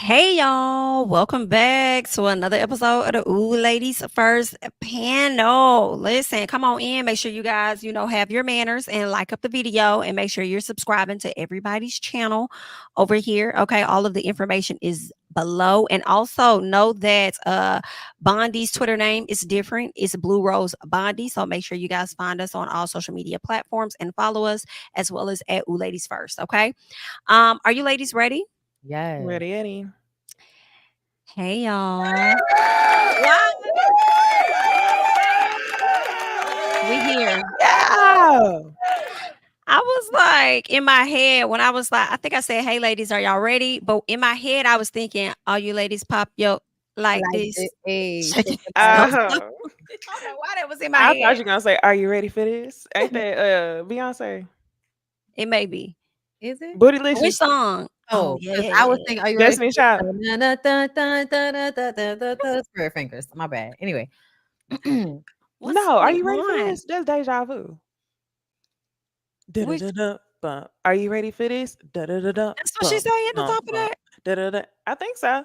Hey y'all, welcome back to another episode of the Ooh Ladies First Panel. Listen, come on in, make sure you guys, have your manners and like up the video and make sure you're subscribing to everybody's channel over here. Okay, all of the information is below. And also know that Bondy's Twitter name is different. It's Blue Rose Bondy. So make sure you guys find us on all social media platforms and follow us as well as at Ooh Ladies First. Okay. Are you ladies ready? Yeah. Ready, Eddie? Hey y'all. Wow. We here. Yeah. I was like in my head when I was like, I think I said, "Hey ladies, are y'all ready?" But in my head, I was thinking, "Are you ladies pop yo like Like this?" shake it So, up. Uh-huh. I don't know why that was in my I thought head. you were gonna say, "Are you ready for this?" Ain't that Beyonce? It may be. Is it? Which Bootylicious. song? Oh Oh, yeah, because yeah, I yeah, was yeah. thinking, are you ready Destiny for Child. this? Spirit fingers. My bad. Anyway. What's No, are going you ready for on? this? That's deja vu. Which Da-da-da-da, bum. Are you ready for this? Da-da-da-da, that's what she bum, say at the bum, top of bum. that? Da-da-da. I think so.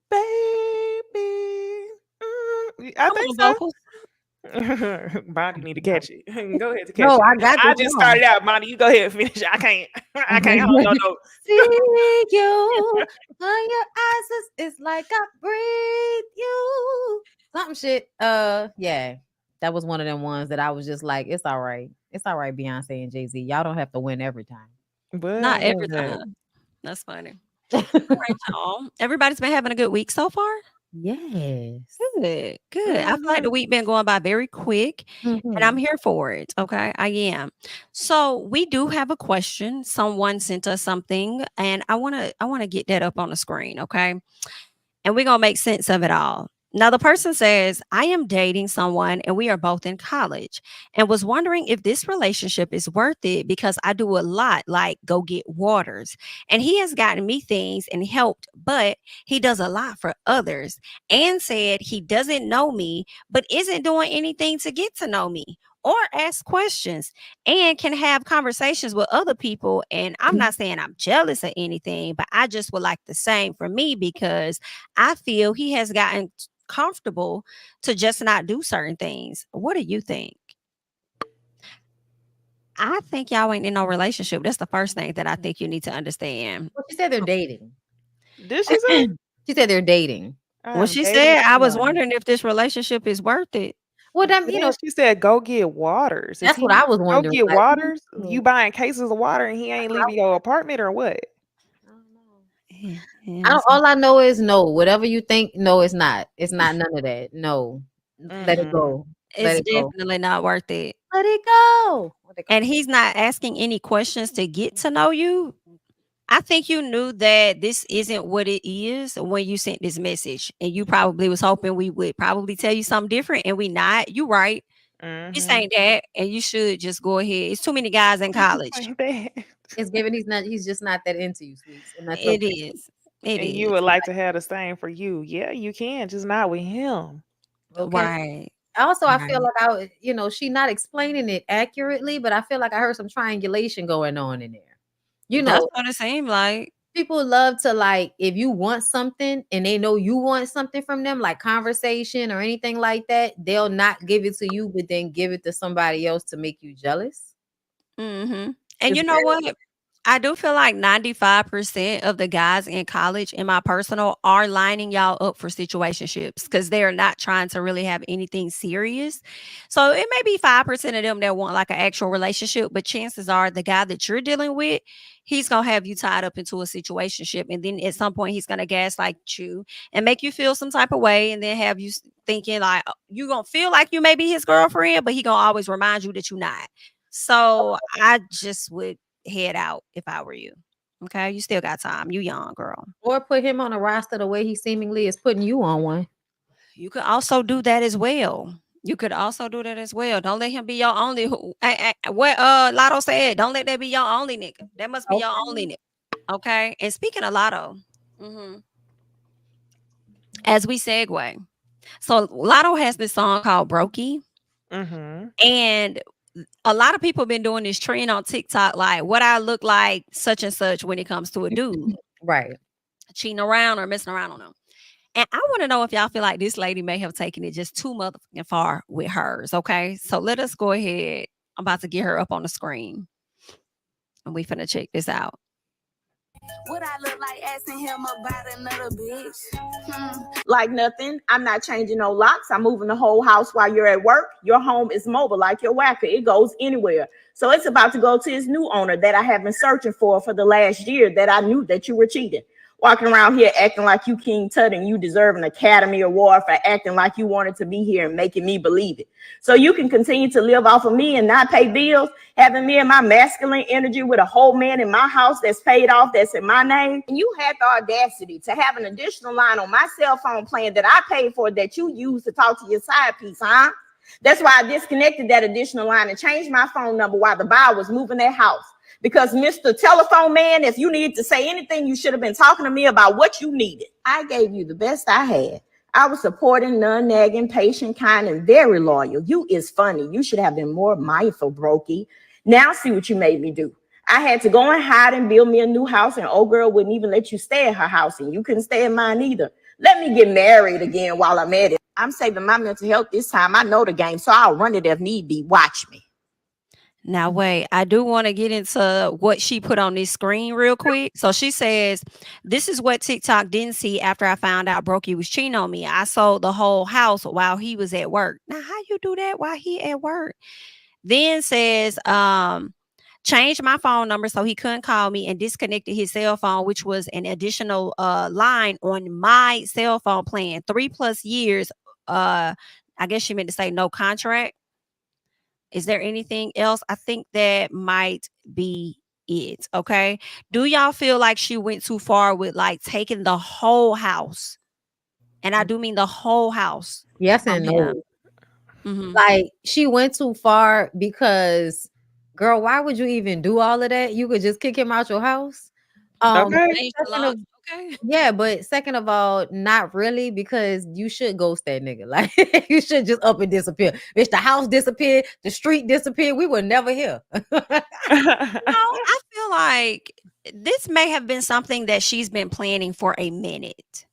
Baby. I Come think on, so. vocals. Bonnie need to catch it. Go ahead to catch No, it. I got I this just song. started out, Bonnie. You go ahead and finish. I can't. I can't hold no notes. See you on your eyes. It's like I breathe you. Something shit. Yeah. That was one of them ones that I was just like, it's all right. It's all right, Beyonce and Jay-Z. Y'all don't have to win every time. But I Not every love that. time. That's funny. All right, y'all. Everybody's been having a good week so far. Yes. Good, good. I feel like the Mhm. week been going by very quick, and I'm Mhm. here for it. Okay, I am. So we do have a question. Someone sent us something, and I wanna get that up on the screen. Okay, and we're gonna make sense of it all. Now, the person says, I am dating someone and we are both in college and was wondering if this relationship is worth it because I do a lot, like go get waters. And he has gotten me things and helped, but he does a lot for others and said he doesn't know me, but isn't doing anything to get to know me or ask questions and can have conversations with other people. And I'm not saying I'm jealous of anything, but I just would like the same for me because I feel he has gotten comfortable to just not do certain things. What do you think? I think y'all ain't in no relationship. That's the first thing that I think you need to understand. Well, she said they're dating. Did she say She said they're dating. When I'm she dating said, I was someone? wondering if this relationship is worth it. Well, But that then she said, "Go get waters." Is that's what he I was go wondering. get Like, waters? mm, You buying cases of water and he ain't leaving your apartment or what? I don't know. Yeah, yeah, All I know is no. Whatever you think, no, it's not. It's not none of that. No, let it Mm-mm. go. Let it's it go. definitely not worth it. Let it go. What they And call he's not asking any questions to get to know you. I think you knew that this isn't what it is when you sent this message, and you probably was hoping we would probably tell you something different, and we not. You right. This Mm-hmm. ain't that, and you should just go ahead. It's too many guys in college. Like that. It's given. He's not. He's just not that into you, sweets, and that's It okay. is. It And you is. would like to have the same for you. Yeah, you can, just not with him. Okay. Right. Also, I feel Right. like she not explaining it accurately, but I feel like I heard some triangulation going on in there. You That's know, what it seemed like. people love to like if you want something and they know you want something from them, like conversation or anything like that, they'll not give it to you, but then give it to somebody else to make you jealous. Mhm. And It's you know very what? I do feel like 95% of the guys in college, in my personal, are lining y'all up for situationships because they're not trying to really have anything serious. So it may be 5% of them that want like an actual relationship, but chances are the guy that you're dealing with, he's gonna have you tied up into a situationship. And then at some point he's gonna gaslight you and make you feel some type of way, and then have you thinking like you gonna feel like you may be his girlfriend, but he gonna always remind you that you're not. So I just would head out if I were you. Okay, you still got time. You young girl. or put him on a roster the way he seemingly is putting you on one. You could also do that as well. You could also do that as well. Don't let him be your only. What Lotto said. Don't let that be your only nigga. That must be your only Okay. nigga. Okay. And speaking of Lotto, as we segue, so Lotto has this song called Brokey, Mm-hmm. and a lot of people been doing this trend on TikTok, like what I look like, such and such, when it comes to a dude. Right. cheating around or messing around on him. And I want to know if y'all feel like this lady may have taken it just too motherfucking far with hers. Okay. So let us go ahead. I'm about to get her up on the screen and we finna check this out. What I look like asking him about another bitch? Like nothing. I'm not changing no locks. I'm moving the whole house while you're at work. Your home is mobile like your whacker. It goes anywhere. So it's about to go to its new owner that I have been searching for the last year that I knew that you were cheating. Walking around here acting like you King Tut and you deserve an Academy Award for acting like you wanted to be here and making me believe it. So you can continue to live off of me and not pay bills, having me and my masculine energy with a whole man in my house that's paid off, that's in my name. And you had the audacity to have an additional line on my cell phone plan that I paid for that you use to talk to your side piece, huh? That's why I disconnected that additional line and changed my phone number while the buyer was moving that house. Because Mr. Telephone Man, if you needed to say anything, you should have been talking to me about what you needed. I gave you the best I had. I was supporting, none-nagging, patient, kind, and very loyal. You is funny. You should have been more mindful, Brokey. Now see what you made me do. I had to go and hide and build me a new house, and old girl wouldn't even let you stay at her house, and you couldn't stay in mine either. Let me get married again while I'm at it. I'm saving my mental health this time. I know the game, so I'll run it if need be. Watch me. Now, wait, I do want to get into what she put on this screen real quick. So she says, this is what TikTok didn't see after I found out Brokey was cheating on me. I sold the whole house while he was at work. Now, how you do that while he at work? Then says, changed my phone number so he couldn't call me and disconnected his cell phone, which was an additional line on my cell phone plan. 3+ years. I guess she meant to say no contract. Is there anything else? I think that might be it. Okay. Do y'all feel like she went too far with like taking the whole house? And I do mean the whole house. Yes and no. Mm-hmm. Like she went too far because, girl, why would you even do all of that? You could just kick him out your house. Okay. Okay. Yeah, but second of all, not really, because you should ghost that nigga. Like you should just up and disappear. Bitch, the house disappeared, the street disappeared. We were never here. No, I feel like this may have been something that she's been planning for a minute.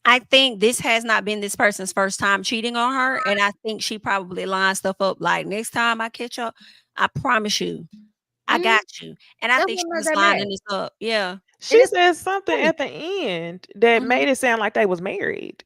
I think this has not been this person's first time cheating on her. And I think she probably lined stuff up like, next time I catch up, I promise you, I got you. And I That's think she what was made that lining mad. this up. Yeah. She said something at the end that made it sound like they was married.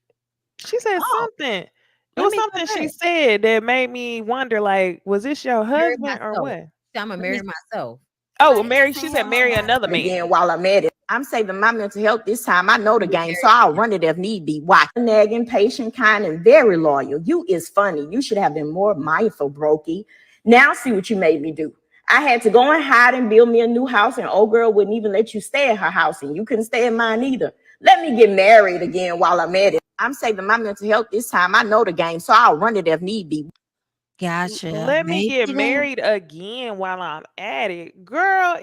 She said something. It Let was me go something she back. said that made me wonder, like, was this your Marry husband or myself. what? I'm gonna marry myself. Oh, well, Mary, she said marry another man. Again while I'm at it. I'm saving my mental health this time. I know the game, so I'll run it if need be. Watch. Nagging, patient, kind, and very loyal. You is funny. You should have been more mindful, Brokey. Now see what you made me do. I had to go and hide and build me a new house, and old girl wouldn't even let you stay at her house, and you couldn't stay in mine either. Let me get married again while I'm at it. I'm saving my mental health this time. I know the game, so I'll run it if need be. Gotcha. Let me get Maybe married again while I'm at it. Girl,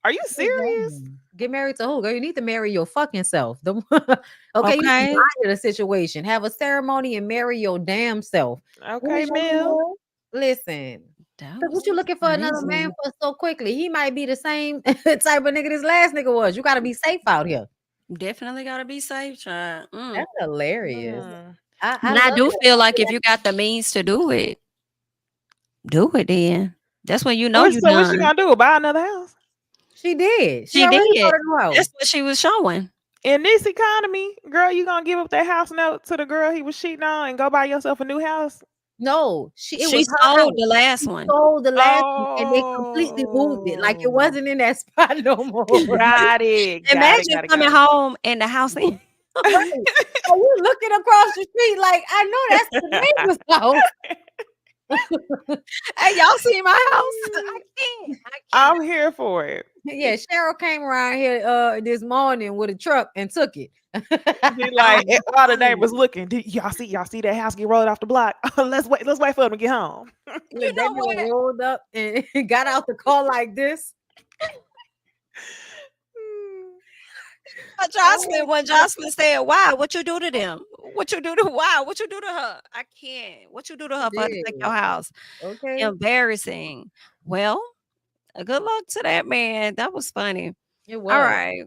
are you serious? Get married to who? Girl, you need to marry your fucking self. Okay, you Okay. in a situation. Have a ceremony and marry your damn self. Okay, Mel. Listen. That What was you looking for another man crazy. for so quickly? He might be the same type of nigga this last nigga was. You got to be safe out here. Definitely gotta be safe, child. That's hilarious. I And I love do it. feel like if you got the means to do it then. That's when you know you So what's she done. gonna do? Buy another house? She did. She already did. bought a new house. That's what she was showing. In this economy, girl, you gonna give up that house note to the girl he was cheating on and go buy yourself a new house? No, She was her house. sold the last one. Sold the last one, and they completely moved it. Like it wasn't in that spot no more. Got it. Imagine coming home and the house in. Right. So you looking across the street like, I know that's the neighbor's house. Hey, y'all see my house? I can't. I'm here for it. Yeah, Cheryl came around here this morning with a truck and took it. Be like all the neighbors looking. Y'all see that house get rolled off the block? Let's wait for them to get home. You know what? Rolled up and got out the car like this. When Jocelyn said, "Why? What you do to them? What you do to why? What you do to her? I can't. What you do to her for her to take your house? Okay. Embarrassing." Well, good luck to that man. That was funny. It was. All right.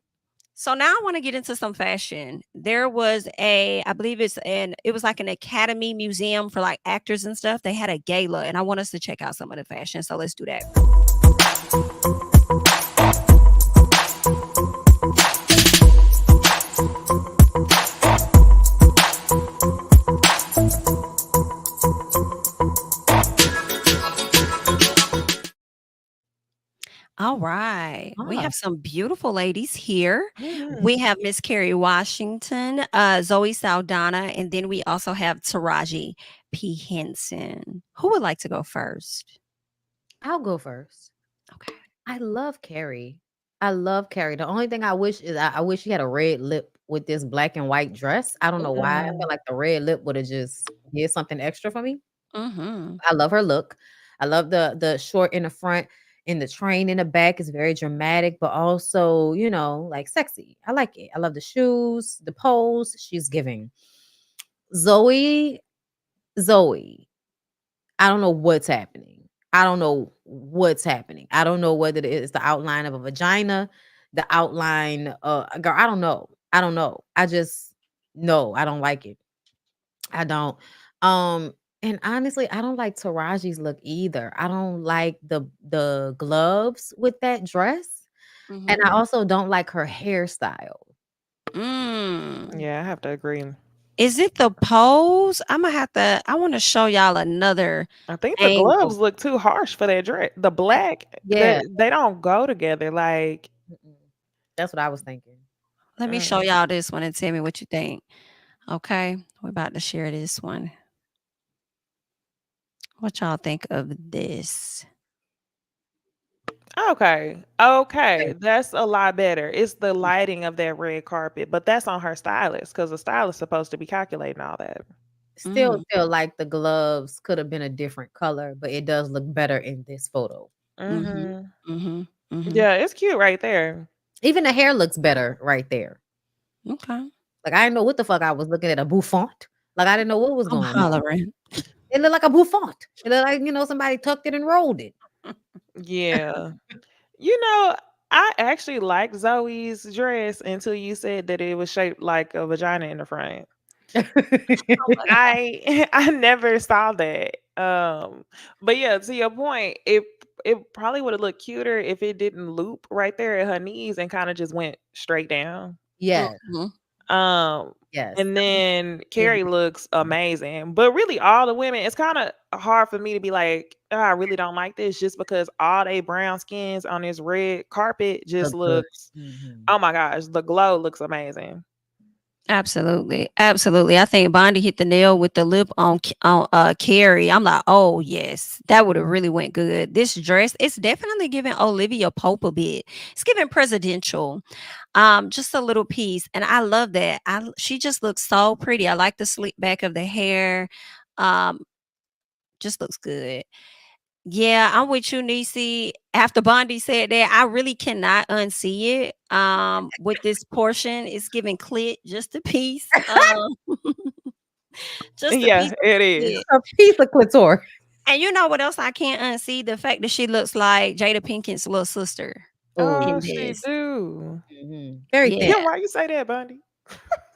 So now I want to get into some fashion. There was I believe it was like an academy museum for like actors and stuff. They had a gala, and I want us to check out some of the fashion. So let's do that. All right. We Ah. have some beautiful ladies here. Mhm. We have Miss Carrie Washington, Zoe Saldana, and then we also have Taraji P. Henson. Who would like to go first? I'll go first. Okay. I love Carrie. I love Carrie. The only thing I wish is I wish she had a red lip with this black and white dress. I don't know why. I Mhm. feel like the red lip would have just did something extra for me. Mm-hmm. I love her look. I love the short in the front and the train in the back is very dramatic, but also, like sexy. I like it. I love the shoes, the pose she's giving. Zoe, Zoe. I don't know what's happening. I don't know what's happening. I don't know whether it is the outline of a vagina, the outline girl, I don't know. I don't know. I just no, I don't like it. I don't. And honestly, I don't like Taraji's look either. I don't like the gloves with that dress. And I Mm-hmm. also don't like her hairstyle. Mm. Yeah, I have to agree. Is it the pose? I want to show y'all another I think the angle. gloves look too harsh for that dress. The black, Yeah. they don't go together. Like, Mm-mm. That's what I was thinking. Let me show y'all this one and tell me what you think. Okay. We're about to share this one. What y'all think of this? okay, that's a lot better. It's the lighting of that red carpet, but that's on her stylist because the stylist supposed to be calculating all that. Still feel like the gloves could have been a different color, but it does look better in this photo. Mhm. Mhm. Mhm. Mhm. Yeah, it's cute right there. Even the hair looks better right there. Okay. Like I didn't know what the fuck I was looking at a bouffant. Like I didn't know what was I'm going on. hollering. It looked like a bouffant. It looked like somebody tucked it and rolled it. Yeah. You know, I actually liked Zoe's dress until you said that it was shaped like a vagina in the front. Oh my god. I never saw that. But yeah, to your point, it probably would have looked cuter if it didn't loop right there at her knees and kind of just went straight down. Yes, Mhm. Um, yes. and then It Carrie looks amazing. But really all the women, it's kind of hard for me to be like, "Oh, I really don't like this just because all they brown skins on this red carpet just look good. looks, Mhm. oh my gosh, the glow looks amazing. Absolutely. Absolutely. I think Bondy hit the nail with the lip on Carrie. I'm like, "Oh, yes. That would have really went good." This dress, it's definitely giving Olivia Pope a bit. It's giving presidential. Just a little piece, and I love that. She just looks so pretty. I like the slick back of the hair. Um, just looks good. Yeah, I'm with you, Necey. After Bondi said that, I really cannot unsee it. With this portion, it's giving clit just a piece. Just a piece Yeah, of it is. clit. A piece of clitor. And you know what else I can't unsee? The fact that she looks like Jada Pinkett's little sister Oh, Oh, in she this. do. very Yeah. thin. Yeah, why you say that, Bundy?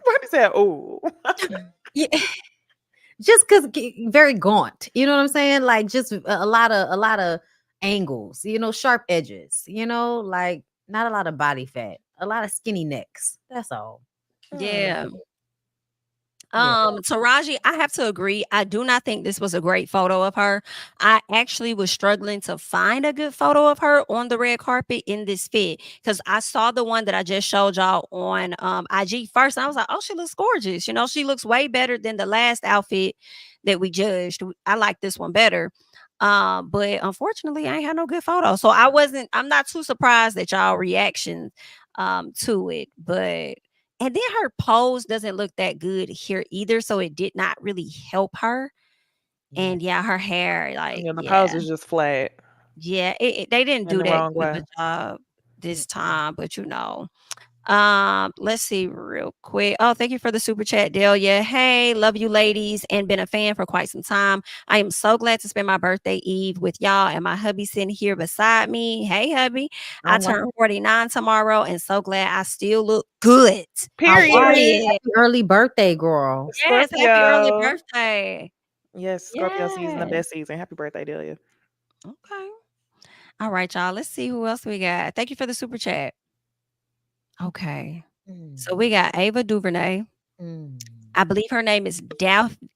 Bundy said, "Oh, Yeah. Just because very gaunt. You know what I'm saying? Like just a lot of angles. Sharp edges. Like not a lot of body fat. A lot of skinny necks. That's all. Yeah. Yeah. Taraji, I have to agree. I do not think this was a great photo of her. I actually was struggling to find a good photo of her on the red carpet in this fit because I saw the one that I just showed y'all on IG first. And I was like, oh, she looks gorgeous. She looks way better than the last outfit that we judged. I like this one better. But unfortunately, I ain't had no good photo. So I'm not too surprised at y'all reactions to it. But and then her pose doesn't look that good here either, so it did not really help her. Yeah. And yeah, her hair, like, yeah, the pose yeah, is just flat yeah, they didn't in do the that wrong good of way." a job this time, but Let's see real quick. Oh, thank you for the super chat, Delia. Hey, love you ladies and been a fan for quite some time. I am so glad to spend my birthday eve with y'all and my hubby sitting here beside me. Hey, hubby. I All right. turn 49 tomorrow and so glad I still look good. All right. Period. Period. Happy early birthday, girl. Yes, happy early Scorpio. birthday. Yes, Scorpio season, the Yeah. best season. Happy birthday, Delia. Okay. All right, y'all. Let's see who else we got. Thank you for the super chat. Okay. So Mm, we got Ava DuVernay. mm. I believe her name is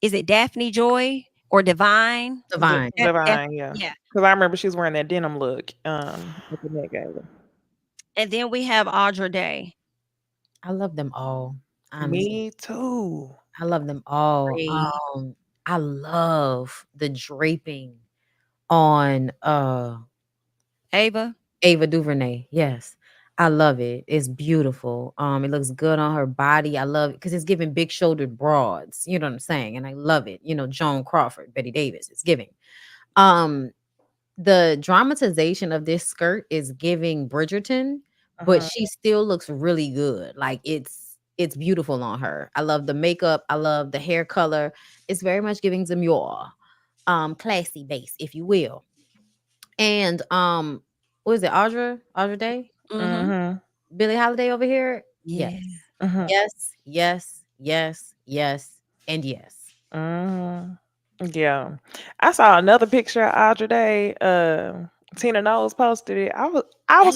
Is it Daphne Joy or Divine? Divine. Divine, yeah. Yeah. Because I remember she was wearing that denim look with the neck gala. And then we have Audra Day. I love them all. Honestly. Me too. I love them all. Agree. I love the draping on Ava. Ava DuVernay. Yes. I love it. It's beautiful. It looks good on her body. I love it because it's giving big shouldered broads. You know what I'm saying? And I love it. You know, Joan Crawford, Betty Davis. It's giving. Um, the dramatization of this skirt is giving Bridgerton, but Uh-huh. she still looks really good. Like it's beautiful on her. I love the makeup. I love the hair color. It's very much giving demure, classy base, if you will. And what is it? Audra Day, Mm-hmm. Mm-hmm. Billie Holiday over here. Yes, Yeah. Mm-hmm. yes, yes, yes, yes, and yes. Mm-hmm. Yeah. I saw another picture of Audra Day. Tina Knowles posted it. I was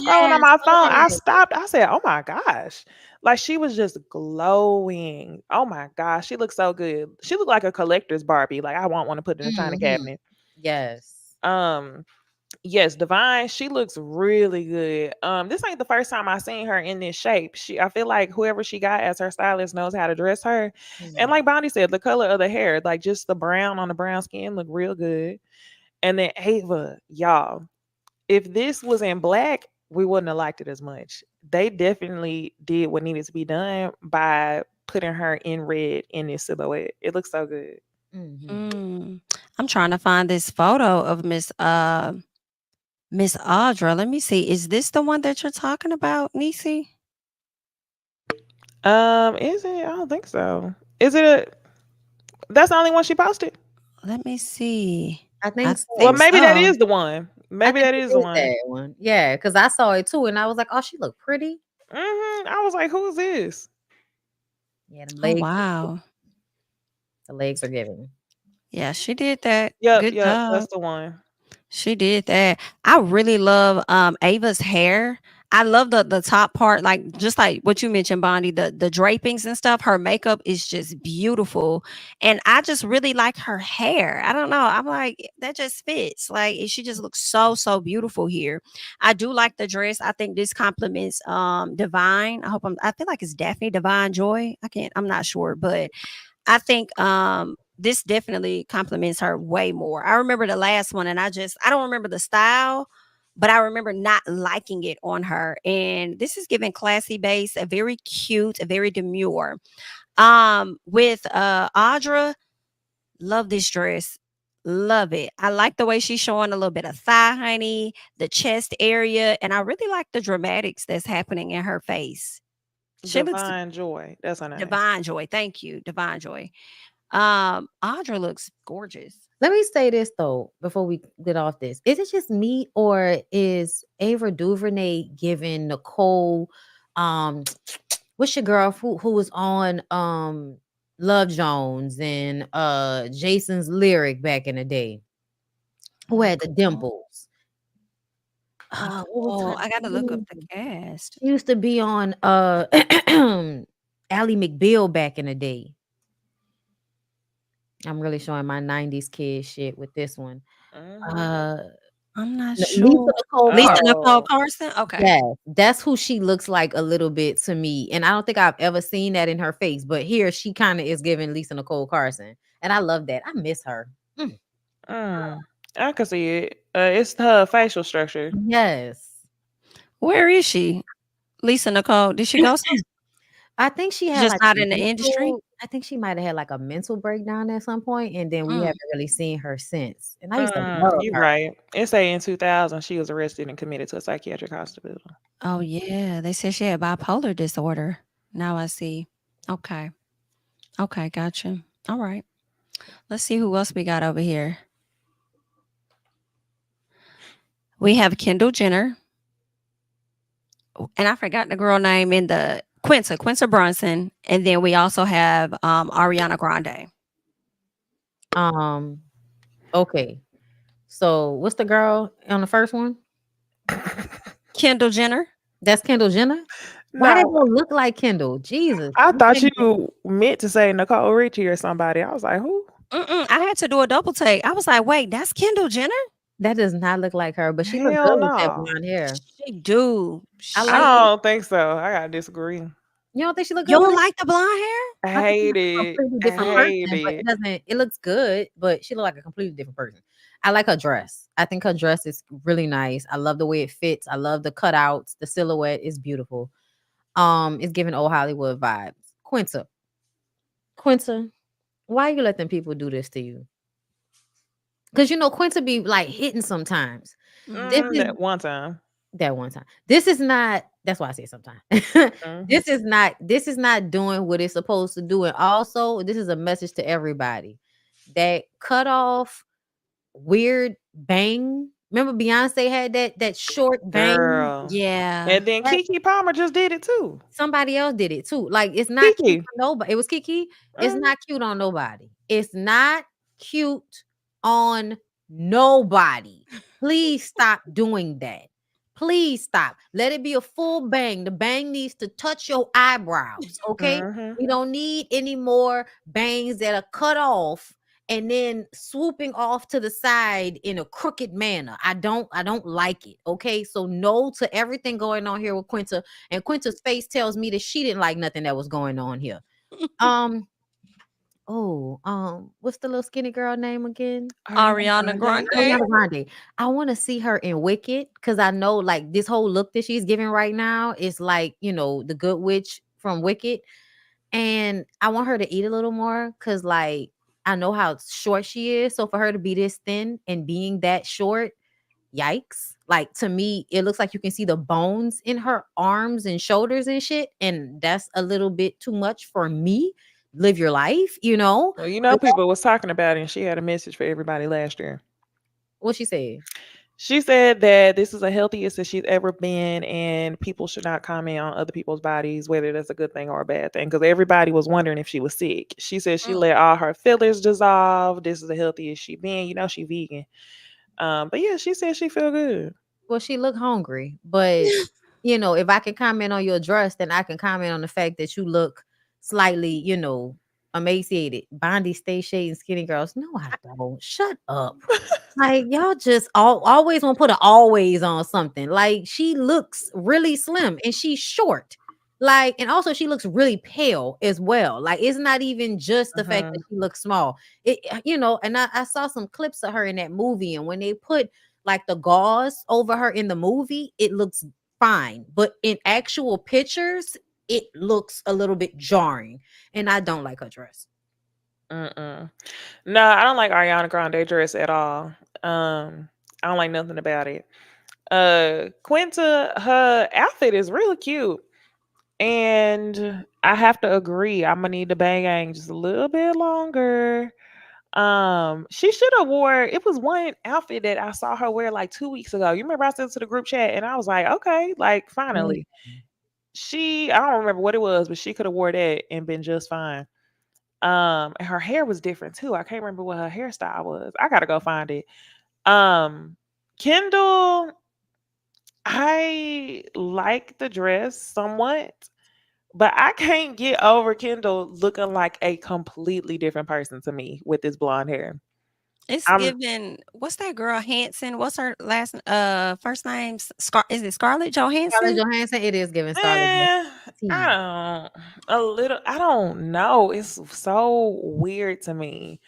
scrolling on Yes, my phone. I yes. stopped. I said, "Oh my gosh!" Like she was just glowing. Oh my gosh, she looked so good. She looked like a collector's Barbie. Like I want one to put in a china Mhm. cabinet. Yes. Um, yes, Divine, she looks really good. This ain't the first time I seen her in this shape. I feel like whoever she got as her stylist knows how to dress her. And Mm. like Bonnie said, the color of the hair, like just the brown on the brown skin look real good. And then Ava, y'all, if this was in black, we wouldn't have liked it as much. They definitely did what needed to be done by putting her in red in this silhouette. It looks so good. Mhm. Mm. I'm trying to find this photo of Miss Audra. Let me see. Is this the one that you're talking about, Necey? Is it? I don't think so. Is it a that's the only one she posted? Let me see. I I think so. Well, think maybe that so. is the one. I Maybe think that it is the is one. that one. Yeah, because I saw it too, and I was like, "Oh, she look pretty." I was like, who's this? Yeah, them Oh, legs. wow. The legs are giving. Yeah, she did that. Yep, Good yep, job. that's the one. She did that. I really love Ava's hair. I love the top part, like just like what you mentioned, Bonnie, the drapings and stuff. Her makeup is just beautiful. And I just really like her hair. I don't know. I'm like, that just fits. Like she just looks so, so beautiful here. I do like the dress. I think this compliments Divine. I feel like it's Daphne Divine Joy. I'm not sure, but I think this definitely compliments her way more. I remember the last one and I don't remember the style, but I remember not liking it on her. And this is giving classy base, a very cute, a very demure. With Audra, love this dress. Love it. I like the way she's showing a little bit of thigh, honey, the chest area, and I really like the dramatics that's happening in her face. She looks Divine Joy. That's her name. divine joy. Thank you, divine joy. Audra looks gorgeous. Let me say this though, before we get off this. Is it just me or is Ava DuVernay giving Nicole what's your girl who was on Love Jones and Jason's Lyric back in the day? Who had the dimples? What was her Oh, I gotta look up name? the cast. She used to be on Ally McBeal back in the day. I'm really showing my 90s kid shit with this one. Mhm. Uh I'm not Lisa sure. Nicole Lisa Carter. Nicole Oh, Carson? Okay. Yeah, that's who she looks like a little bit to me. And I don't think I've ever seen that in her face, but here she kind of is giving Lisa Nicole Carson. And I love that. I miss her. Mm, I can see it. It's her facial structure. yes. Where is she? Lisa Nicole. Did she go I think she she's had just like not a in the industry? I think she might have had like a mental breakdown at some point, and then we Mm. haven't really seen her since. And I used to love You're her. right. It say in 2000 she was arrested and committed to a psychiatric hospital. Oh yeah, they said she had bipolar disorder. Now I see. Okay. Okay, gotcha. All right. Let's see who else we got over here. We have Kendall Jenner, and I forgot the girl name in the Quinta Brunson, and then we also have Ariana Grande. Um, okay. So what's the girl on the first one? Kendall Jenner. That's Kendall Jenner. Why they No, don't look like Kendall? Jesus. I You thought think you meant to say Nicole Richie or somebody. I was like, who? I had to do a double take. I was like, wait, that's Kendall Jenner? that does not look like her, but she looks Hell good with that no. blonde hair. She do. I I like She, it. don't think so. I gotta disagree. You don't think she look you good with don't it? like the blonde hair? I I think she hate looks a it. completely I different hate person, but it. it doesn't. It looks good, but she look like a completely different person. I like her dress. I think her dress is really nice. I love the way it fits. I love the cutouts. The silhouette is beautiful. It's giving old Hollywood vibes. Quinta, why you let them people do this to you? Because you know Quinta be like hitting sometimes. This Mhm. is That one time. that one time. This is not. That's why I say sometimes. Mhm. This is not doing what it's supposed to do. And also, this is a message to everybody that cut off weird bang. Remember Beyonce had that short bang. Girl. Yeah. And then That Kiki Palmer just did it too. somebody else did it too. Like it's not cute Kiki. on nobody. It was Kiki. It's Mhm. not cute on nobody. It's not cute on nobody. Please stop doing that. Please stop. Let it be a full bang. The bang needs to touch your eyebrows. Okay. Mhm. We don't need any more bangs that are cut off and then swooping off to the side in a crooked manner. I don't like it. Okay. So no to everything going on here with Quinta. And Quinta's face tells me that she didn't like nothing that was going on here. Um, what's the little skinny girl name again? Ariana Ariana Grande. Grande. Ariana Grande. I want to see her in Wicked because I know like this whole look that she's giving right now is like, the good witch from Wicked. And I want her to eat a little more because like I know how short she is. So for her to be this thin and being that short, yikes. Like to me, it looks like you can see the bones in her arms and shoulders and shit. And that's a little bit too much for me. Live your life, you know. Well, you know, people was talking about it, and she had a message for everybody last year. What she said. She said that this is the healthiest that she's ever been, and people should not comment on other people's bodies, whether that's a good thing or a bad thing, because everybody was wondering if she was sick. She said she Mm. let all her fillers dissolve. This is the healthiest she been. You know, she vegan. But yeah, she said she feel good. Well, she look hungry, but if I can comment on your dress, then I can comment on the fact that you look slightly, emaciated. Bondy stay shading skinny girls. No, I don't. Shut up. Like y'all just always want to put an always on something. Like she looks really slim and she's short. Like, and also she looks really pale as well. Like, it's not even just the fact that Mhm. she looks small. And I saw some clips of her in that movie, and when they put like the gauze over her in the movie, it looks fine. But in actual pictures, it looks a little bit jarring. And I don't like her dress. Mm-mm. No, I don't like Ariana Grande dress at all. I don't like nothing about it. Quinta, her outfit is really cute. And I have to agree, I'm gonna need the bang just a little bit longer. She should have wore it was one outfit that I saw her wear like 2 weeks ago. You remember I sent it to the group chat and I was like, okay, like Mm. finally. I don't remember what it was, but she could have wore that and been just fine. And her hair was different too. I can't remember what her hairstyle was. I gotta go find it. Um, Kendall, I like the dress somewhat, but I can't get over Kendall looking like a completely different person to me with this blonde hair. It's I'm given. What's that girl Hanson? What's her last first name? Is it Scarlett Scarlett Johansson? Johansson, it is giving Scarlett eh, I Johansson. I don't know. It's so weird to me.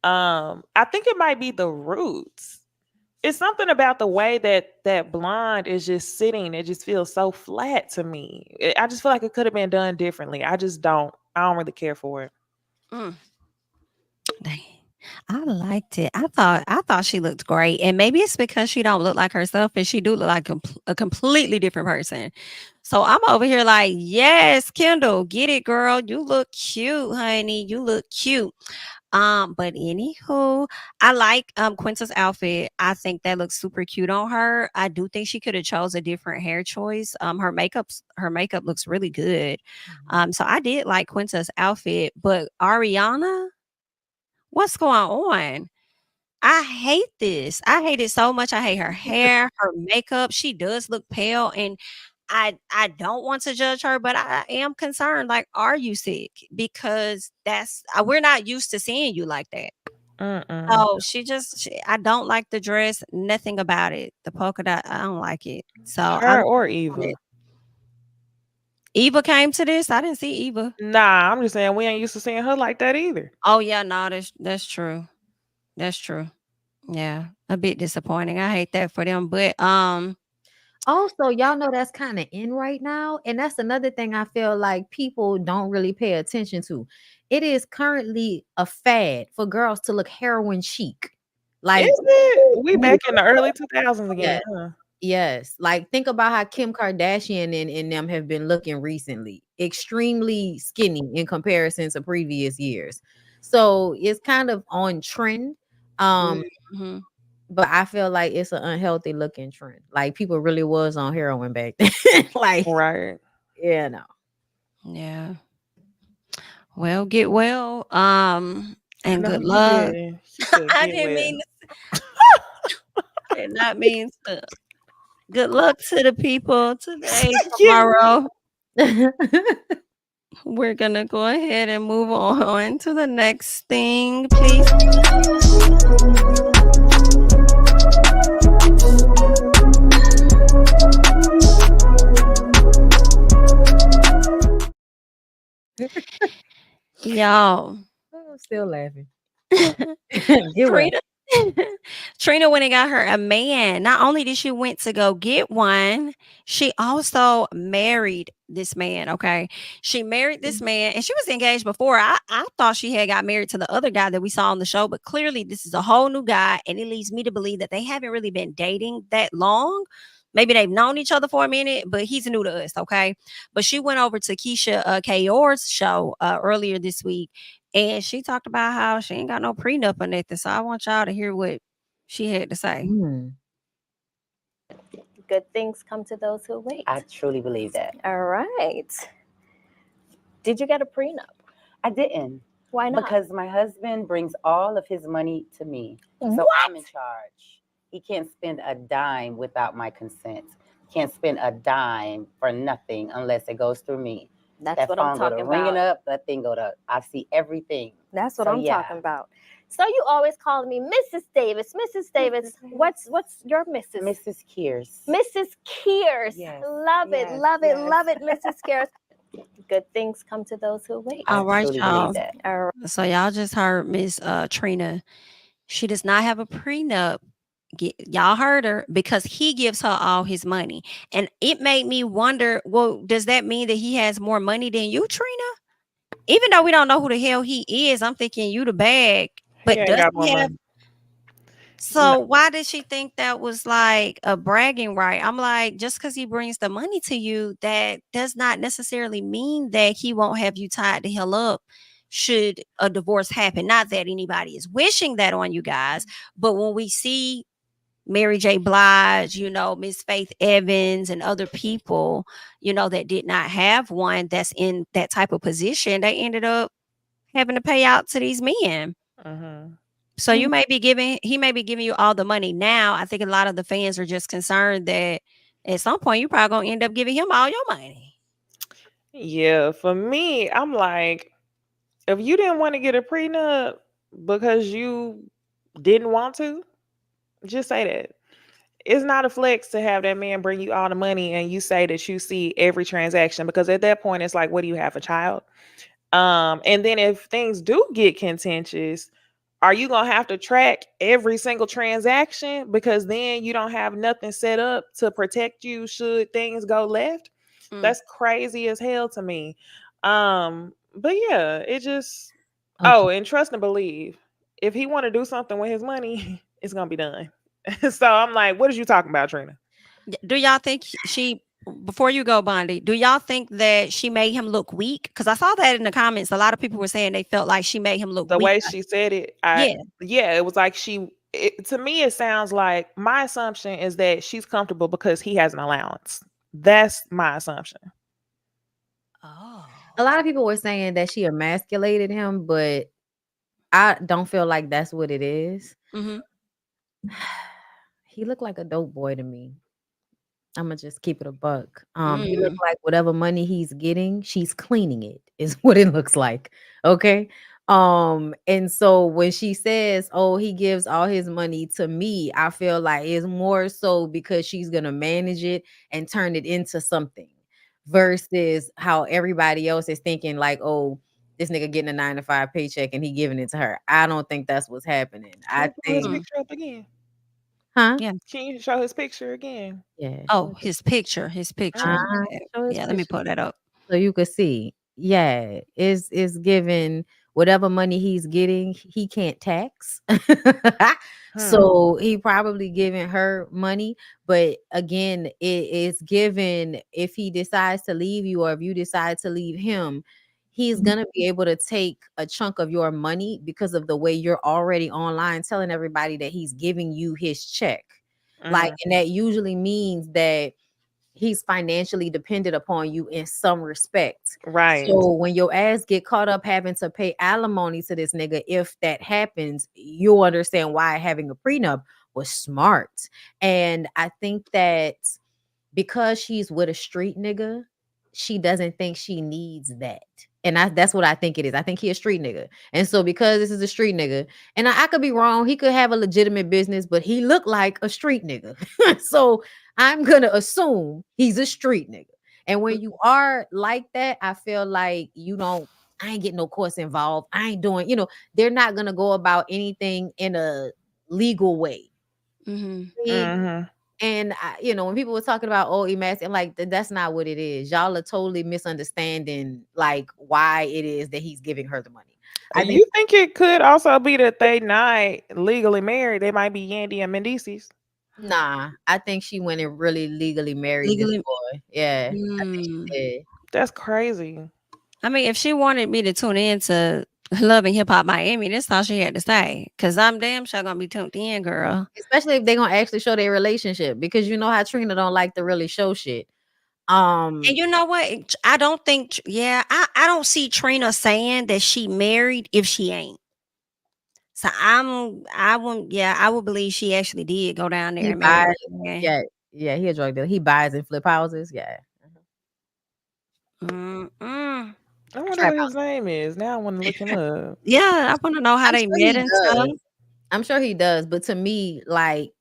I think it might be the roots. It's something about the way that blonde is just sitting. It just feels so flat to me. I just feel like it could have been done differently. I just don't. I don't really care for it. Mm, dang. I liked it. I thought she looked great, and maybe it's because she don't look like herself, and she do look like a completely different person. So I'm over here like, yes, Kendall, get it, girl. You look cute, honey. You look cute. But anywho, I like Quinta's outfit. I think that looks super cute on her. I do think she could have chose a different hair choice. Her makeup looks really good. Mhm. So I did like Quinta's outfit, but Ariana, what's going on? I hate this. I hate it so much. I hate her hair, her makeup. She does look pale, and I don't want to judge her, but I am concerned. Like, are you sick? Because we're not used to seeing you like that. Mm-mm. So I don't like the dress. Nothing about it. The polka dot. I don't like it. So I'm Her or on Eva? it. Eva came to this. I didn't see Eva. Nah, I'm just saying we ain't used to seeing her like that either. Oh yeah, no, that's true. That's true. Yeah, a bit disappointing. I hate that for them, but Also, y'all know that's kind of in right now. And that's another thing I feel like people don't really pay attention to. It is currently a fad for girls to look heroin chic. Like, Is it? We yeah, back in the early 2000s again, yes, huh? yes. Like, think about how Kim Kardashian and them have been looking recently. Extremely skinny in comparison to previous years. So it's kind of on trend. Um, mhm. but I feel like it's an unhealthy looking trend. Like people really was on heroin back then. Like, Right. yeah, no. Yeah. Well, get well. I And know good you luck. did. She said I get didn't well. mean did not mean to. Good luck to the people today, Get well. tomorrow. We're gonna go ahead and move on to the next thing, please. Y'all. I'm still laughing. Get well. Trina Trina went and got her a man. Not only did she went to go get one, she also married this man. Okay, she married this man, and she was engaged before. I thought she had got married to the other guy that we saw on the show, but clearly this is a whole new guy, and it leads me to believe that they haven't really been dating that long. Maybe they've known each other for a minute, but he's new to us. Okay, but she went over to Keisha Kayor's show earlier this week, and she talked about how she ain't got no prenup or nothing. So I want y'all to hear what she had to say. Mm. Good things come to those who wait. I truly believe that. All right. Did you get a prenup? I didn't. Why not? Because my husband brings all of his money to me. So What? I'm in charge. He can't spend a dime without my consent. Can't spend a dime for nothing unless it goes through me. That's That what phone I'm go to talking ringing about. up, that thing go to, I see everything. That's what So, I'm yeah. talking about. So you always calling me Mrs. Davis, Mrs. Davis. What's your Mrs. Mrs. Kears. Mrs. Kears. Yes, Love it, yes, love it, yes. love it, Mrs. Kears. Good things come to those who wait. I All right, truly y'all. believe that. All right. So y'all just heard Miss Trina. She does not have a prenup. Y'all heard her because he gives her all his money. And it made me wonder, well, does that mean that he has more money than you, Trina? Even though we don't know who the hell he is, I'm thinking you the bag. He But ain't does got more he have? money. So why did she think that was like a bragging right? I'm like, just because he brings the money to you, that does not necessarily mean that he won't have you tied the hell up should a divorce happen. Not that anybody is wishing that on you guys, but when we see Mary J. Blige, Miss Faith Evans and other people, that did not have one that's in that type of position, they ended up having to pay out to these men. Mm-hmm. So he may be giving you all the money now. I think a lot of the fans are just concerned that at some point you're probably gonna end up giving him all your money. Yeah, for me, I'm like, if you didn't want to get a prenup because you didn't want to, just say that. It's not a flex to have that man bring you all the money and you say that you see every transaction, because at that point it's like, what do you have, a child? And then if things do get contentious, are you gonna have to track every single transaction? Because then you don't have nothing set up to protect you should things go left. That's crazy as hell to me. But yeah, it just Okay. oh, and trust and believe. if he want to do something with his money, it's gonna be done. So I'm like, what is you talking about, Trina? Do y'all think she before you go, Bondy, do y'all think that she made him look weak? Because I saw that in the comments. A lot of people were saying they felt like she made him look The weak. way she said it, Yeah. yeah, it was like to me, it sounds like my assumption is that she's comfortable because he has an allowance. That's my assumption. Oh. A lot of people were saying that she emasculated him, but I don't feel like that's what it is. Mm-hmm. He looked like a dope boy to me. I'm gonna just keep it a buck. He looked Mm. like whatever money he's getting, she's cleaning it, is what it looks like. Okay. And so when she says, "Oh, he gives all his money to me," I feel like it's more so because she's gonna manage it and turn it into something, versus how everybody else is thinking, like, "Oh, this nigga getting a 9 to 5 paycheck and he giving it to her." I don't think that's what's happening. Can I you pull his think, Mm. picture up again? huh? Yeah. Can you show his picture again? Yeah. Oh, his picture. His picture. Mhm. Okay. Show his Yeah, let me picture. pull that up. So you could see, yeah, is given whatever money he's getting, he can't tax. So he probably giving her money, but again, it is given if he decides to leave you or if you decide to leave him, he's gonna be able to take a chunk of your money because of the way you're already online telling everybody that he's giving you his check. Like, and that usually means that he's financially dependent upon you in some respect. Right. So when your ass get caught up having to pay alimony to this nigga, if that happens, you'll understand why having a prenup was smart. And I think that because she's with a street nigga, she doesn't think she needs that. And that's what I think it is. I think he a street nigga. And so because this is a street nigga, and I could be wrong, he could have a legitimate business, but he looked like a street nigga. So I'm gonna assume he's a street nigga. And when you are like that, I feel like I ain't getting no course involved. I ain't doing, they're not gonna go about anything in a legal way. Mm-hmm. And when people were talking about emasculate, I'm like, that's not what it is. Y'all are totally misunderstanding like why it is that he's giving her the money. I think You think it could also be that they not legally married? They might be Yandy and Mendices. nah, I think she went and really legally married this Legally. boy. Yeah, I think she Mm. did. That's crazy. I mean, if she wanted me to tune in to Loving Hip Hop Miami, that's all she had to say. Cause I'm damn sure gonna be tuned in, girl. Especially if they're gonna actually show their relationship, because you know how Trina don't like to really show shit. And you know what? I don't think. Yeah, I don't see Trina saying that she married if she ain't. So I won't. Yeah, I would believe she actually did go down there He and marry buys, this man. yeah, he a drug dealer. He buys and flip houses. Yeah. Mm-mm. I wonder Trap what house. his name is. Now I want to look him up. Yeah, I want to know how I'm they sure met he and stuff. does. I'm sure he does. But to me, like,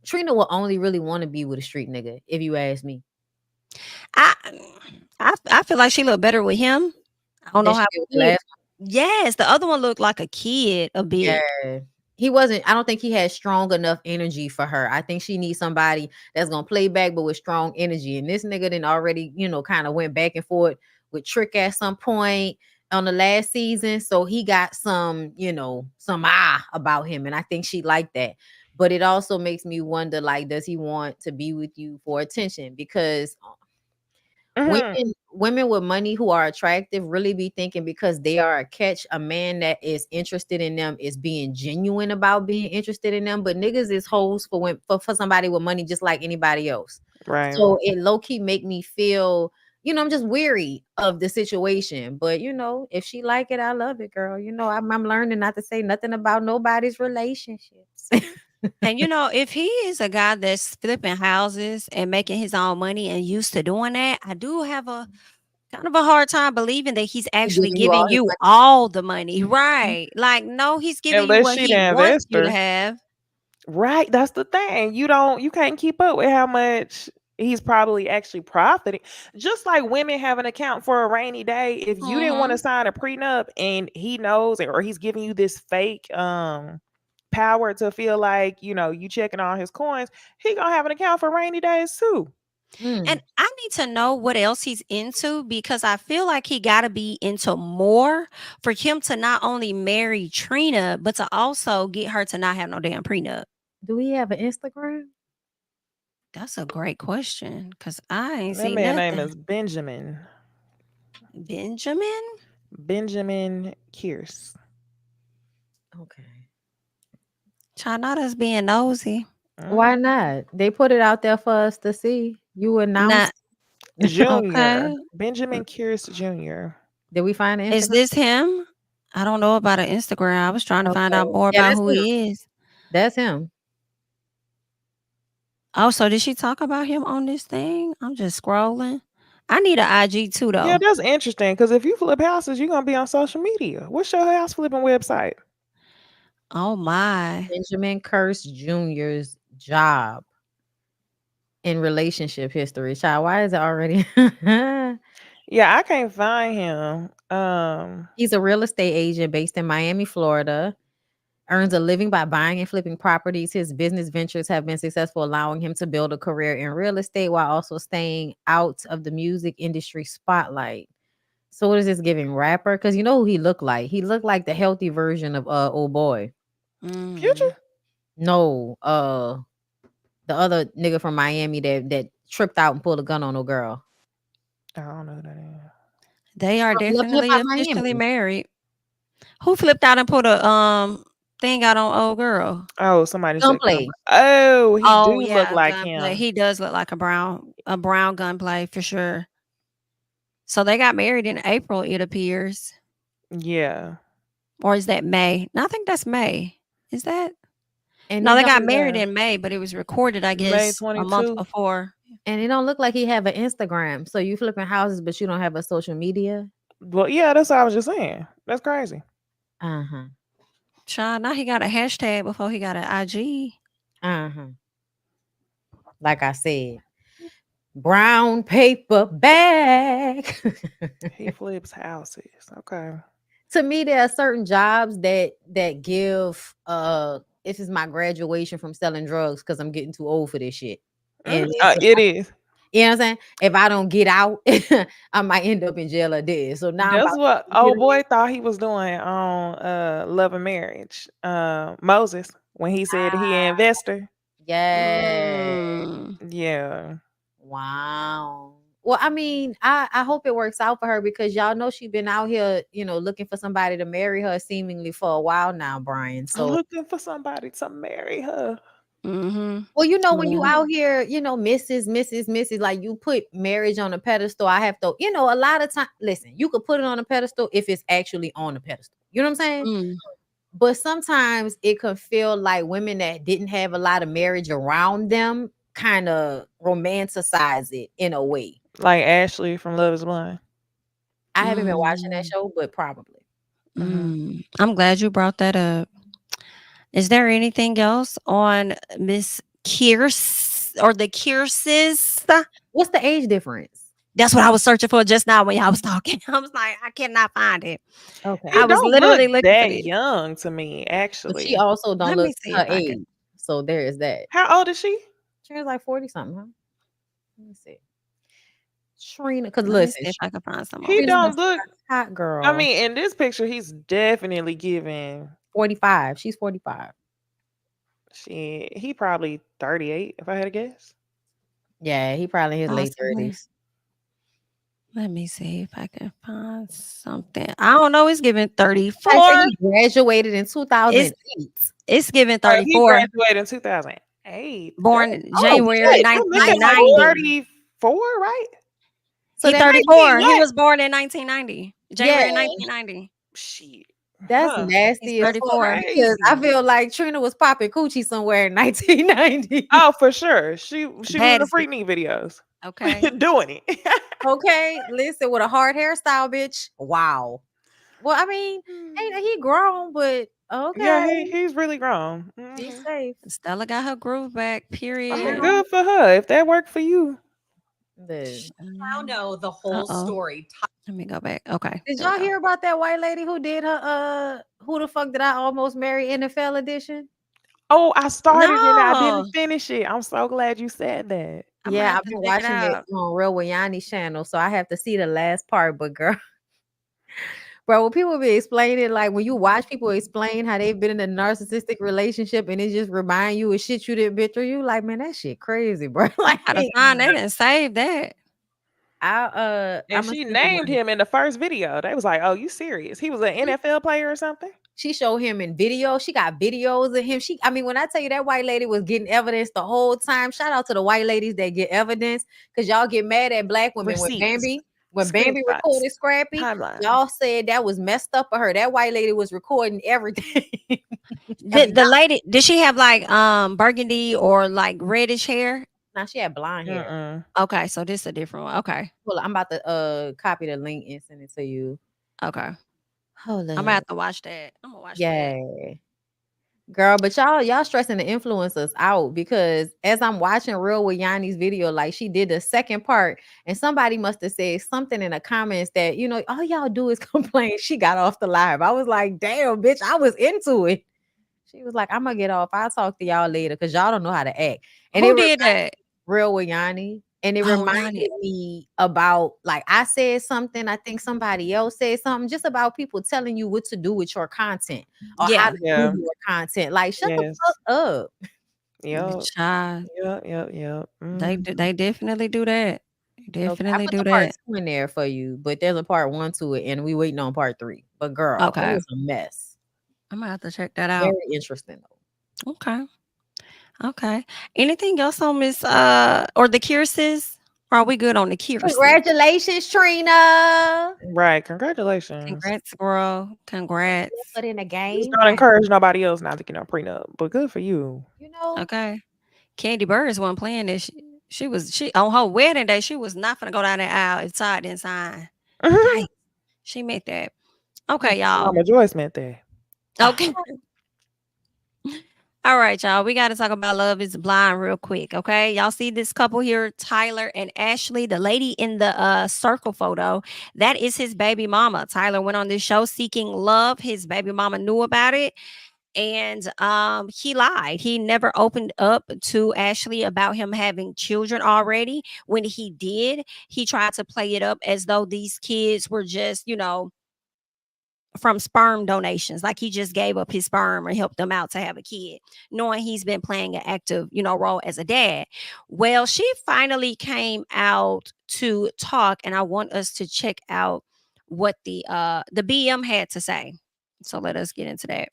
Trina will only really want to be with a street nigga, if you ask me. I I feel like she looked better with him. I don't Than know she how. did with the last Yes, the other one looked like a kid a one. bit. Yeah. I don't think he had strong enough energy for her. I think she needs somebody that's gonna play back but with strong energy. And this nigga then already, kind of went back and forth with Trick at some point on the last season. So he got some about him. And I think she liked that. But it also makes me wonder, like, does he want to be with you for attention? Because women with money who are attractive really be thinking because they are a catch, a man that is interested in them is being genuine about being interested in them. But niggas is hoes for somebody with money just like anybody else. Right. So it low-key make me feel, I'm just weary of the situation. But if she like it, I love it, girl. I'm learning not to say nothing about nobody's relationships. And if he is a guy that's flipping houses and making his own money and used to doing that, I do have a kind of a hard time believing that he's He actually giving you all giving his you money. all the money. Right. Like, no, he's giving you Unless what she he the wants you to investor. have. Right. That's the thing. You can't keep up with how much he's probably actually profiting. Just like women have an account for a rainy day. If you didn't want to Mhm. sign a prenup and he knows it, or he's giving you this fake power to feel like, you checking all his coins, he gonna have an account for rainy days too. And I need to know what else he's into because I feel like he got to be into more for him to not only marry Trina, but to also get her to not have no damn prenup. Do we have an Instagram? That's a great question because I ain't That seen man name nothing. is Benjamin. Benjamin? Benjamin Kearse. Okay. China's being nosy. Why not? They put it out there for us to see. You announced. Junior. Okay. Benjamin Kearse Jr. Did we find an Is Instagram? this him? I don't know about an Instagram. I was trying to find out Okay. more Yeah, about that's who him. he is. That's him. Oh, so did she talk about him on this thing? I'm just scrolling. I need an IG too, Yeah, though. that's interesting because if you flip houses, you're going to be on social media. What's your house flipping website? Oh my. Benjamin Curse Jr.'s job in relationship history. Child, why is it already? Yeah, I can't find him. He's a real estate agent based in Miami, Florida. Earns a living by buying and flipping properties. His business ventures have been successful, allowing him to build a career in real estate while also staying out of the music industry spotlight. So what is this giving rapper? Because you know who he looked like. He looked like the healthy version of old boy. Future? No, the other nigga from Miami that tripped out and pulled a gun on a girl. I don't know who that is. They are Hip definitely Hop officially Miami. married. Who flipped out and put a thing out on old girl? Oh, somebody said Gunplay. gun. Oh, he Oh do look yeah, like gunplay. him. He does look like a brown gunplay for sure. So they got married in April, it appears. Yeah. Or is that May? No, I think that's May. Is that? And No, it they don't got married in May, but it was recorded, I May guess, a month 22. before. and it don't look like he have an Instagram. So you flipping houses, but you don't have a social media. Well, yeah, that's what I was just saying. That's crazy. Uh-huh. Child, now he got a hashtag before he got an IG. Uh-huh. Like I said. Brown paper bag. He flips houses. Okay. To me, there are certain jobs that give this is my graduation from selling drugs because I'm getting too old for this shit. And It is. you know what I'm saying? If I don't get out, I might end up in jail or dead. So now I'm That's about what to get old in. boy thought he was doing on Love and Marriage. Moses, when he said he an investor. Yeah. Mm. Yeah. Wow. Well, I mean, I hope it works out for her because y'all know she's been out here, looking for somebody to marry her seemingly for a while now, Brian. So, Looking for somebody to marry her. Mm-hmm. well, when you Yeah. out here, Mrs., like you put marriage on a pedestal. I have to, a lot of time. Listen, you could put it on a pedestal if it's actually on a pedestal. You know what I'm saying? Mm. But sometimes it could feel like women that didn't have a lot of marriage around them kind of romanticize it in a way. Like Ashley from Love is Blind. I haven't been watching that show, but probably. Mm. I'm glad you brought that up. Is there anything else on Miss Kierce or the Kierces? What's the age difference? That's what I was searching for just now when y'all was talking. I was like, I cannot find it. Okay. He I was don't literally look looking for that this. young to me, But actually. she also don't Let look me see her if I can. age. So there is that. How old is she? Trina's like 40 something, huh? Let me see. Trina, because Let me listen, see if I can find some He more. don't look. hot girl. I mean, in this picture, he's definitely giving. 45. She's 45. He probably 38, if I had to guess. Yeah, he probably in his late Possibly. 30s. Let me see if I can find something. I don't know. It's giving I 34. say he graduated in 2008. It's giving He 34. graduated in 2008. Born Oh, January shit. That man like 1990. 34, right? So He that might be 34. He what? was born in 1990. January Yeah. 1990. Shit. That's Huh. nasty He's as fuck 34. because I Crazy. feel like Trina was popping coochie somewhere in 1990. Oh, for sure. She was in the Baddest Freak Knee videos. Okay. Doing it. Okay, listen, with a hard hairstyle, bitch. Wow. Well, I mean, ain't he grown, but Yeah, okay. he's really grown. Be Mhm. safe. Stella got her groove back. I Period. mean, good for her. If that worked for you. Now know the whole story. Let me go back. Okay. Did there we y'all go. hear about that white lady who did her Who the Fuck Did I Almost Marry NFL edition? Oh, I started it and I No. didn't finish it. I'm so glad you said that. I'm gonna Yeah, have I've to been check it watching it out. on Real Wayani's channel, so I have to see the last part. But girl, bro, when people be explaining, like when you watch people explain how they've been in a narcissistic relationship and it just remind you of shit you didn't been through, you like, man, that shit crazy, bro. Like, Gotta find they didn't save that. I'm And gonna she see the named one. him in the first video. They was like, "Oh, you serious? He was an NFL player or something?" She showed him in video. She got videos of him. I mean, when I tell you that white lady was getting evidence the whole time, shout out to the white ladies that get evidence, because y'all get mad at black women Receipts, when Bambi screenshots, recorded Scrappy. timeline. Y'all said that was messed up for her. That white lady was recording everything. The lady, did she have like burgundy or like reddish hair? Now she had blonde hair. Mm-mm. Okay, so this a different one. Okay. Well, I'm about to copy the link and send it to you. Okay. Hold I'm gonna up. have to watch that. I'm gonna watch that. Yeah. Girl, but y'all stressing the influencers out, because as I'm watching Real with Yanni's video, like she did the second part, and somebody must have said something in the comments that, all y'all do is complain. She got off the live. I was like, damn, bitch, I was into it. She was like, I'm gonna get off. I'll talk to y'all later because y'all don't know how to act. And Who it did that? Real with Yanni. And it Oh, reminded Yanni. me about, like, I said something, I think somebody else said something, just about people telling you what to do with your content or how Yeah. to Yeah. do your content. Like, shut the Yes. fuck up. Yep. Child, Yep. they definitely do that. Okay, I Definitely put do the part that. 2 in there for you, but there's a part 1 to it, and we waiting on part 3. But girl, it Okay. was a mess. I'm gonna have to check that out. Very interesting though. Okay. Okay. Anything else on Miss or the Kyrsis? Or are we good on the Kyrsis? Congratulations, Trina. Right. Congratulations. Congrats, girl. Congrats. Put in a Just game. don't encourage nobody else not to get no prenup, but good for you. Okay. Candy Burris wasn't playing this. She on her wedding day, she was not gonna go down that aisle if Todd didn't sign. Dang. She meant that. Okay, y'all. Mama Joyce meant that. Okay. All right, y'all. We got to talk about Love is Blind real quick. Okay. Y'all see this couple here, Tyler and Ashley, the lady in the circle photo. That is his baby mama. Tyler went on this show seeking love. His baby mama knew about it. And he lied. He never opened up to Ashley about him having children already. When he did, he tried to play it up as though these kids were just, from sperm donations, like he just gave up his sperm and helped them out to have a kid, knowing he's been playing an active role as a dad. Well, she finally came out to talk, and I want us to check out what the BM had to say. So let us get into that.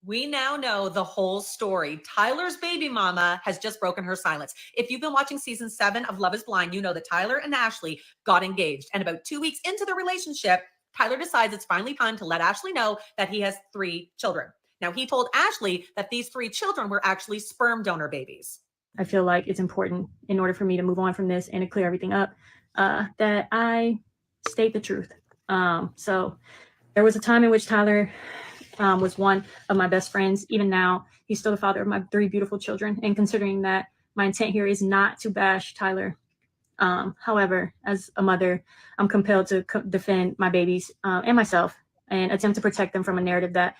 We now know the whole story. Tyler's baby mama has just broken her silence. If you've been watching season 7 of Love is Blind, you know that Tyler and Ashley got engaged. And about 2 weeks into the relationship, Tyler decides it's finally time to let Ashley know that he has 3 children. Now, he told Ashley that these 3 children were actually sperm donor babies. I feel like it's important, in order for me to move on from this and to clear everything up, that I state the truth. So there was a time in which Tyler was one of my best friends. Even now, he's still the father of my 3 beautiful children. And considering that my intent here is not to bash Tyler, however, as a mother, I'm compelled to defend my babies and myself and attempt to protect them from a narrative that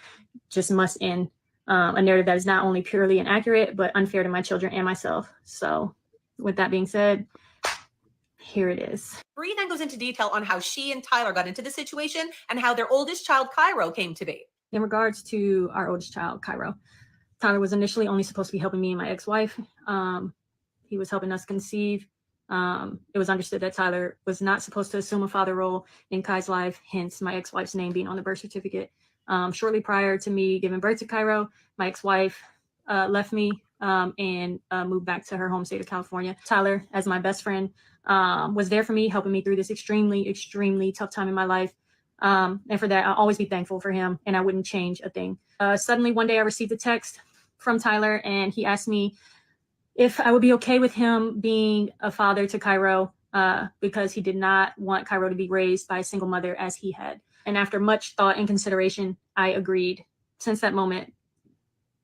just must end. A narrative that is not only purely inaccurate, but unfair to my children and myself. So with that being said, here it is. Bree then goes into detail on how she and Tyler got into the situation and how their oldest child, Cairo, came to be. In regards to our oldest child, Cairo, Tyler was initially only supposed to be helping me and my ex-wife. He was helping us conceive. It was understood that Tyler was not supposed to assume a father role in Kai's life, hence my ex-wife's name being on the birth certificate. Shortly prior to me giving birth to Cairo, my ex-wife left me and moved back to her home state of California. Tyler, as my best friend, was there for me, helping me through this extremely, extremely tough time in my life. And for that, I'll always be thankful for him, and I wouldn't change a thing. Suddenly, one day I received a text from Tyler, and he asked me if I would be okay with him being a father to Cairo, because he did not want Cairo to be raised by a single mother as he had. And after much thought and consideration, I agreed. Since that moment,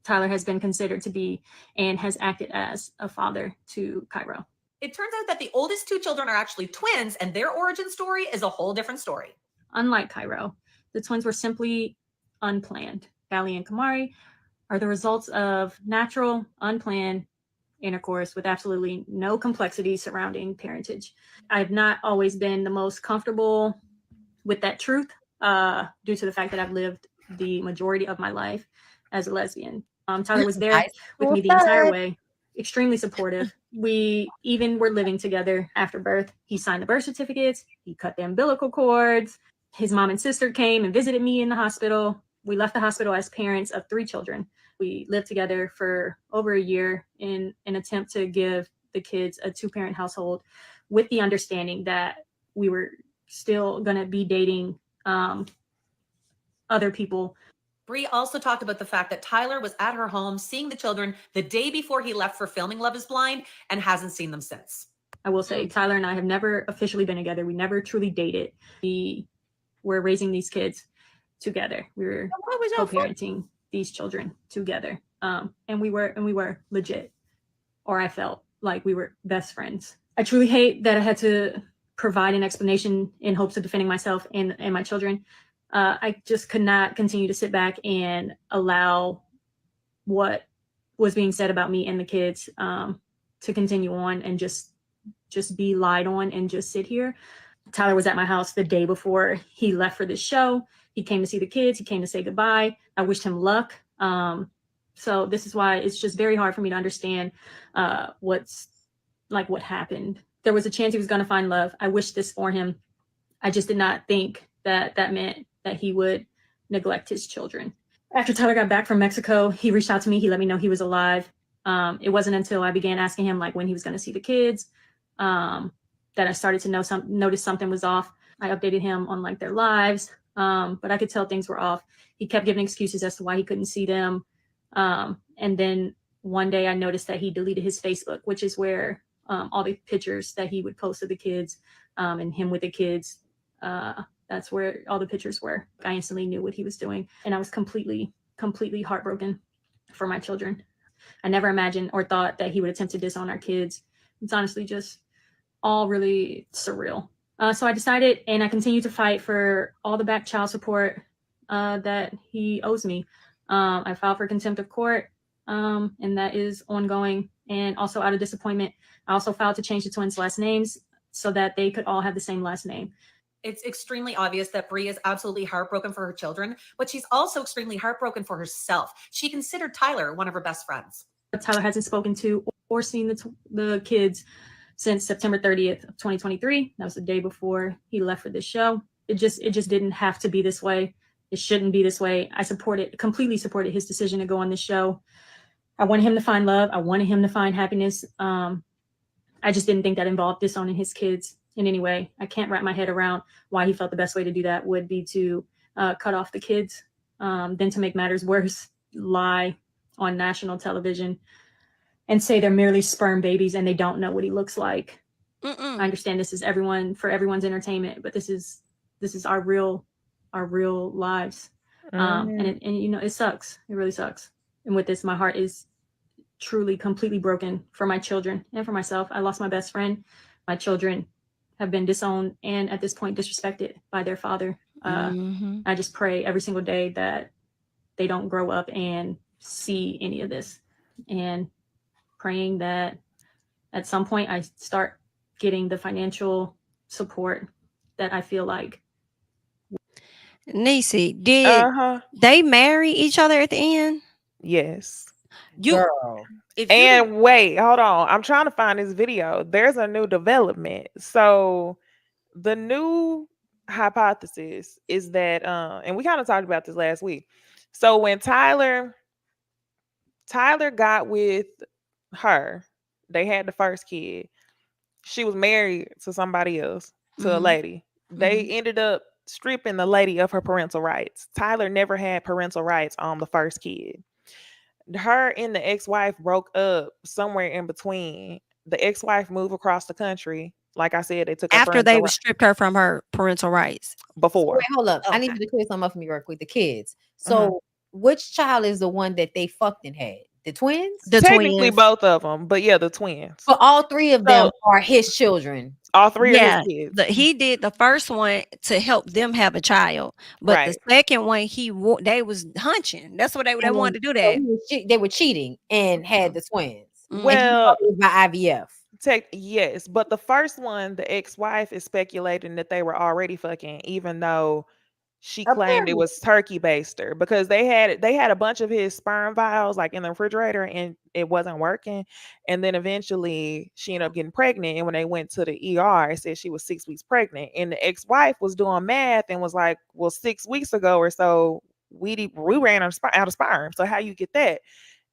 Tyler has been considered to be and has acted as a father to Cairo. It turns out that the oldest 2 children are actually twins, and their origin story is a whole different story. Unlike Cairo, the twins were simply unplanned. Callie and Kamari, are the results of natural, unplanned intercourse with absolutely no complexity surrounding parentage. I've not always been the most comfortable with that truth due to the fact that I've lived the majority of my life as a lesbian. Tyler was there with me the entire way, extremely supportive. We even were living together after birth. He signed the birth certificates. He cut the umbilical cords. His mom and sister came and visited me in the hospital. We left the hospital as parents of 3 children. We lived together for over a year in an attempt to give the kids a 2-parent household, with the understanding that we were still going to be dating other people. Bree also talked about the fact that Tyler was at her home seeing the children the day before he left for filming Love is Blind and hasn't seen them since. I will say Tyler and I have never officially been together. We never truly dated. We were raising these kids together. We were co-parenting these children together. And we were legit, or I felt like we were best friends. I truly hate that I had to provide an explanation in hopes of defending myself and my children. I just could not continue to sit back and allow what was being said about me and the kids to continue on and just be lied on and just sit here. Tyler was at my house the day before he left for this show. He came to see the kids. He came to say goodbye. I wished him luck. So this is why it's just very hard for me to understand what happened. There was a chance he was going to find love. I wished this for him. I just did not think that meant that he would neglect his children. After Tyler got back from Mexico, he reached out to me. He let me know he was alive. It wasn't until I began asking him when he was going to see the kids that I started to notice something was off. I updated him on their lives, but I could tell things were off. He kept giving excuses as to why he couldn't see them. And then one day I noticed that he deleted his Facebook, which is where all the pictures that he would post of the kids and him with the kids, that's where all the pictures were. I instantly knew what he was doing. And I was completely heartbroken for my children. I never imagined or thought that he would attempt to disown our kids. It's honestly just all really surreal. So I decided, and I continue to fight for all the back child support that he owes me. I filed for contempt of court, and that is ongoing. And also out of disappointment, I also filed to change the twins' last names so that they could all have the same last name. It's extremely obvious that Bree is absolutely heartbroken for her children, but she's also extremely heartbroken for herself. She considered Tyler one of her best friends. Tyler hasn't spoken to or seen the kids since September 30th of 2023. That was the day before he left for this show. It just didn't have to be this way. It shouldn't be this way. I completely supported his decision to go on this show. I wanted him to find love. I wanted him to find happiness. I just didn't think that involved disowning his kids in any way. I can't wrap my head around why he felt the best way to do that would be to cut off the kids, then to make matters worse, lie on national television and say they're merely sperm babies and they don't know what he looks like. I understand this is for everyone's entertainment, but this is our real lives. And it sucks. It really sucks. And with this, my heart is truly completely broken for my children and for myself. I lost my best friend. My children have been disowned and at this point disrespected by their father. I just pray every single day that they don't grow up and see any of this, and praying that at some point I start getting the financial support that I feel like. Necey, did they marry each other at the end? Yes. Girl. Wait, hold on. I'm trying to find this video. There's a new development. So the new hypothesis is that, and we kind of talked about this last week. So when Tyler got with her, they had the first kid. She was married to somebody else, to a lady. They ended up stripping the lady of her parental rights. Tyler never had parental rights on the first kid. Her and the ex-wife broke up somewhere in between. The ex-wife moved across the country. Like I said, they took her after they stripped her from her parental rights. Before. Wait, hold up. I need you to clear something up for me real quick. The kids. So which child is the one that they fucked and had? The twins? Technically both of them, but yeah, the twins. So all 3 of them are his children. All three of his Yeah, kids. he did the first one to help them have a child, but the Right. second one they was hunching. That's what they And then, wanted to do so that. they were cheating and had the twins. And he Mhm. thought Well, it was by IVF. yes, but the first one, the ex-wife is speculating that they were already fucking, even though she claimed it Apparently. was turkey baster because they had a bunch of his sperm vials like in the refrigerator and it wasn't working. And then eventually she ended up getting pregnant. And when they went to the ER, it said she was 6 weeks pregnant. And the ex-wife was doing math and was like, well, 6 weeks ago or so, we ran out of sperm. So how you get that?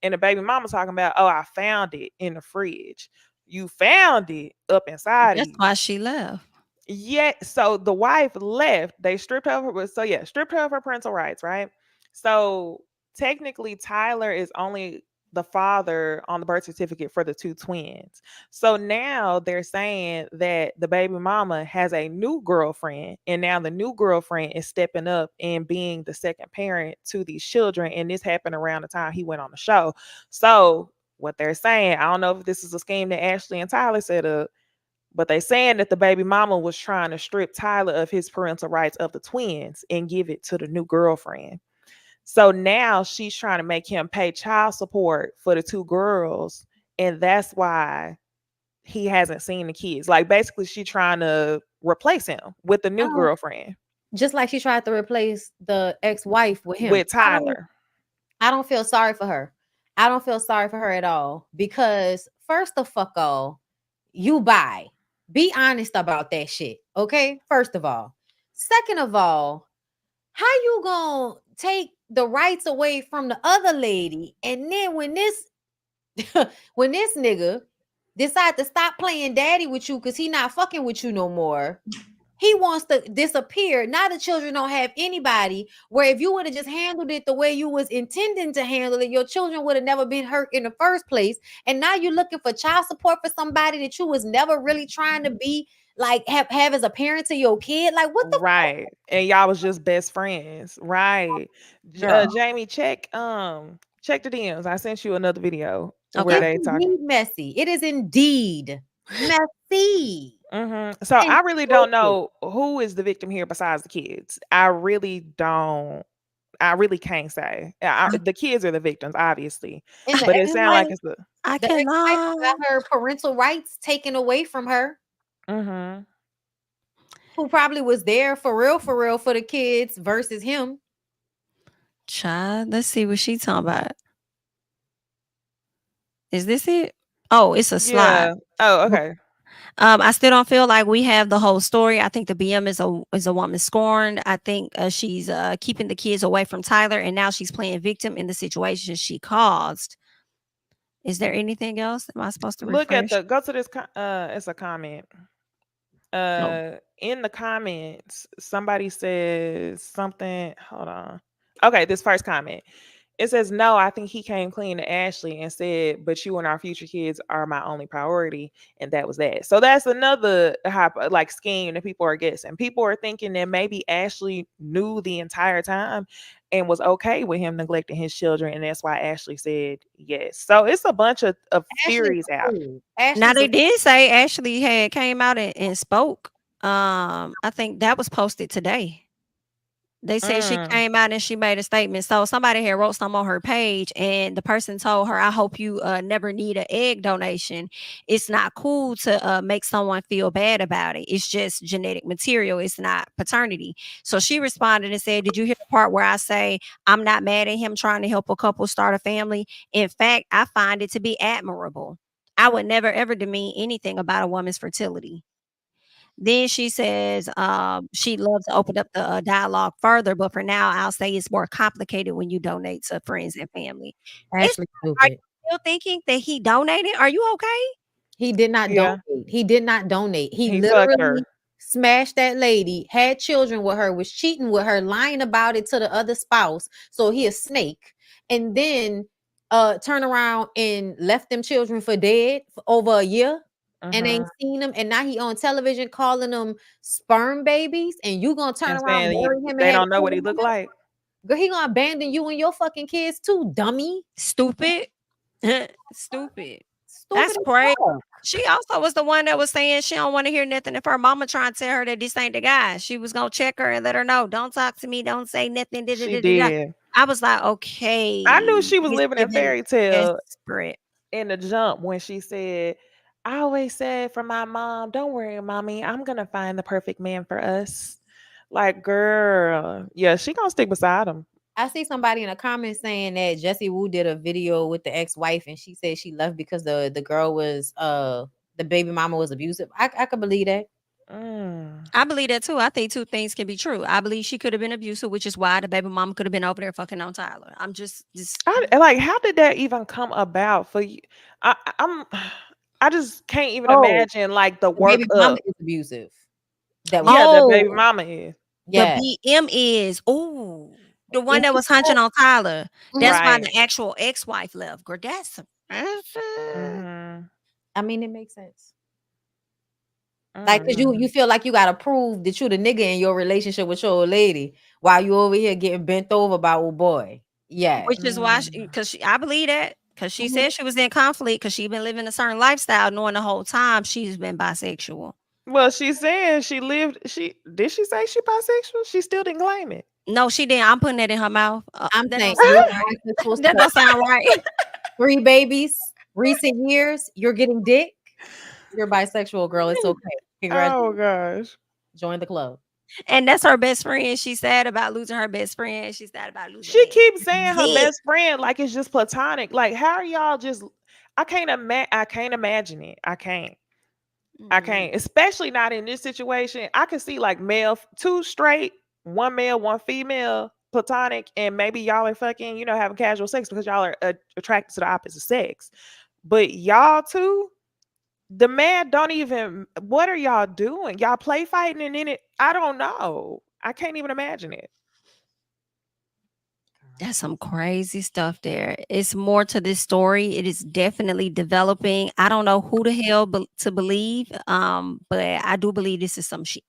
And the baby mama talking about, oh, I found it in the fridge. You found it up inside of That's you. why she left. Yeah, so the wife left. They stripped her of her, so yeah, stripped her of her parental rights, right? So technically Tyler is only the father on the birth certificate for the two twins. So now they're saying that the baby mama has a new girlfriend, and now the new girlfriend is stepping up and being the second parent to these children. And this happened around the time he went on the show. So what they're saying, I don't know if this is a scheme that Ashley and Tyler set up, but they saying that the baby mama was trying to strip Tyler of his parental rights of the twins and give it to the new girlfriend. So now she's trying to make him pay child support for the two girls. And that's why he hasn't seen the kids. Like basically she trying to replace him with the new Oh, girlfriend, just like she tried to replace the ex-wife with him. with Tyler. I don't feel sorry for her. I don't feel sorry for her at all because first of all, you buy. Be honest about that shit. Okay. First of all. Second of all, how you gonna take the rights away from the other lady? And then when this when this nigga decide to stop playing daddy with you because he not fucking with you no more, he wants to disappear. Now the children don't have anybody. Where if you would have just handled it the way you was intending to handle it, your children would have never been hurt in the first place. And now you're looking for child support for somebody that you was never really trying to be like have as a parent to your kid. Like what the Right. And y'all was just best friends. Right. girl? Jamie, check the DMs. I sent you another video where Okay. It's they talking. indeed messy. It is indeed messy. So And I really don't stupid. know who is the victim here besides the kids. I really don't. I really can't say. The kids are the victims, obviously, And the but it sounds like ex-wife, it's the. I the ex-wife cannot. got her parental rights taken away from her. Mm-hmm. Who probably was there for real for the kids versus him. Child, let's see what she talking about. Is this it? Oh, it's a slide. Yeah. Oh, okay. I still don't feel like we have the whole story. I think the BM is a woman scorned. I think she's keeping the kids away from Tyler, and now she's playing victim in the situation she caused. Is there anything else? Am I supposed to Look at refresh? go to this. It's a comment. No. In the comments, somebody says something. Hold on. Okay, this first comment. It says, no, I think he came clean to Ashley and said, but you and our future kids are my only priority. And that was that. So that's another like scheme that people are guessing. People are thinking that maybe Ashley knew the entire time and was okay with him neglecting his children. And that's why Ashley said yes. So it's a bunch of Ashley's theories a out. fool. Now Ashley's they a did say Ashley had came out and spoke. I think that was posted today. They said she Mm, came out and she made a statement. So somebody had wrote something on her page, and the person told her, "I hope you never need an egg donation. It's not cool to make someone feel bad about it. It's just genetic material. It's not paternity." So she responded and said, "Did you hear the part where I say I'm not mad at him trying to help a couple start a family? In fact, I find it to be admirable. I would never ever demean anything about a woman's fertility." Then she says, she'd love to open up the dialogue further, but for now, I'll say it's more complicated when you donate to friends and family. It's Ashley are you stupid. still thinking that he donated? Are you okay? He did not yeah. donate. He did not donate. He He fucked literally her. smashed that lady, had children with her, was cheating with her, lying about it to the other spouse. So he a snake. And then turn around and left them children for dead for over a year and ain't Mm-hmm. seen them. And now he on television calling them sperm babies. And you gonna turn And around, saying marry him and they have don't know what he children with looked him? like. Girl, he gonna abandon you and your fucking kids too, dummy. Stupid. Stupid. That's Stupid as crazy. fuck. She also was the one that was saying she don't want to hear nothing. If her mama trying to tell her that this ain't the guy, she was gonna check her and let her know. Don't talk to me. Don't say nothing. She did. I was like, okay, I knew she was it's living a giving fairy tale desperate. in the jump when she said, I always said for my mom, don't worry, mommy, I'm gonna find the perfect man for us. Like, girl, yeah, she gonna stick beside him. I see somebody in the comments saying that Jessie Wu did a video with the ex-wife and she said she left because the girl was the baby mama was abusive. I could believe that. I believe that too. I think two things can be true. I believe she could have been abusive, which is why the baby mama could have been over there fucking on Tyler. I'm just Like, how did that even come about for you? I'm I just can't even Oh, imagine like the the baby mama workup. is abusive. That Yeah, the baby Oh, mama is. the yeah. BM is the one And that she was hunching on Tyler. That's why Right. the actual ex-wife left. Girl, that's some Mm-hmm. I mean, it makes sense. Like, cause you feel like you gotta prove that you the nigga in your relationship with your old lady while you over here getting bent over by old boy. Yeah. which is why because I believe that because she Mhm. said she was in conflict because she been living a certain lifestyle, knowing the whole time she's been bisexual. Well, she's saying she lived. She did she say she bisexual? She still didn't claim it. No, she didn't. I'm putting that in her mouth. I'm That saying don't sound you're right. bisexual That don't sound right. 3 babies, recent years, you're getting dick. You're bisexual, girl. It's okay. Oh Congratulations. gosh. Join the club. And that's her best friend. She's sad about losing her best friend. She's sad about losing She that keeps saying her dick. best friend like it's just platonic. Like, how are y'all just? I can't imagine it. I can't. I can't. Especially not in this situation. I can see like two straight, one male, one female, platonic, and maybe y'all are fucking, having casual sex because y'all are attracted to the opposite sex. But y'all two, the man don't even. What are y'all doing? Y'all play fighting and in it. I don't know. I can't even imagine it. That's some crazy stuff there. It's more to this story. It is definitely developing. I don't know who the hell to believe, but I do believe this is some shit,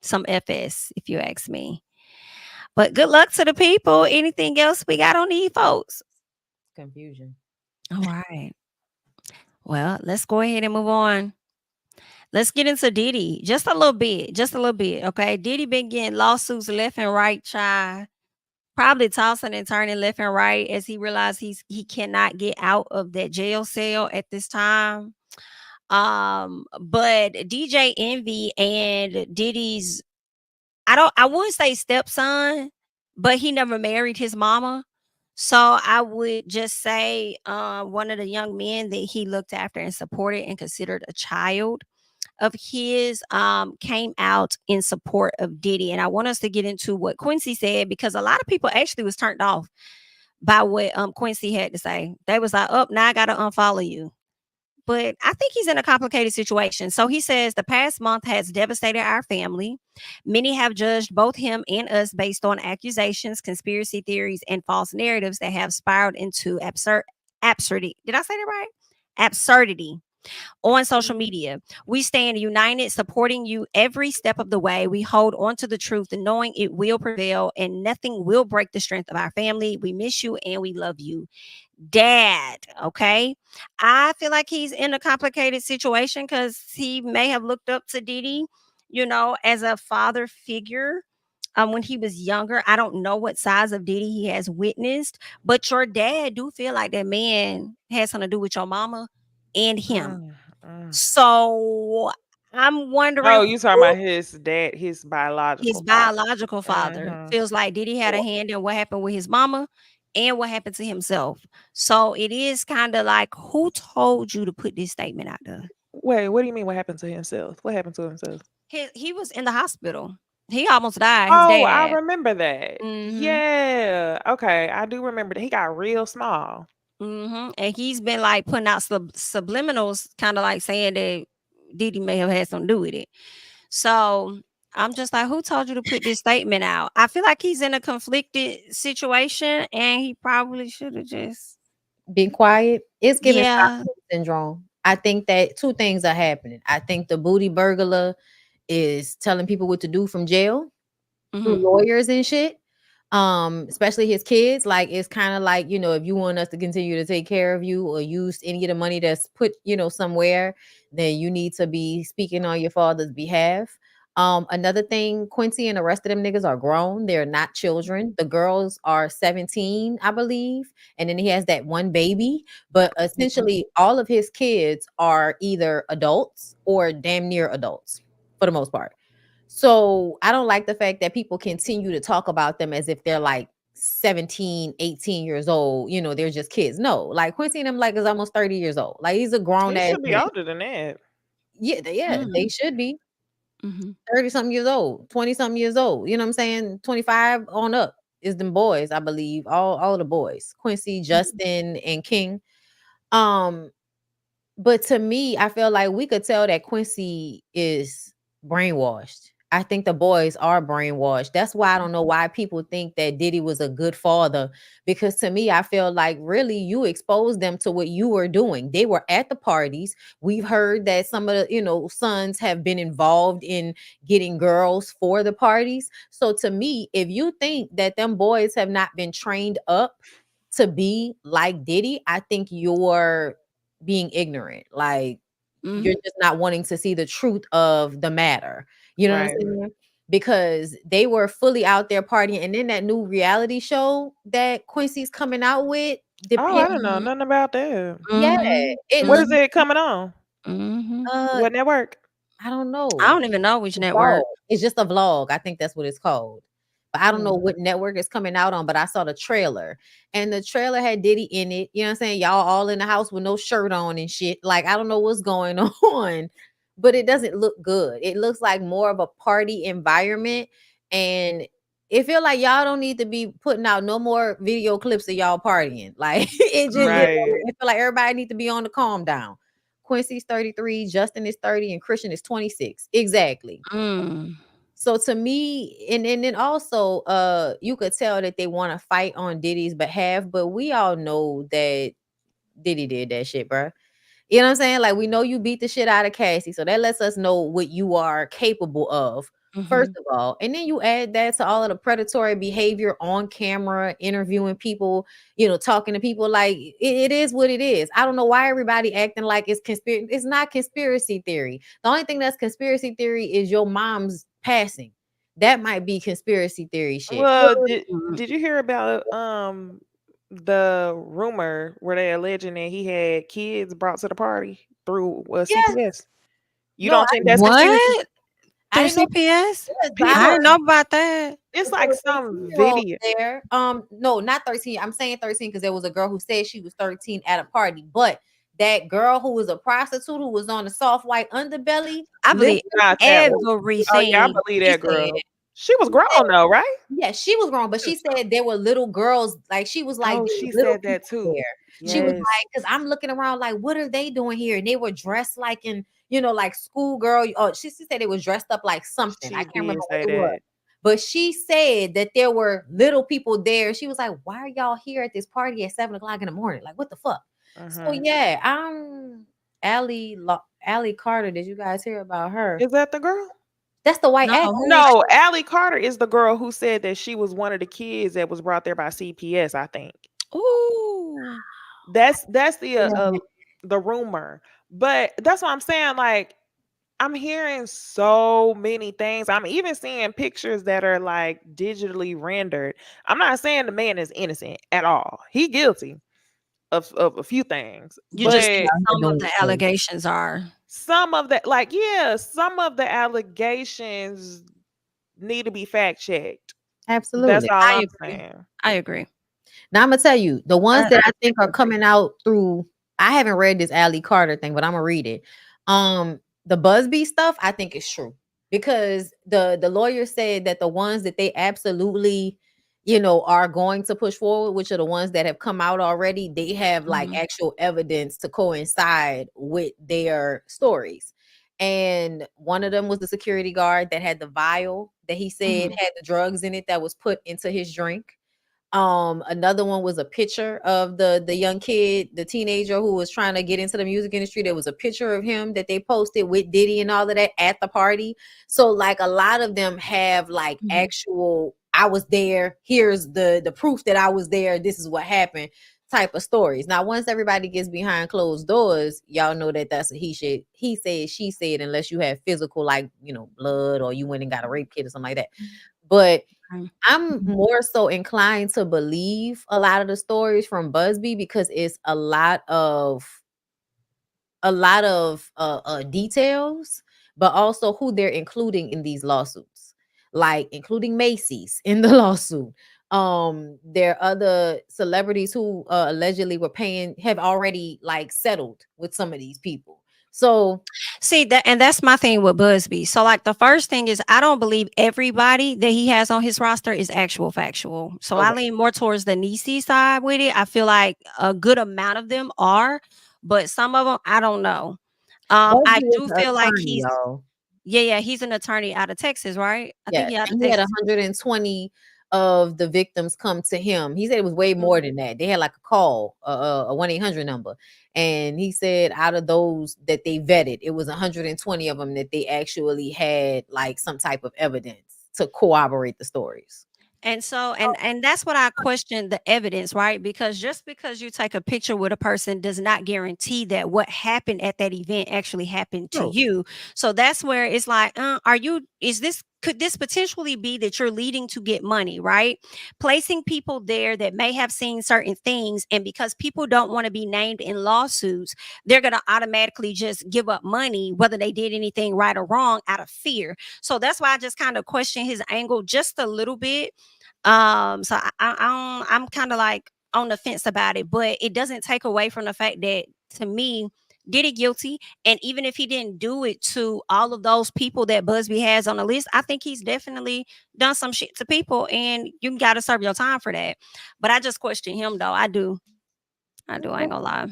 some FS, if you ask me. But good luck to the people. Anything else we got on these folks? Confusion. All right. Well, let's go ahead and move on. Let's get into Diddy just a little bit. Just a little bit. Okay. Diddy been getting lawsuits left and right, child. Probably tossing and turning left and right as he realized he cannot get out of that jail cell at this time. But DJ Envy and Diddy's I wouldn't say stepson, but he never married his mama. So I would just say one of the young men that he looked after and supported and considered a child of his came out in support of Diddy. And I want us to get into what Quincy said because a lot of people actually was turned off by what Quincy had to say. They was like, oh, now I gotta unfollow you. But I think he's in a complicated situation. So he says the past month has devastated our family. Many have judged both him and us based on accusations, conspiracy theories, and false narratives that have spiraled into absurdity. Did I say that right? Absurdity on social media. We stand united, supporting you every step of the way. We hold on to the truth and knowing it will prevail and nothing will break the strength of our family. We miss you and we love you. Dad, okay? I feel like he's in a complicated situation because he may have looked up to Diddy, as a father figure. When he was younger, I don't know what size of Diddy he has witnessed, but your dad do feel like that man has something to do with your mama and him. So I'm wondering Oh, you talking who about his dad, his his biological father. biological father Mhm. feels like Diddy had a hand in what happened with his mama and what happened to himself. So it is kind of like, who told you to put this statement out there? Wait, what do you mean what happened to himself? What happened to himself? He was in the hospital. He almost died. His Oh, I dad. remember that. Mm-hmm. Yeah. Okay, I do remember that. He got real small. Mm-hmm. And he's been like putting out subliminals, kind of like saying that Diddy may have had something to do with it. So I'm just like, who told you to put this statement out? I feel like he's in a conflicted situation and he probably should have just, Being quiet. It's giving yeah. Stockholm syndrome. I think that 2 things are happening. I think the booty burglar is telling people what to do from jail through Mm-hmm. lawyers and shit. Especially his kids. Like, it's kind of like, if you want us to continue to take care of you or use any of the money that's put, somewhere, then you need to be speaking on your father's behalf. Another thing, Quincy and the rest of them niggas are grown. They're not children. The girls are 17, I believe. And then he has that one baby. But essentially, all of his kids are either adults or damn near adults for the most part. So I don't like the fact that people continue to talk about them as if they're like 17, 18 years old. They're just kids. No, like Quincy and them like is almost 30 years old. Like, he's a grown He ass should be man. older than that. Yeah, they should be. Mhm. 30 something years old, 20 something years old. You know what I'm saying? 25 on up is them boys, I believe. All of the boys. Quincy, Justin, and King. Um, but to me, I feel like we could tell that Quincy is brainwashed. I think the boys are brainwashed. That's why I don't know why people think that Diddy was a good father. Because to me, I feel like really you exposed them to what you were doing. They were at the parties. We've heard that some of the, sons have been involved in getting girls for the parties. So to me, if you think that them boys have not been trained up to be like Diddy, I think you're being ignorant. Like, you're Mhm. just not wanting to see the truth of the matter. You know what Right. I'm saying? Because they were fully out there partying. And then that new reality show that Quincy's coming out with, Oh, I depends. don't know nothing about that. Yeah, Mhm. it Where looks is it coming on? Mhm. What network? I don't I know. don't even know which A vlog. network. It's just a vlog. I think that's what it's called. But I don't know Mm. what network it's coming out on, but I saw the trailer. And the trailer had Diddy in it. You know what I'm saying? Y'all all in the house with no shirt on and shit. Like, I don't know what's going on, but it doesn't look good. It looks like more of a party environment. And it feel like y'all don't need to be putting out no more video clips of y'all partying. Like, Right. it feel like everybody need to be on the calm down. Quincy's 33, Justin is 30, and Christian is 26. Exactly. Mm. So to me, and then also you could tell that they want to fight on Diddy's behalf, but we all know that Diddy did that shit, bro. You know what I'm saying? Like, we know you beat the shit out of Cassie, so that lets us know what you are capable of. First Mhm. of all, and then you add that to all of the predatory behavior on camera, interviewing people, talking to people. Like, it is what it is. I don't know why everybody acting like it's conspiracy. It's not conspiracy theory. The only thing that's conspiracy theory is your mom's passing. That might be conspiracy theory shit. Well, Mm. did you hear about the rumor where they alleging that he had kids brought to the party through Yeah. CPS? You No, don't think that's conspiracy? What? I Through didn't know. CPS? Yes, but I I People, didn't know about that. it's there like were some 13-year-olds video. there. No, not 13. I'm saying 13 because there was a girl who said she was 13 at a party. But that girl who was a prostitute who was on a soft white underbelly, I believe listen, Not that one. Oh yeah, I everything believe she that said. girl. She was grown though, right? yeah, she was grown, but she said there were little girls. Like, she was like, Oh, there were she little said that people too. there. She was Yes. like, because I'm looking around like, what are they doing here? And they were dressed like in, like schoolgirl. Oh, she said they was dressed up like something. I She can't did remember what say it was. that. But she said that there were little people there. She was like, why are y'all here at this party at 7 o'clock in the morning? Like, what the fuck? So Mhm. yeah, Allie Carter. Did you guys hear about her? Is that the girl? That's the white No, actress. who is No, Allie Carter is the girl who said that she was one of the kids that was brought there by CPS, I think. Ooh. That's Yeah. the rumor. But that's what I'm saying. Like, I'm hearing so many things. I'm even seeing pictures that are like digitally rendered. I'm not saying the man is innocent at all. He guilty of a few things. You just think But some of Doing the things. allegations are. some of the like, yeah, some of the allegations need to be fact checked. That's Absolutely. all I I'm agree. saying. I agree. Now I'm gonna tell you the ones that I I think are agree. coming out through. I haven't read this Allie Carter thing, but I'm gonna read it. The Busby stuff I think is true because the lawyer said that the ones that they absolutely, are going to push forward, which are the ones that have come out already, they have like Mhm. actual evidence to coincide with their stories. And one of them was the security guard that had the vial that he said Mhm. had the drugs in it that was put into his drink. Another one was a picture of the young kid, the teenager who was trying to get into the music industry. There was a picture of him that they posted with Diddy and all of that at the party. So like a lot of them have like Mhm. actual I was there. Here's the proof that I was there. This is what happened type of stories. Now, once everybody gets behind closed doors, y'all know that that's a he said, she said, unless you have physical, like, blood, or you went and got a rape kit or something like that. But I'm more so inclined to believe a lot of the stories from Busby because it's a lot of details, but also who they're including in these lawsuits, like including Macy's in the lawsuit. There are other celebrities who allegedly have already like settled with some of these people. So see that, and that's my thing with Busby. So like the first thing is I don't believe everybody that he has on his roster is actual factual. So I lean more towards the Necey side with it. I feel like a good amount of them are, but some of them I don't know. I Busby is do an feel like attorney, y'all. he's an attorney out of Texas, right? I think Yeah, he out of and he had Texas. 120 of the victims come to him. He said it was way more than that. They had like a call, a 1-800 number. And he said out of those that they vetted, it was 120 of them that they actually had like some type of evidence to corroborate the stories. And so, and that's what I question the evidence, right? Because just because you take a picture with a person does not guarantee that what happened at that event actually happened to you. So that's where it's like, could this potentially be that you're leading to get money, right? Placing people there that may have seen certain things, and because people don't want to be named in lawsuits, they're going to automatically just give up money, whether they did anything right or wrong, out of fear. So that's why I just kind of question his angle just a little bit. So I'm kind of like on the fence about it, but it doesn't take away from the fact that to me, Diddy guilty. And even if he didn't do it to all of those people that Busby has on the list, I think he's definitely done some shit to people, and you got to serve your time for that. But I just question him though. I do. I ain't gonna lie.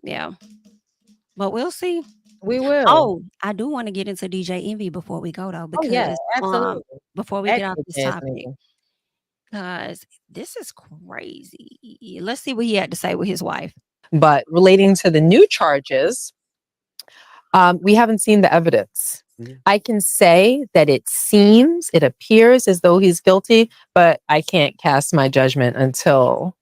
Yeah. But we'll see. We will. Oh, I do want to get into DJ Envy before we go though, Oh yeah, because absolutely. before we That get off bitch this ass topic, nigga. because this is crazy. Let's see what he had to say with his wife. But relating to the new charges, we haven't seen the evidence. I can say that it appears as though he's guilty, but I can't cast my judgment until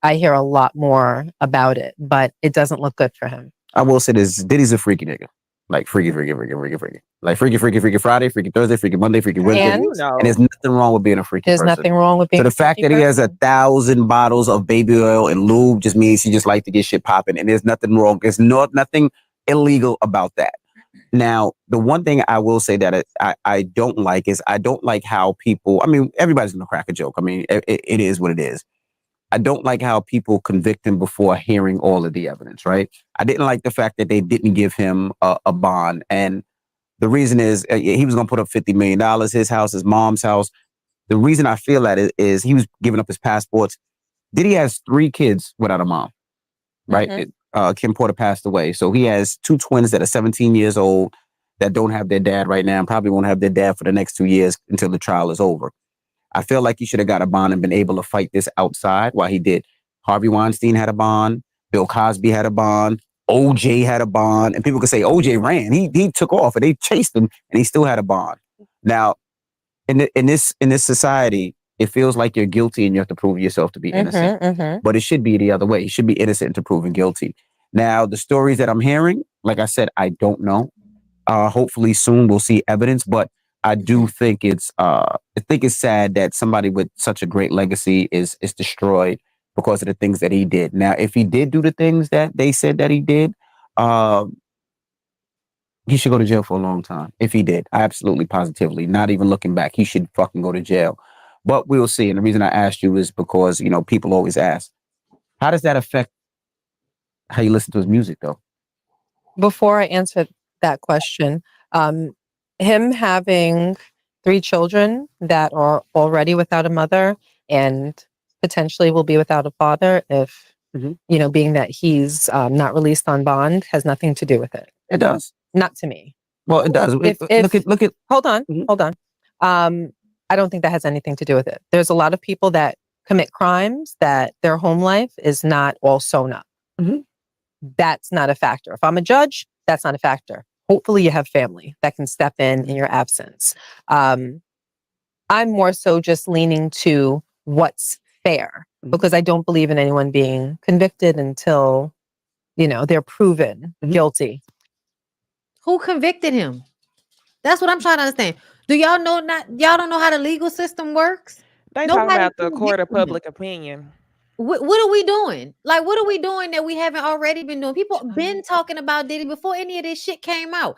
I hear a lot more about it. But it doesn't look good for him. I will say this: Diddy's a freaky nigga. Like freaky. Like freaky Friday, freaky Thursday, freaky Monday, freaky Wednesday. And And there's nothing wrong with being a freaky there's person. nothing wrong with being So the a fact freaky that he has person. 1,000 bottles of baby oil and lube just means he just likes to get shit popping. And there's nothing wrong. There's nothing illegal about that. Now, the one thing I will say that I don't like is I don't like how people, I mean, everybody's going to crack a joke. I mean, it is what it is. I don't like how people convict him before hearing all of the evidence, right? I didn't like the fact that they didn't give him a bond. And the reason is he was going to put up $50 million, his house, his mom's house. The reason I feel that is he was giving up his passports. Diddy has 3 kids without a mom, right? Mm-hmm. Kim Porter passed away. So he has 2 twins that are 17 years old that don't have their dad right now and probably won't have their dad for the next 2 years until the trial is over. I feel like he should have got a bond and been able to fight this outside while he did. Harvey Weinstein had a bond. Bill Cosby had a bond. OJ had a bond. And people could say OJ ran. He took off and they chased him and he still had a bond. Now, in this society, it feels like you're guilty and you have to prove yourself to be innocent. But it should be the other way. You should be innocent to proven guilty. Now, the stories that I'm hearing, like I said, I don't know. Hopefully soon we'll see evidence, but I do think it's sad that somebody with such a great legacy is destroyed because of the things that he did. Now, if he did do the things that they said that he did, he should go to jail for a long time. If he did, I absolutely positively, not even looking back, he should fucking go to jail. But we'll see. And the reason I asked you is because, people always ask, how does that affect how you listen to his music though? Before I answer that question, him having 3 children that are already without a mother and potentially will be without a father if, being that he's not released on bond has nothing to do with it. It does. Not to me. Well, it does. Look at. Hold on. I don't think that has anything to do with it. There's a lot of people that commit crimes that their home life is not all sewn up. That's not a factor. If I'm a judge, that's not a factor. Hopefully you have family that can step in your absence. I I'm more so just leaning to what's fair, because I don't believe in anyone being convicted until, they're proven guilty. Who convicted him? That's what I'm trying to understand. Do y'all know y'all don't know how the legal system works? They talking Nobody about the court of convicted him. public opinion. What are we doing? Like, what are we doing that we haven't already been doing? People been talking about Diddy before any of this shit came out.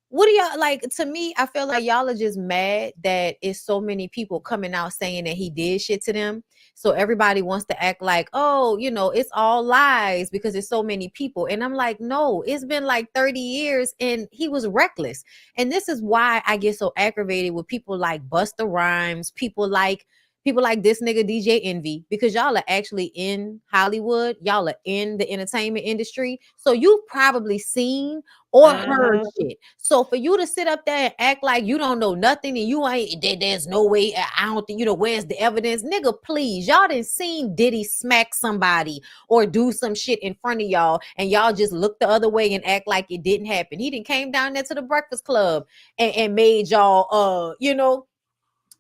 What do y'all like? To me, I feel like y'all are just mad that it's so many people coming out saying that he did shit to them. So everybody wants to act like, oh, it's all lies because it's so many people. And I'm like, no, it's been like 30 years and he was reckless. And this is why I get so aggravated with people like Busta Rhymes, people like this nigga DJ Envy, because y'all are actually in Hollywood. Y'all are in the entertainment industry. So you've probably seen or heard shit. So for you to sit up there and act like you don't know nothing and you ain't, there's no way, I don't think, where's the evidence? Nigga, please. Y'all done seen Diddy smack somebody or do some shit in front of y'all and y'all just look the other way and act like it didn't happen. He done came down there to the Breakfast Club and made y'all,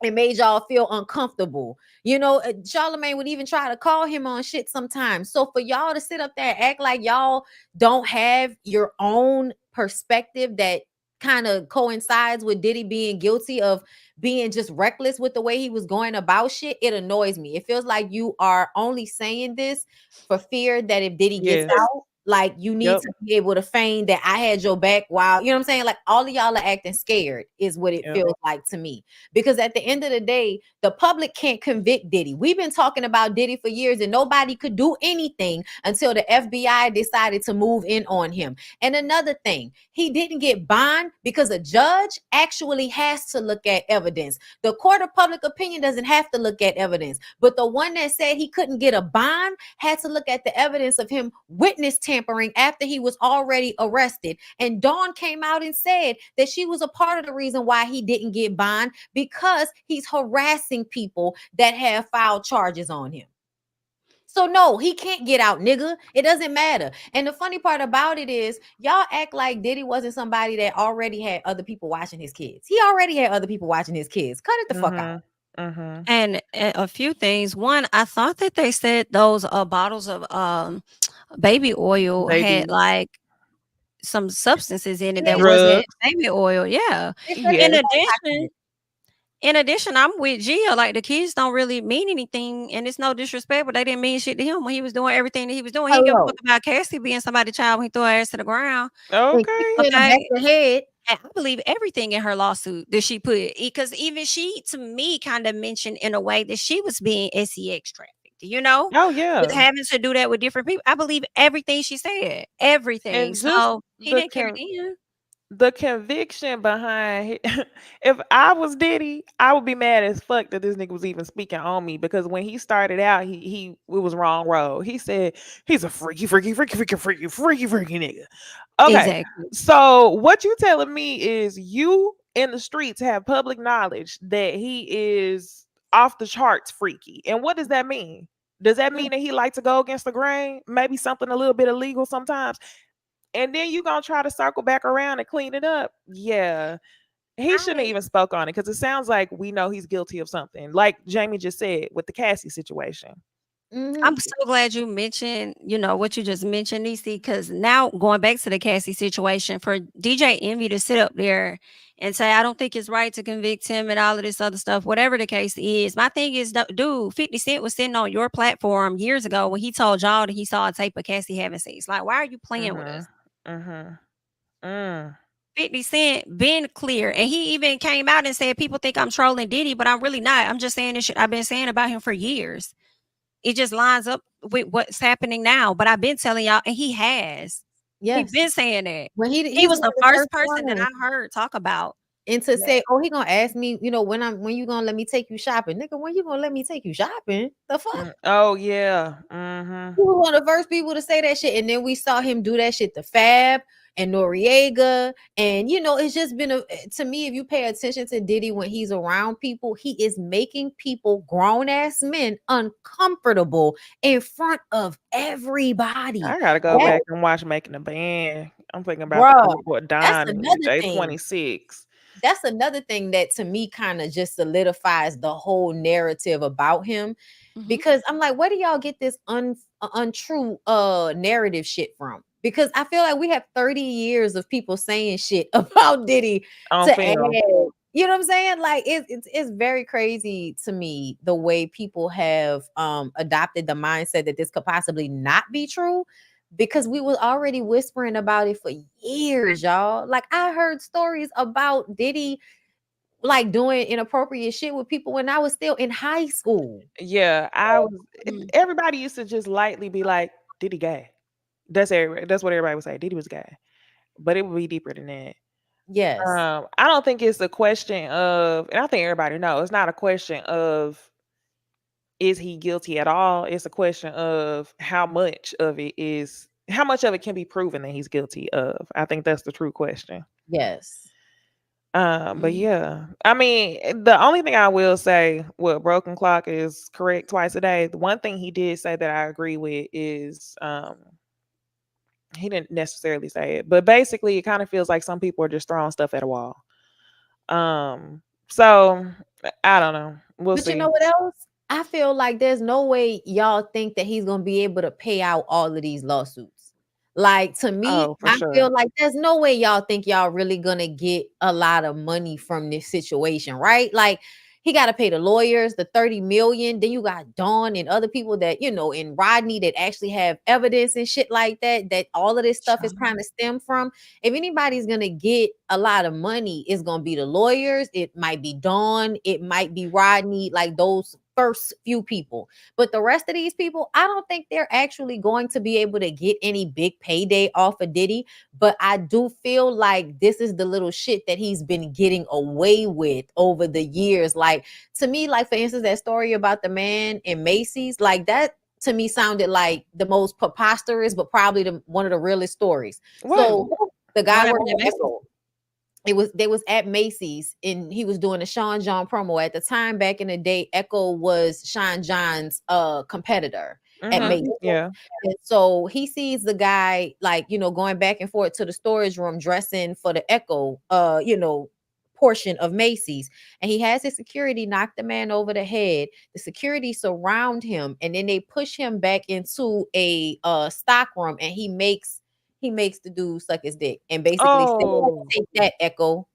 it made y'all feel uncomfortable. Charlamagne would even try to call him on shit sometimes. So for y'all to sit up there and act like y'all don't have your own perspective that kind of coincides with Diddy being guilty of being just reckless with the way he was going about shit, it annoys me. It feels like you are only saying this for fear that if Diddy gets out, like you need to be able to feign that I had your back while, you know what I'm saying? Like all of y'all are acting scared is what it feels like to me. Because at the end of the day, the public can't convict Diddy. We've been talking about Diddy for years and nobody could do anything until the FBI decided to move in on him. And another thing, he didn't get bond because a judge actually has to look at evidence. The court of public opinion doesn't have to look at evidence, but the one that said he couldn't get a bond had to look at the evidence of him witness tampering after he was already arrested. And Dawn came out and said that she was a part of the reason why he didn't get bond, because he's harassing people that have filed charges on him. So no, he can't get out, nigga. It doesn't matter. And the funny part about it is y'all act like Diddy wasn't somebody that already had other people watching his kids. He already had other people watching his kids. Cut it the fuck out. And a few things. One, I thought that they said those bottles of baby oil had like some substances in it that wasn't baby oil. Yeah. In addition, I'm with Gia. Like the kids don't really mean anything, and it's no disrespect, but they didn't mean shit to him when he was doing everything that he was doing. He didn't give a fuck about Cassie being somebody's child when he threw her ass to the ground. Okay. And I believe everything in her lawsuit that she put, because even she, to me, kind of mentioned in a way that she was being sex trafficked. Oh yeah, with having to do that with different people. I believe everything she said, everything. and So he didn't care then. The conviction behind if I was Diddy, I would be mad as fuck that this nigga was even speaking on me, because when he started out, it was wrong road. He said he's a freaky nigga. Okay, Exactly. so what you telling me is you in the streets have public knowledge that he is off the charts freaky, and what does that mean? Does that mean that he likes to go against the grain? Maybe something a little bit illegal sometimes. And then you gonna try to circle back around and clean it up? Yeah, he shouldn't have even spoke on it, because it sounds like we know he's guilty of something, like Jamie just said with the Cassie situation. I'm so glad you mentioned, what you just mentioned, Necey, because now going back to the Cassie situation, for DJ Envy to sit up there and say, I don't think it's right to convict him and all of this other stuff, whatever the case is. My thing is, dude, 50 Cent was sitting on your platform years ago when he told y'all that he saw a tape of Cassie having sex. Like, why are you playing with us? 50 Cent been clear, and he even came out and said, people think I'm trolling Diddy, but I'm really not. I'm just saying this shit I've been saying about him for years. It just lines up with what's happening now, but I've been telling y'all, and he has. He's been saying that. When he was the first person that I heard talk about. And to say, oh, he gonna ask me, when you gonna let me take you shopping, nigga? When you gonna let me take you shopping? The fuck? Oh yeah. He was one of the first people to say that shit, and then we saw him do that shit to Fab and Noriega, and it's just been to me, if you pay attention to Diddy when he's around people, he is making people, grown ass men, uncomfortable in front of everybody. I gotta go back and watch Making a Band. I'm thinking about Bruh, what that's Don another thing. J26. that's another thing that to me kind of just solidifies the whole narrative about him. Because I'm like, where do y'all get this untrue narrative shit from? Because I feel like we have 30 years of people saying shit about Diddy On to film. add. You know what I'm saying? Like it's very crazy to me the way people have adopted the mindset that this could possibly not be true, because we was already whispering about it for years, y'all. Like I heard stories about Diddy like doing inappropriate shit with people when I was still in high school. Yeah, everybody used to just lightly be like, Diddy gay. That's what everybody would say. Diddy was gay. But it would be deeper than that. Yes. I don't think it's a question of, and I think everybody knows, it's not a question of is he guilty at all. It's a question of how much of it can be proven that he's guilty of. I think that's the true question. Yes. But yeah, I mean, the only thing I will say, broken clock is correct twice a day. The one thing he did say that I agree with is, he didn't necessarily say it, but basically, it kind of feels like some people are just throwing stuff at a wall. So I don't know. We'll But see. you know what else? I feel like there's no way y'all think that he's gonna be able to pay out all of these lawsuits. Like to me, Oh, for I sure. feel like there's no way y'all think y'all really gonna get a lot of money from this situation, right? Like he got to pay the lawyers the 30 million. Then you got Dawn and other people that and Rodney that actually have evidence and shit like that. That all of this stuff is kind of stemmed from. If anybody's gonna get a lot of money, it's gonna be the lawyers. It might be Dawn. It might be Rodney. Like those first few people. But the rest of these people, I don't think they're actually going to be able to get any big payday off of Diddy. But I do feel like this is the little shit that he's been getting away with over the years. Like to me, like for instance, that story about the man in Macy's, like that to me sounded like the most preposterous, but probably one of the realest stories. So the guy worked at Echo. They was at Macy's and he was doing a Sean John promo. At the time back in the day, Echo was Sean John's competitor at Macy's. Yeah. And so he sees the guy like, going back and forth to the storage room dressing for the Echo portion of Macy's. And he has his security knock the man over the head. The security surround him and then they push him back into a stock room and he makes the dude suck his dick and basically say, take that, Echo.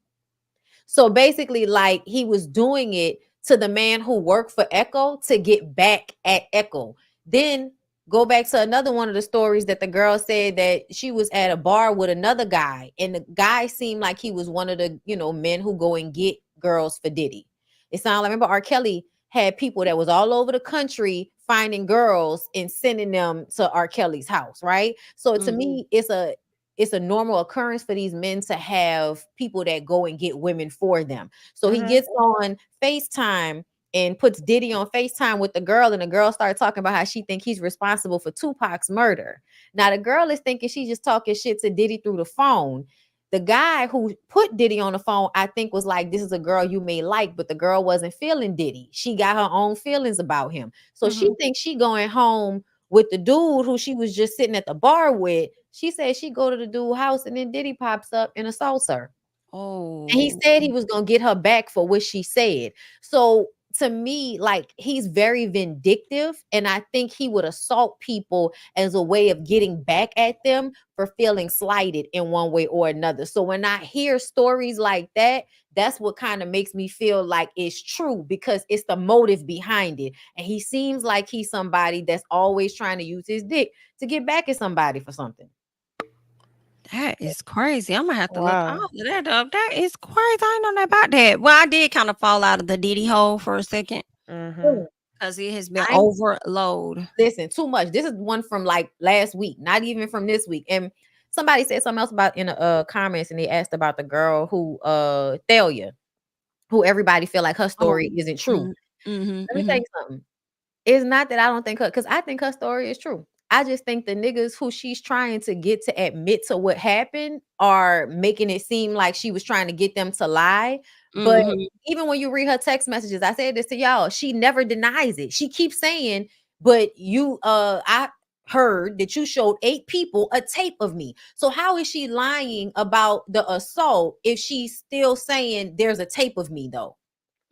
So basically, like he was doing it to the man who worked for Echo to get back at Echo. Then go back to another one of the stories that the girl said that she was at a bar with another guy, and the guy seemed like he was one of the men who go and get girls for Diddy. It sounded like, remember R. Kelly had people that was all over the country finding girls and sending them to R. Kelly's house, right? So to me, it's a normal occurrence for these men to have people that go and get women for them. So he gets on FaceTime and puts Diddy on FaceTime with the girl, and the girl started talking about how she think he's responsible for Tupac's murder. Now the girl is thinking she's just talking shit to Diddy through the phone. The guy who put Diddy on the phone, I think, was like, this is a girl you may like, but the girl wasn't feeling Diddy. She got her own feelings about him. So she thinks she going home with the dude who she was just sitting at the bar with. She said she go to the dude's house and then Diddy pops up and assaults her. And he said he was going to get her back for what she said. So to me, like he's very vindictive, and I think he would assault people as a way of getting back at them for feeling slighted in one way or another. So when I hear stories like that, that's what kind of makes me feel like it's true, because it's the motive behind it. And he seems like he's somebody that's always trying to use his dick to get back at somebody for something. That is crazy. I'm gonna have to look all of that up. That is crazy. I didn't know about that. Well, I did kind of fall out of the Diddy hole for a second because it has been overload. Listen, too much. This is one from like last week, not even from this week. And somebody said something else about in the comments, and they asked about the girl who Thalia, who everybody feel like her story isn't true. Let me tell you something. It's not that I don't think her, because I think her story is true. I just think the niggas who she's trying to get to admit to what happened are making it seem like she was trying to get them to lie. But even when you read her text messages, I said this to y'all, she never denies it. She keeps saying, but heard that you showed 8 people a tape of me. So how is she lying about the assault if she's still saying there's a tape of me though?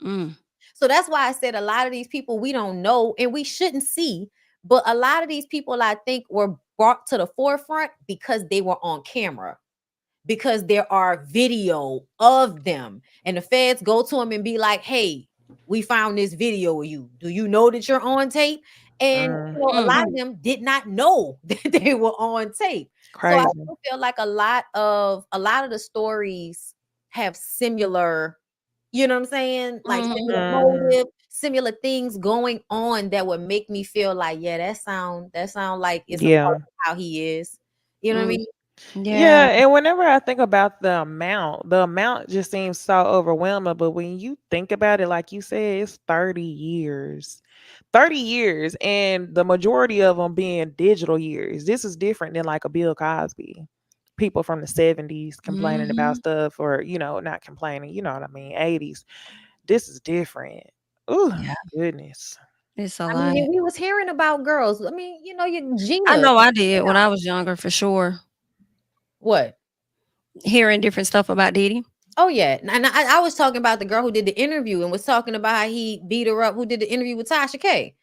So that's why I said a lot of these people we don't know and we shouldn't see, but a lot of these people I think were brought to the forefront because they were on camera, because there are video of them, and the feds go to them and be like, hey, we found this video of you. Do you know that you're on tape? And you know, a lot of them did not know that they were on tape. Crazy. So I do feel like a lot of the stories have similar, you know what I'm saying? Like similar motive, similar things going on that would make me feel like, yeah, that sound like it's a part of how he is. You know what I mean? Yeah, and whenever I think about the amount just seems so overwhelming. But when you think about it, like you said, it's 30 years. 30 years, and the majority of them being digital years. This is different than like a Bill Cosby. People from the 70s complaining about stuff, or not complaining, you know what I mean, 80s. This is different. Ooh, goodness. It's a I lot. mean, we was hearing about girls. I mean, you know, Gina. I know I did when I was younger, for sure. What? Hearing different stuff about Diddy. Oh yeah, and I was talking about the girl who did the interview and was talking about how he beat her up. Who did the interview with Tasha K?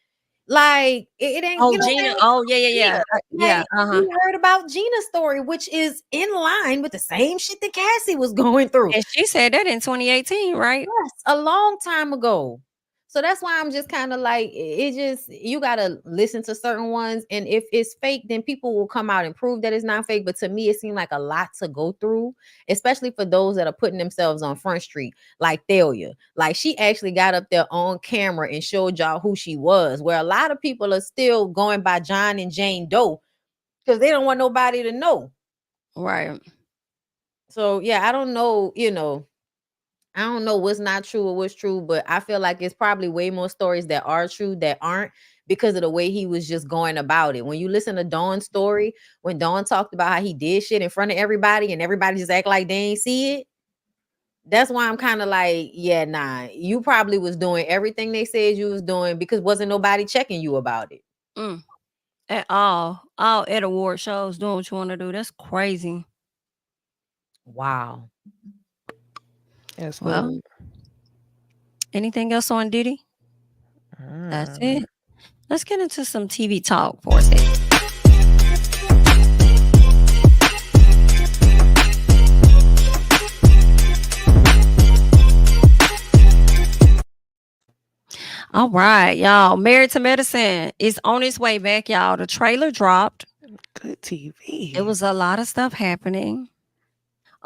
Like it ain't. Oh, You know Gina. what Oh, yeah. Yeah. We heard about Gina's story, which is in line with the same shit that Cassie was going through. And she said that in 2018, right? Yes, a long time ago. So that's why I'm just kind of like, you got to listen to certain ones. And if it's fake, then people will come out and prove that it's not fake. But to me, it seemed like a lot to go through, especially for those that are putting themselves on Front Street, like Thalia. Like she actually got up there on camera and showed y'all who she was, where a lot of people are still going by John and Jane Doe because they don't want nobody to know. Right. So, yeah, I don't know, I don't know what's not true or what's true, but I feel like it's probably way more stories that are true that aren't because of the way he was just going about it. When you listen to Dawn's story, when Dawn talked about how he did shit in front of everybody and everybody just act like they ain't see it, that's why I'm kind of like, yeah, nah, you probably was doing everything they said you was doing because wasn't nobody checking you about it. At all at award shows doing what you want to do. That's crazy. Wow. Yes. Well, anything else on Diddy? That's it. Let's get into some TV talk for a second. All right, y'all. Married to Medicine is on its way back, y'all. The trailer dropped. Good TV. It was a lot of stuff happening.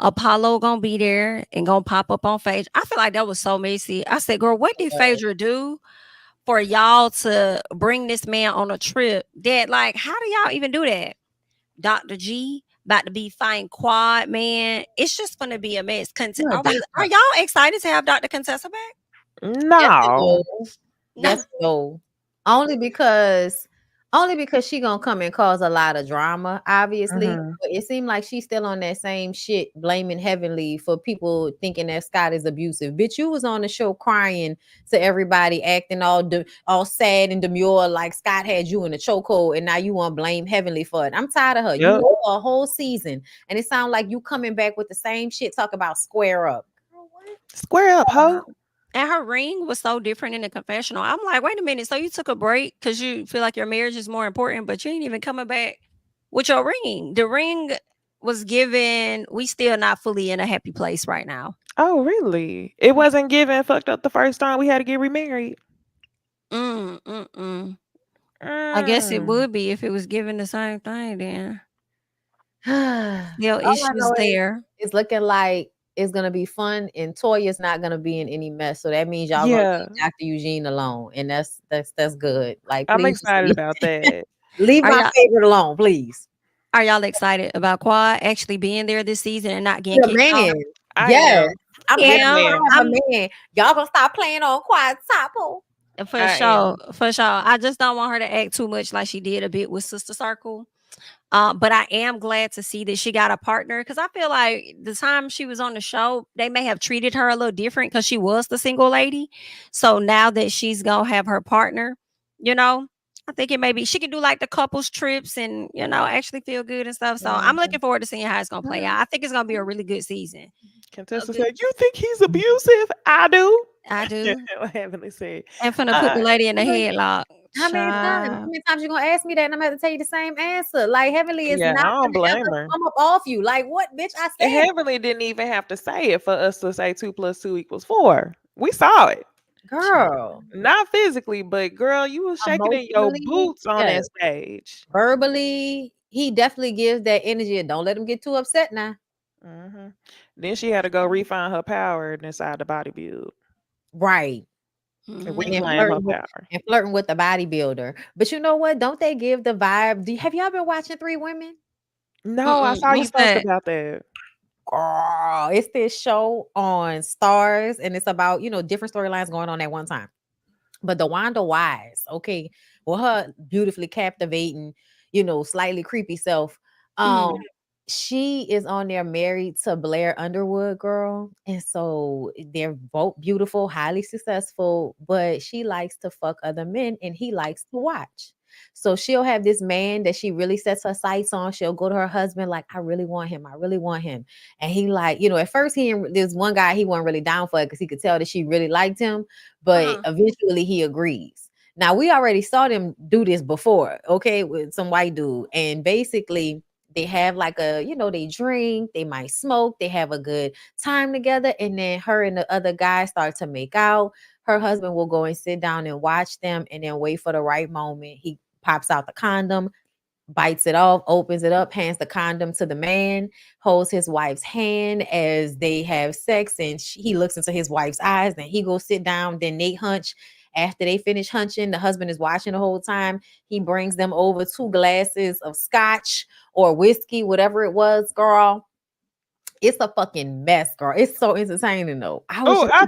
Apollo gonna be there and gonna pop up on Phaedra. I feel like that was so messy. I said, girl, what did Phaedra do for y'all to bring this man on a trip? That, like, how do y'all even do that? Dr. G about to be fine quad, man. It's just gonna be a mess. Are y'all excited to have Dr. Contessa back? No. Yes, no. Only because she gonna come and cause a lot of drama, obviously. But it seemed like she's still on that same shit, blaming Heavenly for people thinking that Scott is abusive. Bitch, you was on the show crying to everybody, acting all sad and demure, like Scott had you in a chokehold, and now you want to blame Heavenly for it. I'm tired of her. You know, a whole season, and it sounds like you coming back with the same shit. Talk about square up. Square up, ho. And her ring was so different in the confessional. I'm like, wait a minute. So you took a break because you feel like your marriage is more important, but you ain't even coming back with your ring. The ring was given. We still not fully in a happy place right now. Oh, really? It wasn't given fucked up the first time we had to get remarried. I guess it would be if it was given the same thing then. Still issues there. It's looking like it's gonna be fun, and Toya's not gonna be in any mess. So that means y'all gonna leave Dr. Eugene alone, and that's good. Like, I'm excited about that. Leave my favorite alone, please. Are y'all excited about Quad actually being there this season and not getting kicked out? Yes, I'm happy I'm a man. Y'all gonna stop playing on Quad Topo. For sure. I just don't want her to act too much like she did a bit with Sister Circle. But I am glad to see that she got a partner, because I feel like the time she was on the show, they may have treated her a little different because she was the single lady. So now that she's gonna have her partner, I I think it may be she can do like the couples trips and actually feel good and stuff. So I'm looking forward to seeing how it's gonna play out. I think it's gonna be a really good season. Contessa good. said, "You think he's abusive?" I do. I do. Heavenly said, And finna put the lady in the headlock. How many times? How many times you gonna ask me that and I'm gonna have to tell you the same answer? Like Heavenly is Yeah, not I don't gonna blame ever her. come up off you. Like what, bitch? I said Heavenly didn't even have to say it for us to say 2 + 2 = 4. We saw it. girl. Not physically, but girl, you was shaking in your Emotionally, boots on yes. that stage. Verbally, he definitely gives that energy. And don't let him get too upset now. Then she had to go refine her power inside the body build. Right. And And we then claim her flirting with the bodybuilder. But you know what? Don't they give the vibe? Have y'all been watching Three Women? No, I saw you What's post that? about that. Girl, it's this show on Stars, and it's about different storylines going on at one time. But the Wanda Wise, okay, well, her beautifully captivating, slightly creepy self. She is on there married to Blair Underwood, girl. And so they're both beautiful, highly successful, but she likes to fuck other men and he likes to watch. So she'll have this man that she really sets her sights on. She'll go to her husband, like, I really want him. I really want him. And he like, at first there's one guy he wasn't really down for it because he could tell that she really liked him, but eventually he agrees. Now we already saw them do this before, okay, with some white dude. And basically they have like they drink, they might smoke, they have a good time together, and then her and the other guy start to make out. Her husband will go and sit down and watch them and then wait for the right moment. He pops out the condom, bites it off, opens it up, hands the condom to the man, holds his wife's hand as they have sex, and he looks into his wife's eyes. Then he goes sit down, then they hunch. After they finish hunching, the husband is watching the whole time. He brings them over 2 glasses of scotch or whiskey, whatever it was, girl. It's a fucking mess, girl. It's so entertaining though. I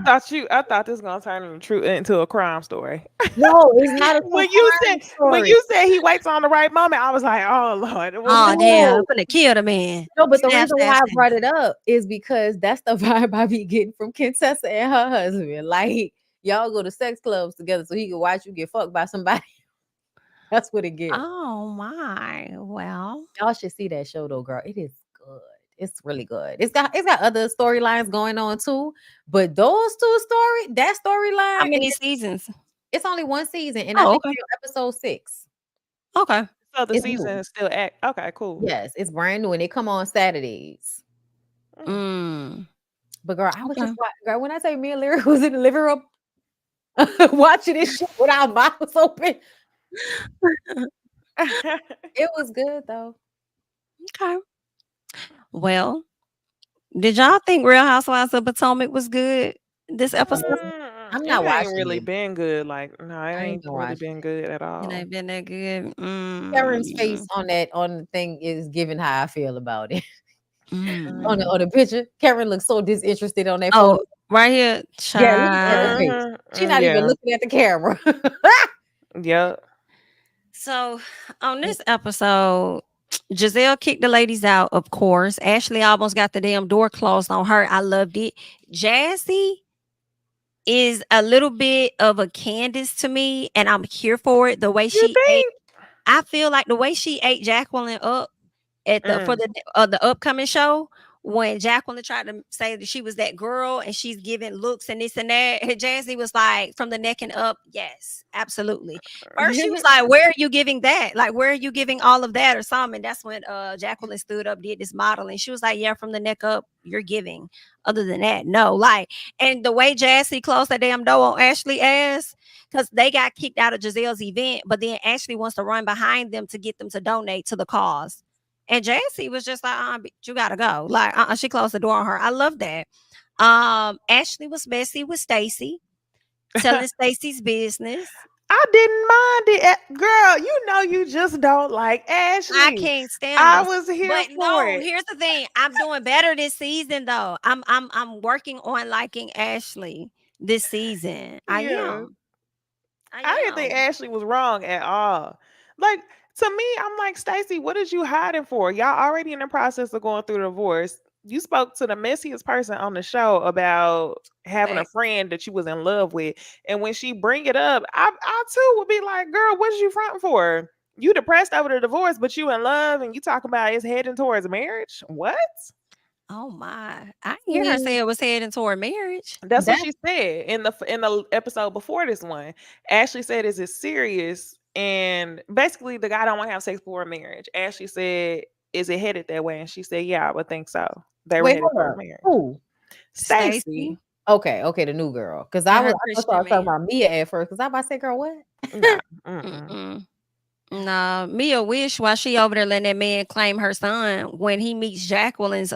thought this was gonna turn into a crime story. No, it's not a when story. you said he waits on the right moment, I was like, oh Lord. Oh damn, I'm gonna kill the man. No, but the Snap, reason snap, why I snap. brought it up is because that's the vibe I be getting from Contessa and her husband. Like, y'all go to sex clubs together so he can watch you get fucked by somebody. That's what it gets. Oh my. Well, Y'all should see that show though, girl. It is good. It's really good. It's got other storylines going on too, but that storyline. how many seasons? It's only one season, and I Oh, think okay. we're on episode 6. Okay. So the It's season new. is still okay, cool. Yes, it's brand new, and they come on Saturdays. But girl, I was just girl, when I say me and Lyric was in the living room watching this shit with our mouths open. It was good though. Okay. Well, did y'all think Real Housewives of Potomac was good this episode? I'm not It watching ain't really it. been good. Like, no, it I ain't ain't gonna really watch been good at It all. ain't been that good. Karen's face on the thing is giving how I feel about it. On Mm. the picture, Karen looks so disinterested on that Oh, photo. right here. Yeah, look at her Child. face. She's not even looking at the camera. Yep. So on this episode, Giselle kicked the ladies out, of course. Ashley almost got the damn door closed on her. I loved it. Jazzy is a little bit of a Candace to me, and I'm here for it. The way You she ate, think? I feel like the way she ate Jacqueline up at the upcoming show, when Jacqueline tried to say that she was that girl and she's giving looks and this and that, and Jazzy was like, from the neck and up, yes, absolutely. First she was like, where are you giving that? Like, where are you giving all of that or something? And that's when Jacqueline stood up, did this modeling. She was like, yeah, from the neck up, you're giving. Other than that, no. Like, and the way Jazzy closed that damn door on Ashley ass, because they got kicked out of Giselle's event, but then Ashley wants to run behind them to get them to donate to the cause. And Jazzy was just like, you gotta go. Like, she closed the door on her. I love that. Ashley was messy with Stacey, telling Stacey's business. I didn't mind it, girl. You know you just don't like Ashley. I can't stand I this. was here But for no, it. here's the thing. I'm doing better this season though. I'm working on liking Ashley this season. I am. I didn't think Ashley was wrong at all. Like, to me, I'm like, Stacey, what is you hiding for? Y'all already in the process of going through the divorce. You spoke to the messiest person on the show about having a friend that you was in love with, and when she bring it up, I too would be like, "Girl, what is you fronting for? You depressed over the divorce, but you in love, and you talk about it's heading towards marriage? What?" Oh my! I hear her say it was heading toward marriage. That's what she said in the episode before this one. Ashley said, "Is it serious?" And basically, the guy don't want to have sex before marriage. Ashley said, "Is it headed that way?" And she said, "Yeah, I would think so." They were Wait, headed hold towards up. marriage. Who? Stacy. Okay, the new girl. Because And I her thought you Christian were talking man. about Mia at first. Because I about to say, girl, what? Nah. Nah, Mia wish while she over there letting that man claim her son, when he meets Jacqueline's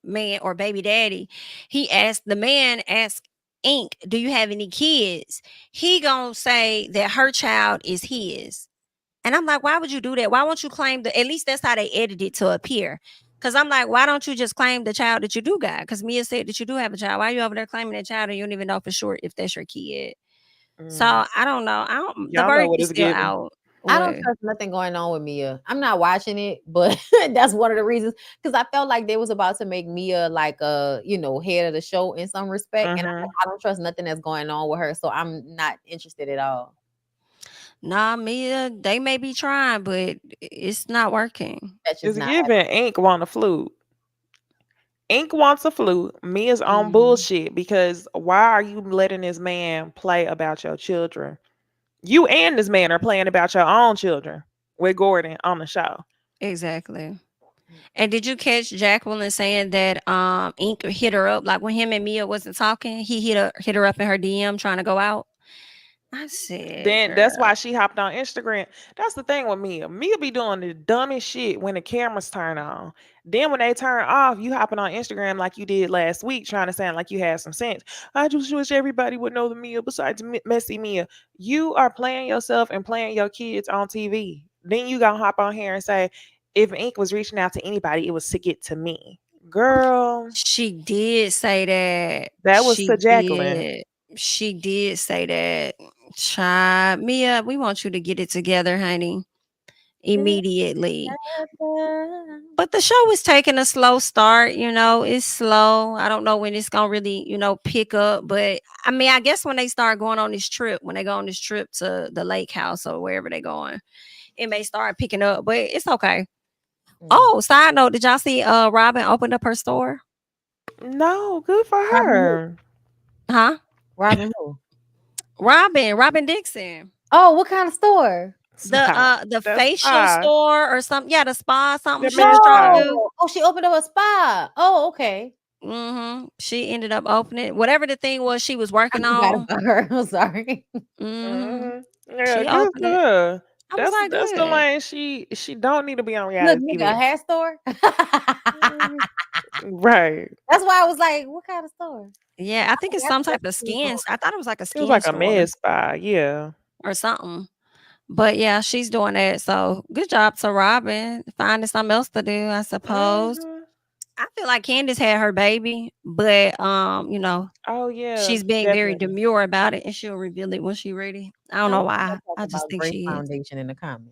man or baby daddy, the man asked Ink, "Do you have any kids?" He gonna say that her child is his. And I'm like, why would you do that? Why won't you claim at least that's how they edited it to appear. Cause I'm like, why don't you just claim the child that you do got? Cause Mia said that you do have a child. Why are you over there claiming that child and you don't even know for sure if that's your kid? So I don't know. The Y'all know verdict what is it's still giving. out. I don't What? trust nothing going on with Mia. I'm not watching it, but that's one of the reasons. Because I felt like they was about to make Mia like head of the show in some respect, and I don't trust nothing that's going on with her. So I'm not interested at all. Nah, Mia, they may be trying, but it's not working. That's just It's not giving. Ink want a flute. Ink wants a flute. Mia's on bullshit because why are you letting this man play about your children? You and this man are playing about your own children with Gordon on the show. Exactly. And did you catch Jacqueline saying that Ink hit her up, like when him and Mia wasn't talking, he hit her up in her DM trying to go out? I said, Then girl. that's why she hopped on Instagram. That's the thing with Mia. Mia be doing the dumbest shit when the cameras turn on. Then when they turn off, you hopping on Instagram like you did last week, trying to sound like you had some sense. I just wish everybody would know the Mia besides messy Mia. You are playing yourself and playing your kids on TV. Then you gonna hop on here and say, if Ink was reaching out to anybody, it was to get to me. Girl. She did say that. That was to Jacqueline. She did say that. Child, Mia, we want you to get it together, honey. Immediately. But the show is taking a slow start, it's slow. I don't know when it's gonna really, pick up. But I mean, I guess when they start going on this trip, when they go on this trip to the lake house or wherever they're going, it may start picking up, but it's okay. Oh, side note, did y'all see Robin opened up her store? No, good for her. Huh? Robin who? Robin Dixon. Oh, what kind of store? The facial store or something. Yeah, the spa, something she was trying to do. Oh, she opened up a spa. Oh, okay. She ended up opening whatever the thing was she was working I forgot on. about her. I'm sorry. Yeah, She good opened for it. her. I was like, That's the good. lane she don't need to be on Look, reality nigga, a TV. hair store. Right. That's why I was like, what kind of store? Yeah, I think it's some type of skin. I thought it was like a It was skin like a store med spa, yeah. or something. But yeah, she's doing that. So good job to Robin finding something else to do, I suppose. I feel like Candace had her baby, but Oh yeah, she's being very definitely. demure about it, and she'll reveal it when she's ready. I don't know why. Talk I just about think Grace she is. Foundation in the comments.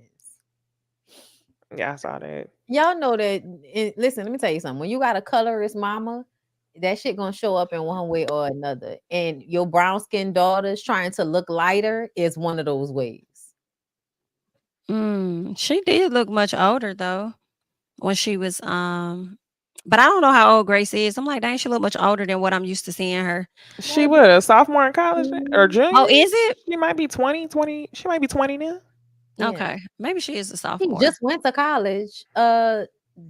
Yeah, I saw that. Y'all know that. Listen, let me tell you something. When you got a colorist mama, that shit gonna show up in one way or another. And your brown skinned daughters trying to look lighter is one of those ways. She did look much older though when she was but I don't know how old Grace is. I'm like, dang, she look much older than what I'm used to seeing her. She was a sophomore in college or junior? Oh, is it? She might be 20. She might be 20 now. Yeah. Okay, maybe she is a She sophomore. just went to college the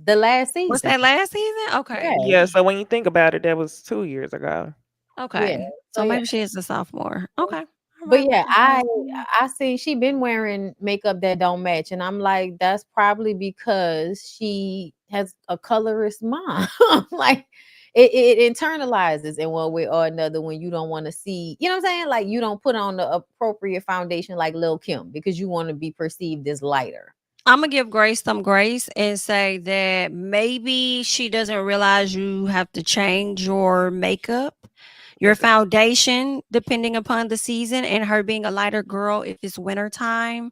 last season. Was that last season? Okay. Yeah, so when you think about it, that was 2 years ago. Okay. Yeah. So So, maybe she is a sophomore. Okay. But yeah, I see she been wearing makeup that don't match, and I'm like, that's probably because she has a colorist mom. Like it internalizes in one way or another when you don't want to see, you know what I'm saying? Like you don't put on the appropriate foundation like Lil Kim because you want to be perceived as lighter. I'm gonna give Grace some grace and say that maybe she doesn't realize you have to change your makeup, your foundation, depending upon the season, and her being a lighter girl. If it's wintertime,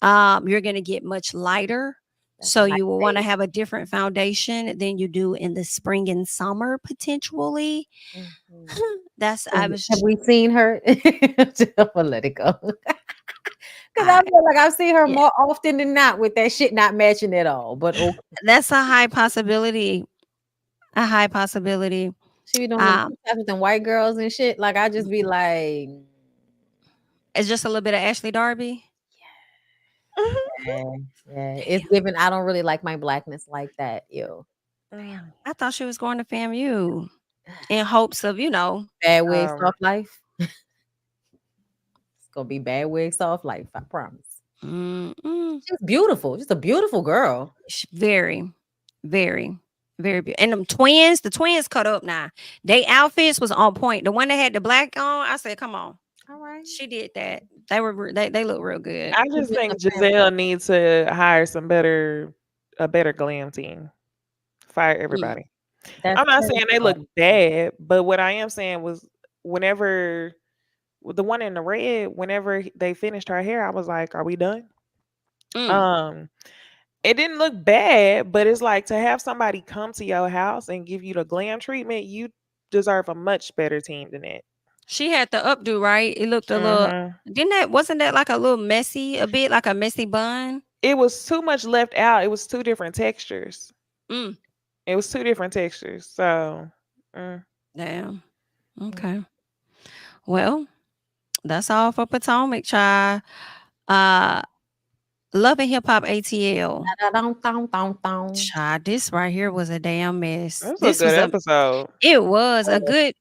you're gonna get much lighter. That's So a nice you will want to age. have a different foundation than you do in the spring and summer potentially. Mhm. That's I was Have we seen her? I'm gonna let it go. Because I I feel like I've seen her yeah, more often than not with that shit not matching at all. But okay. that's a high possibility. A high possibility. She be doing them Um, TikToks with them white girls and shit. Like I just be like, it's just a little bit of Ashley Darby. yeah, yeah. It's given. I don't really like my blackness like that. Yo, Mm. I thought she was going to FAMU in hopes of, bad wig, Um, soft life. It's gonna be bad wig, soft life. I promise. mm-mm. She's beautiful. Just a beautiful girl. Very, very, very beautiful. And the twins cut up now. They outfits was on point. The one that had the black on, I said, come on. All right. She did that. They look real good. I She's just just a think fan. Giselle needs to hire a better glam team. Fire Mm. everybody. That's I'm not crazy. saying they look bad, but what I am saying was whenever the one in the red, whenever they finished her hair, I was like, "Are we done?" Mm. Um, it didn't look bad, but it's like to have somebody come to your house and give you the glam treatment, you deserve a much better team than that. She had the updo, right? It looked a little Hmm. wasn't that like a little messy, a bit like a messy bun? It was too much left out. It was two different textures. Mm. It was two different textures. So, mm. Damn. Okay. Well, that's all for Potomac, child. Uh Love and Hip Hop ATL. Da-da-dum-dum-dum-dum. Child, this right here was a damn mess. That's a This good was episode. it was a good,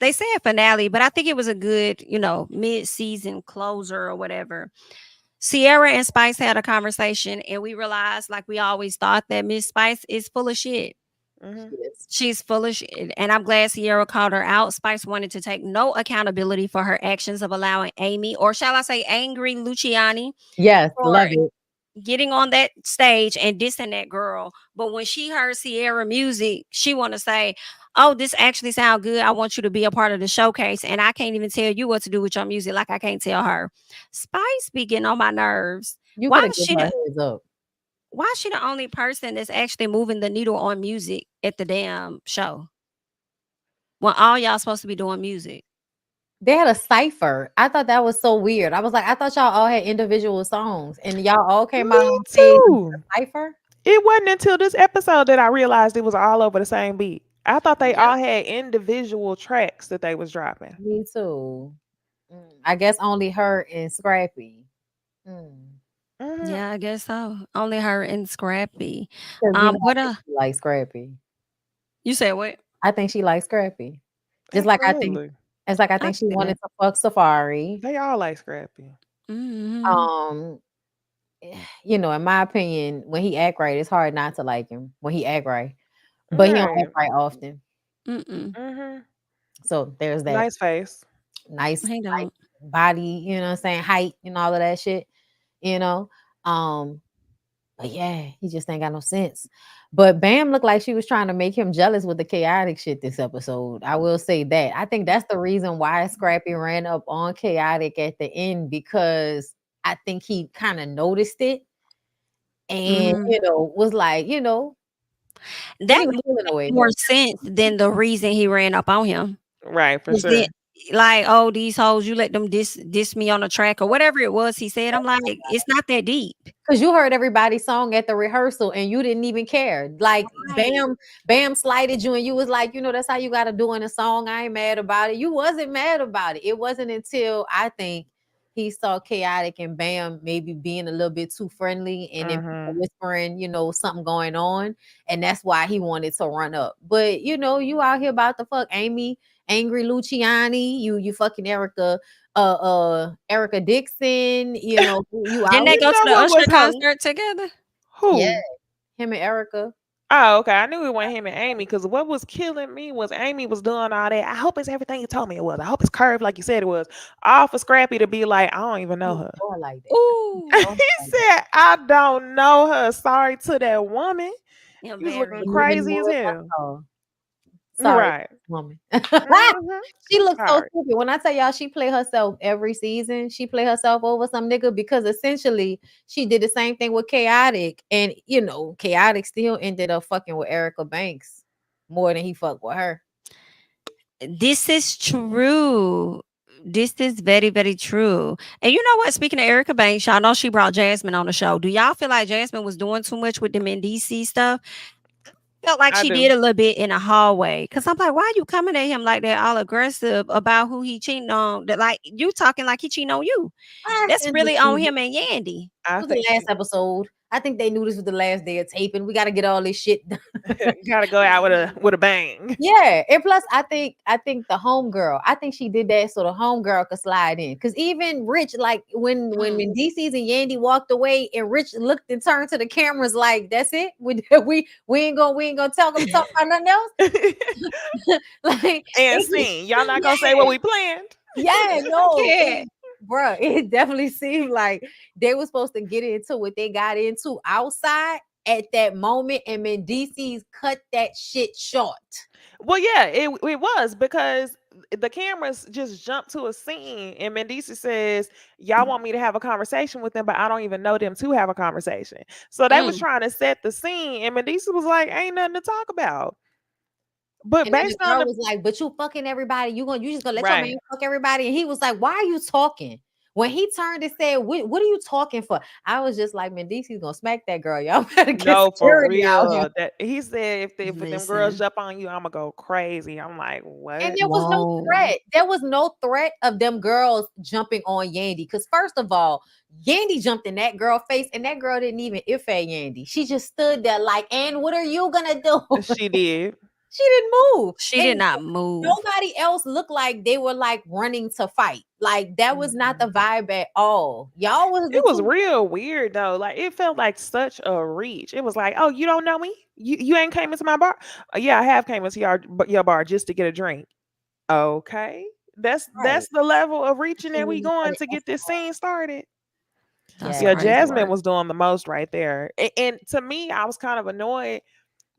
they said finale, but I think it was a good, mid-season closer or whatever. Sierra and Spice had a conversation and we realized, like we always thought, that Miss Spice is full of shit. Hmm. Yes. She's full of shit. And I'm glad Sierra called her out. Spice wanted to take no accountability for her actions of allowing Amy, or shall I say angry Luciani, Yes, for love it. getting on that stage and dissing that girl. But when she heard Sierra music, she want to say, "Oh, this actually sound good. I want you to be a part of the showcase." And I can't even tell you what to do with your music, like I can't tell her. Spice be getting on my nerves. You Why could have is given she her a the heads up. why is she the only person that's actually moving the needle on music at the damn show? When all y'all supposed to be doing music. They had a cipher. I thought that was so weird. I was like, I thought y'all all had individual songs, and y'all all came out Me on stage and did too. a cipher. It wasn't until this episode that I realized it was all over the same beat. I thought they Yep. all had individual tracks that they was dropping. Me too. I guess only her and Scrappy. Hmm. Yeah, I guess so. Only her and Scrappy. Because I What think she likes Scrappy. you said what? I think she likes Scrappy. Just like I think Absolutely. it's like I I think she see wanted that. to fuck Safari. They all like Scrappy. Mhm. Um, in my opinion, when he act right, it's hard not to like him when he act right. But he don't Right. act right often. Mm-mm. Hmm. So there's that. Nice face. Nice He like don't. body, you know what I'm saying, height and all of that shit, you know. Um, but yeah, he just ain't got no sense. But Bam looked like she was trying to make him jealous with the chaotic shit this episode. I will say that. I think that's the reason why Scrappy ran up on chaotic at the end, because I think he kind of noticed it and Mhm. was like, but That he was would feeling make away more though. sense than the reason he ran up on him. Right, for 'Cause sure. then, like, "Oh, these hoes, you let them diss me on the track," or whatever it was he said. I'm like, it's not that deep. Because you heard everybody's song at the rehearsal and you didn't even care. Like Right. Bam slighted you and you was like, that's how you gotta do in a song. I ain't mad about it. You wasn't mad about it. It wasn't until I think he saw Chaotic and Bam maybe being a little bit too friendly and then people Hmm. whispering, something going on. And that's why he wanted to run up. But you out here about to fuck Amy, angry Luciani, you fucking Erica Dixon, you Didn't out they here. go to You know the what Usher was her? concert together? Yeah, Who? him and Erica. Oh, okay. I knew it wasn't him and Amy because what was killing me was Amy was doing all that. I hope it's everything you told me it was. I hope it's curved like you said it was. All for Scrappy to be like, I don't even know Don't her. do her like that. Ooh, Don't do He her like that. said, I don't know her. Sorry to that woman. yeah, He was looking very. Didn't even crazy know as if I hell. saw. Sorry, Right. woman. Mhm. She looks so Sorry. stupid. When I tell y'all she play herself every season, she play herself over some nigga because essentially she did the same thing with Chaotic. And you know, Chaotic still ended up fucking with Erica Banks more than he fucked with her. This is true. This is very, very true. And you know what? Speaking of Erica Banks, y'all know she brought Jasmine on the show. Do y'all feel like Jasmine was doing too much with the Mendici stuff? Felt like I she do. did a little bit in the hallway. Cause I'm like, why you coming at him like that, all aggressive about who he cheating on? That like you talking like he cheating on you. I That's shouldn't really on believe it. him and Yandy. I Was the think last episode. I think they knew this was the last day of taping. We got to get all this shit done. gotta go out with a bang. Yeah, and plus, I think the homegirl. I think she did that so the homegirl could slide in. Cause even Rich, like when Mendices and Yandy walked away, and Rich looked and turned to the cameras like, "That's it. We ain't gonna talk about nothing else." Like And it, scene. Y'all not gonna say what we planned. yeah, no, Yeah. bruh, it definitely seemed like they were supposed to get into what they got into outside at that moment, and Mendices cut that shit short. Well, yeah, it was because the cameras just jumped to a scene, and Mendici says, "Y'all want me to have a conversation with them, but I don't even know them to have a conversation." So they was Mm. trying to set the scene, and Mendici was like, "Ain't nothing to talk about." But And then the based on girl the was like, "But you fucking everybody. You just gonna let your man right, fuck everybody?" And he was like, "Why are you talking?" When he turned and said, what are you talking for?" I was just like, Mendici's gonna smack that girl. Y'all better get no, for security out here. real. That he said, if them girls Listen. jump on you, I'm gonna go crazy. I'm like, And what? there was no Whoa. threat. There was no threat of them girls jumping on Yandy. Because first of all, Yandy jumped in that girl face, and that girl didn't even ife Yandy. She just stood there like, "And what are you gonna do?" She did. She didn't move. She did And not move. nobody else looked like they were like running to fight. Like that was not the vibe at all. Y'all was It the was two. real weird though. Like it felt like such a reach. It was like, oh, you don't know me? You ain't came into my bar? Yeah, I have came into your bar just to get a drink. Okay, Right. that's the level of reaching She that we really put going it to get this extra scene started. That's hard. Yeah, crazy Jasmine work. was doing the most right there, and to me, I was kind of annoyed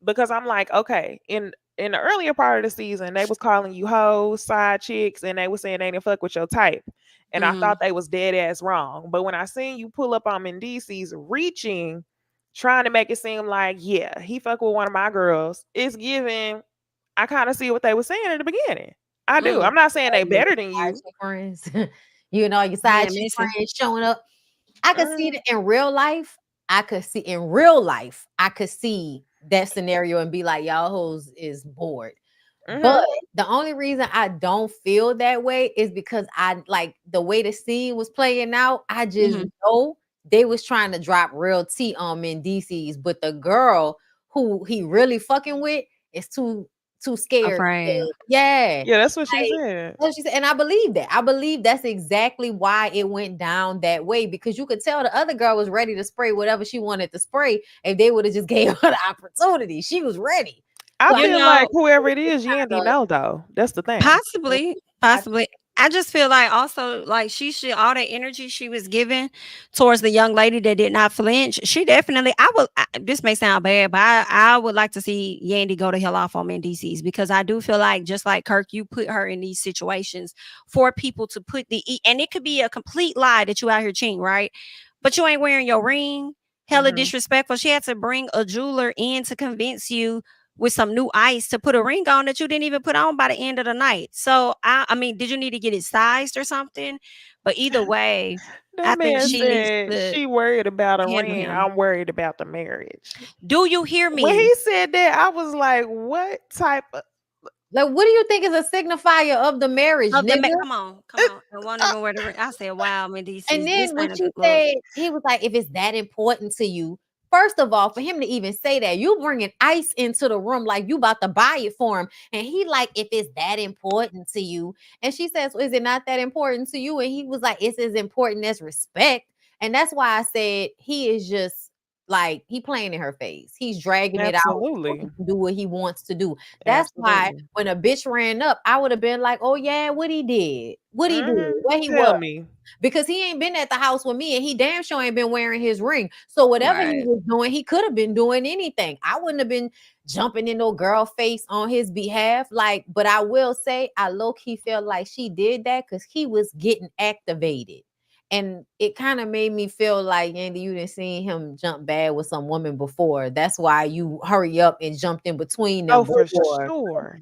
because I'm like, okay, in the earlier part of the season, they was calling you hoes, side chicks, and they was saying they didn't fuck with your type. And I Mhm. thought they was dead ass wrong. But when I seen you pull up on Mendices reaching, trying to make it seem like, yeah, he fuck with one of my girls, it's giving, I kind of see what they were saying in the beginning. I do. Mm. I'm not saying they Your better than side you. chick friends. You know, your side Man, chick missing. friends showing up. I could see Mm, it in real life. I could see in real life, I could see that scenario and be like, y'all hoes is bored. But mhm. the only reason I don't feel that way is because I like the way the scene was playing out. I just Mhm. know they was trying to drop real tea on Mendices, but the girl who he really fucking with is too scared. Afraid. Yeah. Yeah, that's what she Like, said. that's what she said. And I believe that. I believe that's exactly why it went down that way because you could tell the other girl was ready to spray whatever she wanted to spray if they would have just gave her the opportunity. She was ready. I So I You feel think like know, whoever it it's is, Yandy kinda know though. That's the thing. possibly, I possibly. I just feel like also like she should all that energy she was giving towards the young lady that did not flinch. She definitely. This may sound bad, but I would like to see Yandy go to hell off on Mendices because I do feel like just like Kirk, you put her in these situations for people to put and it could be a complete lie that you out here cheating, right? But you ain't wearing your ring. Hella Mhm. disrespectful. She had to bring a jeweler in to convince you with some new ice to put a ring on that you didn't even put on by the end of the night. So I mean, did you need to get it sized or something? But either way, I That think man she needs said to she worried about a handle ring. him. I'm worried about the marriage. Do you hear When me? he said that, I was like, what type of like what do you think is a signifier of the marriage, Oh, nigga? come on, come on. I won't even wear the ring. I said, wow, And Medicis, this then ain't what a you good look. said, he was like, if it's that important to you, first of all, for him to even say that, you bringing ice into the room like you about to buy it for him. And he like, if it's that important to you. And she says, well, is it not that important to you? And he was like, it's as important as respect. And that's why I said he is just Like he playing in her face. He's dragging it out so Absolutely. he can do what he wants to do. That's why Absolutely. when a bitch ran up, I would have been like, oh yeah, what he did. What he did. Where he Tell was. me. Because he ain't been at the house with me and he damn sure ain't been wearing his ring. So whatever he Right. was doing, he could have been doing anything. I wouldn't have been jumping in no girl face on his behalf. Like, but I will say I low-key feel like she did that because he was getting activated. And it kind of made me feel like, Andy, you didn't see him jump bad with some woman before. That's why you hurry up and jumped in between them Oh, for before sure.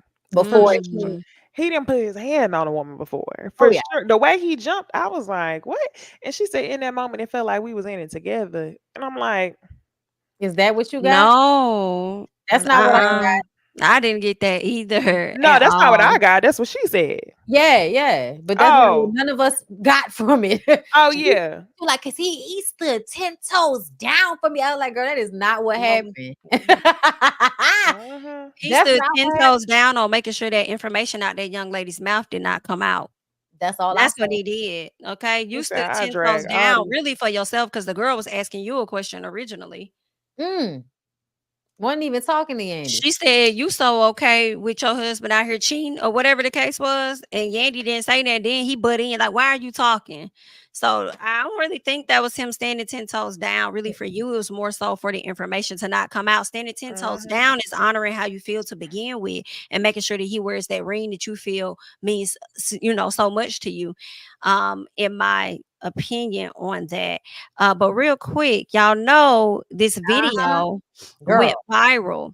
it Mhm. He didn't put his hand on a woman before. Oh, For yeah. sure. The way he jumped, I was like, what? And she said in that moment it felt like we was in it together. And I'm like, Is that what you got? No. That's not what I got. Uh-uh. I didn't get that either no, at that's not what I all. got. That's what she said. Yeah. But that's not what Oh. none of us got from it. Oh She- yeah. she like, cause he stood 10 toes down for me. I was like, girl, that is not what No. happened. Mhm. He That's stood not 10 what happened. toes down on making sure that information out that young lady's mouth did not come out. That's all I That's what said. he did. Okay. He You said stood I 10 toes drag all down these. really for yourself because the girl was asking you a question originally. Wasn't even talking to Yandy. She said, "You so okay with your husband out here cheating or whatever the case was?" And Yandy didn't say that. Then he butt in like, "Why are you talking?" So I don't really think that was him standing 10 toes down. Really, for you, it was more so for the information to not come out. Standing 10 toes down is honoring how you feel to begin with and making sure that he wears that ring that you feel means, so much to you. In my opinion on that. But real quick, y'all know this video went Girl. viral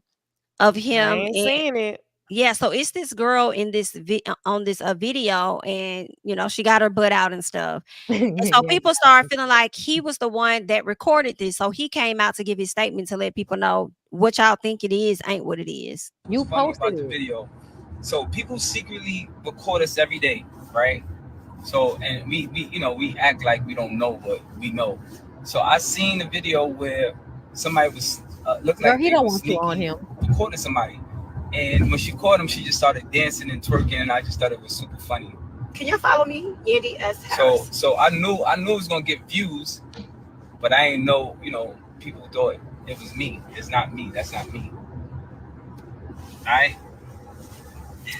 of I him ain't and seen it. yeah, so it's this girl in this on this video and she got her butt out and stuff. And so Yeah. people started feeling like he was the one that recorded this. So he came out to give his statement to let people know what y'all think it is ain't what it is. You What's funny posted about the it. video. So people secretly record us every day, right? So and we act like we don't know what we know. So I seen the video where somebody was looked Girl, like he they don't was want you on sneaky him. recording somebody. And when she caught him, she just started dancing and twerking, and I just thought it was super funny. Can you follow me, Andy S. So Harris? so I knew it was gonna get views, but I ain't know, people thought it was me. It's not me. That's not me. All right.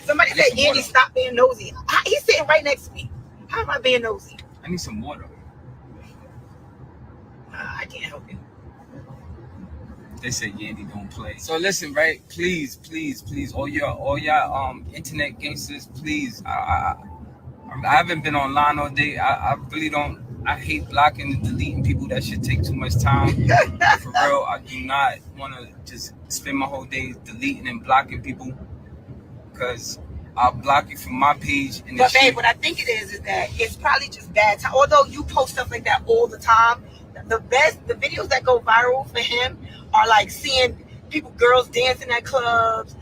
Somebody I need said, some Andy, water. stop being nosy. He's sitting right next to me. How am I being nosy? I need some water. I can't help you. They said Yandy don't play. So listen, right? Please, all your internet gangsters, please. I haven't been online all day. I really don't. I hate blocking and deleting people. That should take too much time. For real, I do not want to just spend my whole day deleting and blocking people, because I'll block you from my page. And But babe, what I think it is that it's probably just bad time. Although you post stuff like that all the time, the videos that go viral for him are like seeing girls dancing at clubs,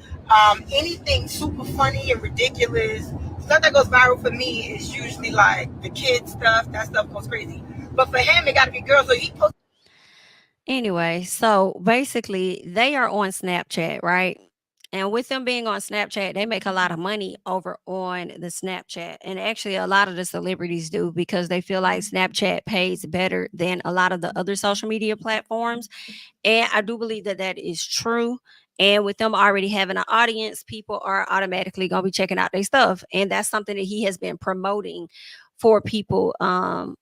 anything super funny and ridiculous. Stuff that goes viral for me is usually like the kids stuff. That stuff goes crazy. But for him, it got to be girls. So he posts. Anyway, so basically they are on Snapchat, right? And with them being on Snapchat, they make a lot of money over on the Snapchat. And actually, a lot of the celebrities do because they feel like Snapchat pays better than a lot of the other social media platforms. And I do believe that that is true. And with them already having an audience, people are automatically going to be checking out their stuff. And that's something that he has been promoting for people to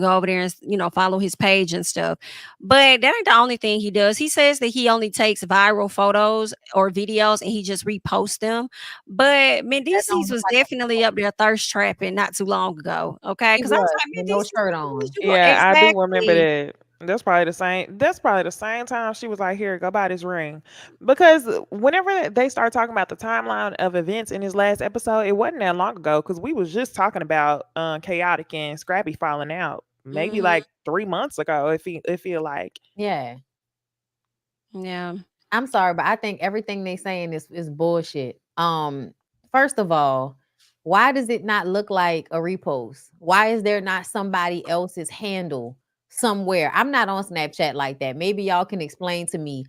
go over there and follow his page and stuff. But that ain't the only thing he does. He says that he only takes viral photos or videos and he just reposts them. But Mendices was definitely up there thirst trapping not too long ago. Okay, He because I was was like, with no Mendices, shirt what on. was you doing? Yeah, I do remember Exactly. that. That's probably the same time she was like, "Here, go buy this ring," because whenever they start talking about the timeline of events in his last episode, it wasn't that long ago. Because we was just talking about Chaotic and Scrappy falling out, maybe Mhm. like 3 months ago. If he feel like, Yeah. Yeah. I'm sorry, but I think everything they saying is bullshit. First of all, why does it not look like a repost? Why is there not somebody else's handle somewhere? I'm not on Snapchat like that. Maybe y'all can explain to me.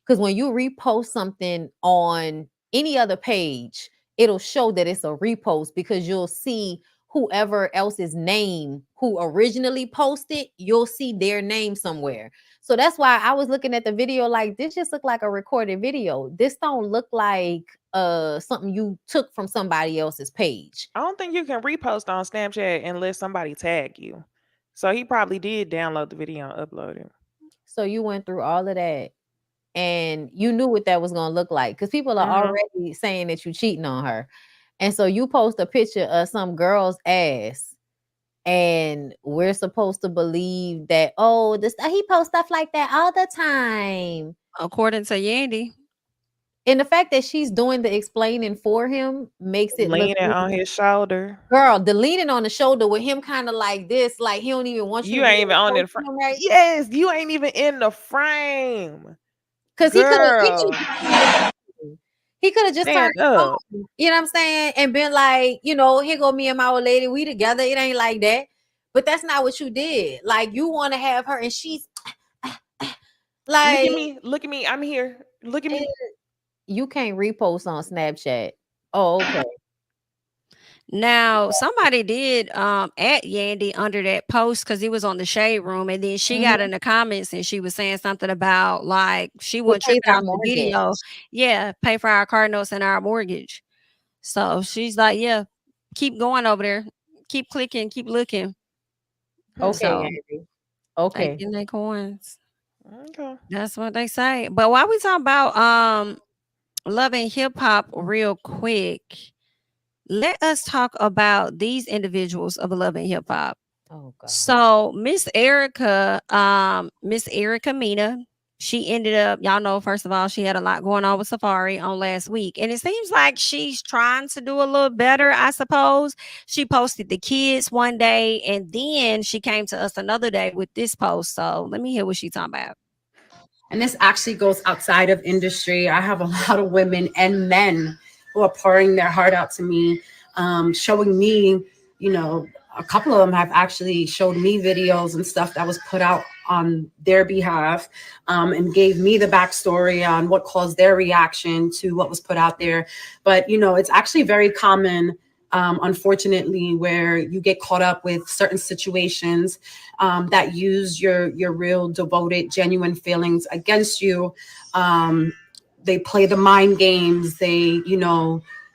Because when you repost something on any other page, it'll show that it's a repost because you'll see whoever else's name who originally posted, you'll see their name somewhere. So that's why I was looking at the video like this just looked like a recorded video. This don't look like something you took from somebody else's page. I don't think you can repost on Snapchat unless somebody tag you. So he probably did download the video and upload it. So you went through all of that and you knew what that was going to look like because people are Mhm. already saying that you cheating on her. And so you post a picture of some girl's ass and we're supposed to believe that, oh, he posts stuff like that all the time. According to Yandy. And the fact that she's doing the explaining for him makes it look Leaning on his shoulder. girl, the leaning on the shoulder with him kind of like this, like he don't even want you You to be ain't even on close the to frame. him, right? Yes, you ain't even in the frame. Because Girl, he could have just turned stand up. you know what I'm saying, and been like, here go me and my old lady, we together. It ain't like that. But that's not what you did. Like you want to have her, and she's like, Look at me. I'm here. Look at me. You can't repost on Snapchat. Oh, okay. Now somebody did at Yandy under that post because he was on the shade room, and then she got in the comments and she was saying something about like she We'll wouldn't pay tripping our off the video. mortgage. Yeah, pay for our car notes and our mortgage. So she's like, yeah, keep going over there, keep clicking, keep looking. Okay, So Andy. they Okay. getting their coins. Okay. That's what they say. But while we talking about Love and Hip Hop real quick, let us talk about these individuals of Love and Hip Hop. Oh God. So Miss Erica Mina, she ended up, y'all know, first of all, she had a lot going on with Safari on last week. And it seems like she's trying to do a little better, I suppose. She posted the kids one day and then she came to us another day with this post. So let me hear what she's talking about. And this actually goes outside of industry. I have a lot of women and men who are pouring their heart out to me, showing me, a couple of them have actually showed me videos and stuff that was put out on their behalf, and gave me the backstory on what caused their reaction to what was put out there. But, it's actually very common, unfortunately, where you get caught up with certain situations that use your real devoted, genuine feelings against you. They play the mind games. They,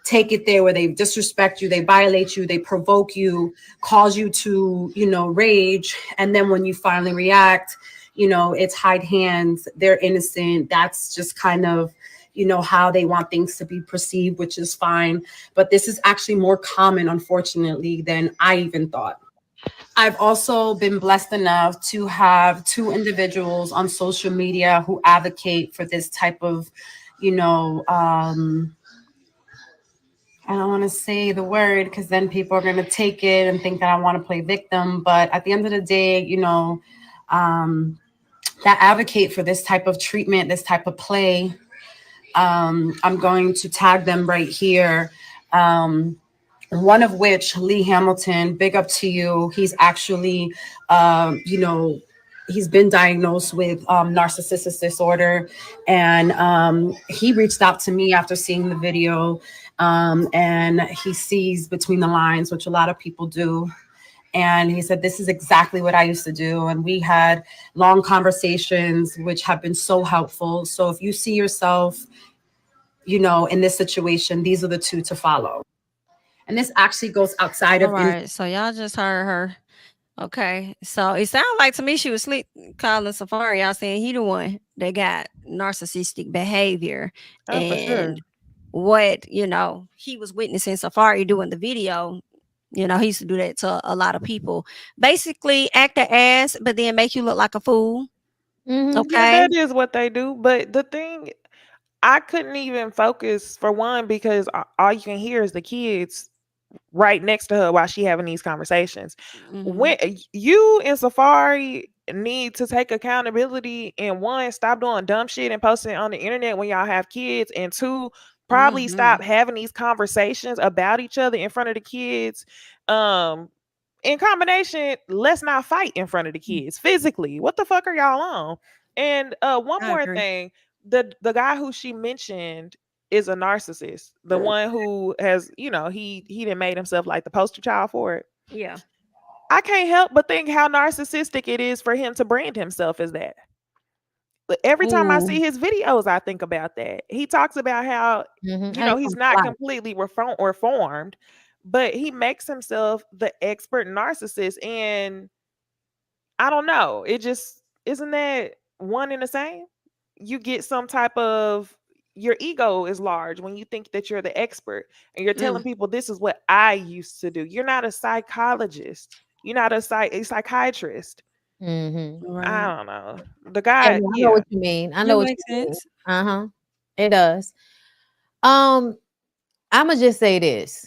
take it there where they disrespect you, they violate you, they provoke you, cause you to, rage. And then when you finally react, it's hide hands, they're innocent. That's just kind of, how they want things to be perceived, which is fine. But this is actually more common, unfortunately, than I even thought. I've also been blessed enough to have two individuals on social media who advocate for this type of, I don't want to say the word because then people are going to take it and think that I want to play victim. But at the end of the day, that advocate for this type of treatment, this type of play. I'm going to tag them right here. One of which, Lee Hamilton, big up to you. He's actually, he's been diagnosed with narcissistic disorder. And he reached out to me after seeing the video. And he sees between the lines, which a lot of people do. And he said, this is exactly what I used to do. And we had long conversations, which have been so helpful. So if you see yourself, in this situation, these are the two to follow. And this actually goes outside of. All right. So y'all just heard her. Okay. So it sounds like to me she was calling Safari. Y'all saying he the one that got narcissistic behavior. Oh, for sure. And what, he was witnessing Safari doing the video. He used to do that to a lot of people. Basically act the ass, but then make you look like a fool. Yeah, Okay. that is what they do. But the thing, I couldn't even focus for one because all you can hear is the kids right next to her while she having these conversations. When you and Safari need to take accountability and one, stop doing dumb shit and posting it on the internet when y'all have kids, and two, probably stop having these conversations about each other in front of the kids. In combination, let's not fight in front of the kids physically. What the fuck are y'all on? And one more thing, the guy who she mentioned is a narcissist. The one who has, he done made himself like the poster child for it. Yeah. I can't help but think how narcissistic it is for him to brand himself as that. But every time I Ooh. see his videos, I think about that. He talks about how, he's not completely reformed, but he makes himself the expert narcissist. And I don't know. It just isn't that one and the same? You get some type of your ego is large when you think that you're the expert and you're telling people this is what I used to do. You're not a psychologist. You're not a psychiatrist. Mm-hmm. I Right. don't know. The Yeah, guy, I know yeah. what you mean. I That know what makes you mean. sense. Uh-huh. It does. I'ma just say this.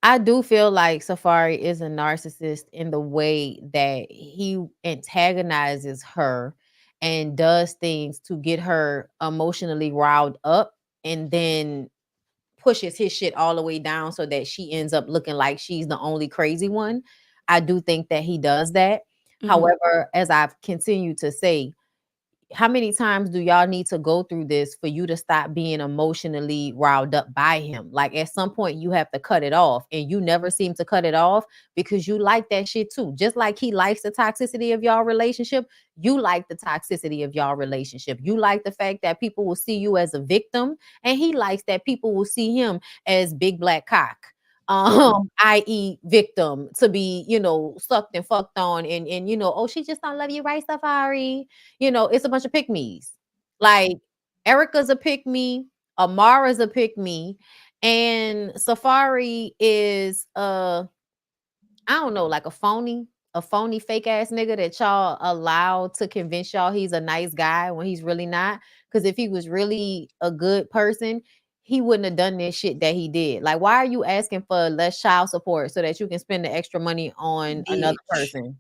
I do feel like Safari is a narcissist in the way that he antagonizes her and does things to get her emotionally riled up and then pushes his shit all the way down so that she ends up looking like she's the only crazy one. I do think that he does that. However, as I've continued to say, how many times do y'all need to go through this for you to stop being emotionally riled up by him? Like at some point you have to cut it off, and you never seem to cut it off because you like that shit too. Just like he likes the toxicity of y'all relationship, you like the toxicity of y'all relationship. You like the fact that people will see you as a victim, and he likes that people will see him as big black cock. I.e. victim to be, sucked and fucked on and oh, she just don't love you, right, Safari? It's a bunch of pick me's. Like Erica's a pick me, Amara's a pick me, and Safari is I don't know, like a phony fake ass nigga that y'all allowed to convince y'all he's a nice guy when he's really not. Because if he was really a good person, he wouldn't have done this shit that he did. Like, why are you asking for less child support so that you can spend the extra money on another Bitch. person?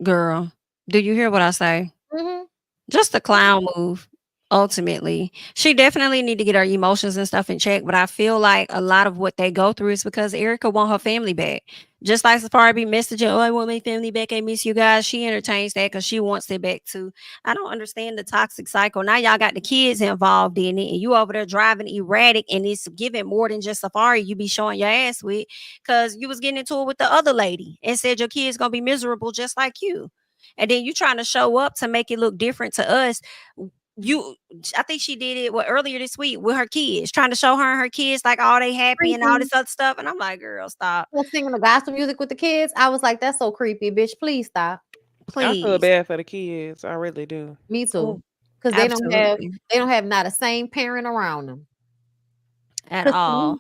Girl, do you hear what I say? Mm-hmm. Just a clown move. Ultimately, she definitely need to get her emotions and stuff in check. But I feel like a lot of what they go through is because Erica want her family back. Just like Safari be messaging, "Oh, I want my family back. I miss you guys." She entertains that because she wants it back too. I don't understand the toxic cycle. Now y'all got the kids involved in it, and you over there driving erratic, and it's giving more than just Safari. You be showing your ass with because you was getting into it with the other lady and said your kids gonna be miserable just like you. And then you trying to show up to make it look different to us. You I think she did it earlier this week with her kids, trying to show her and her kids like all they happy and all Creepy. this other stuff. And I'm like, girl, stop. Was singing the gospel music with the kids. I was like, that's so creepy, bitch. Please stop. I feel Please. bad for the kids. I really do. Me too. Oh, Because absolutely. they don't have not a same parent around them. At Because all.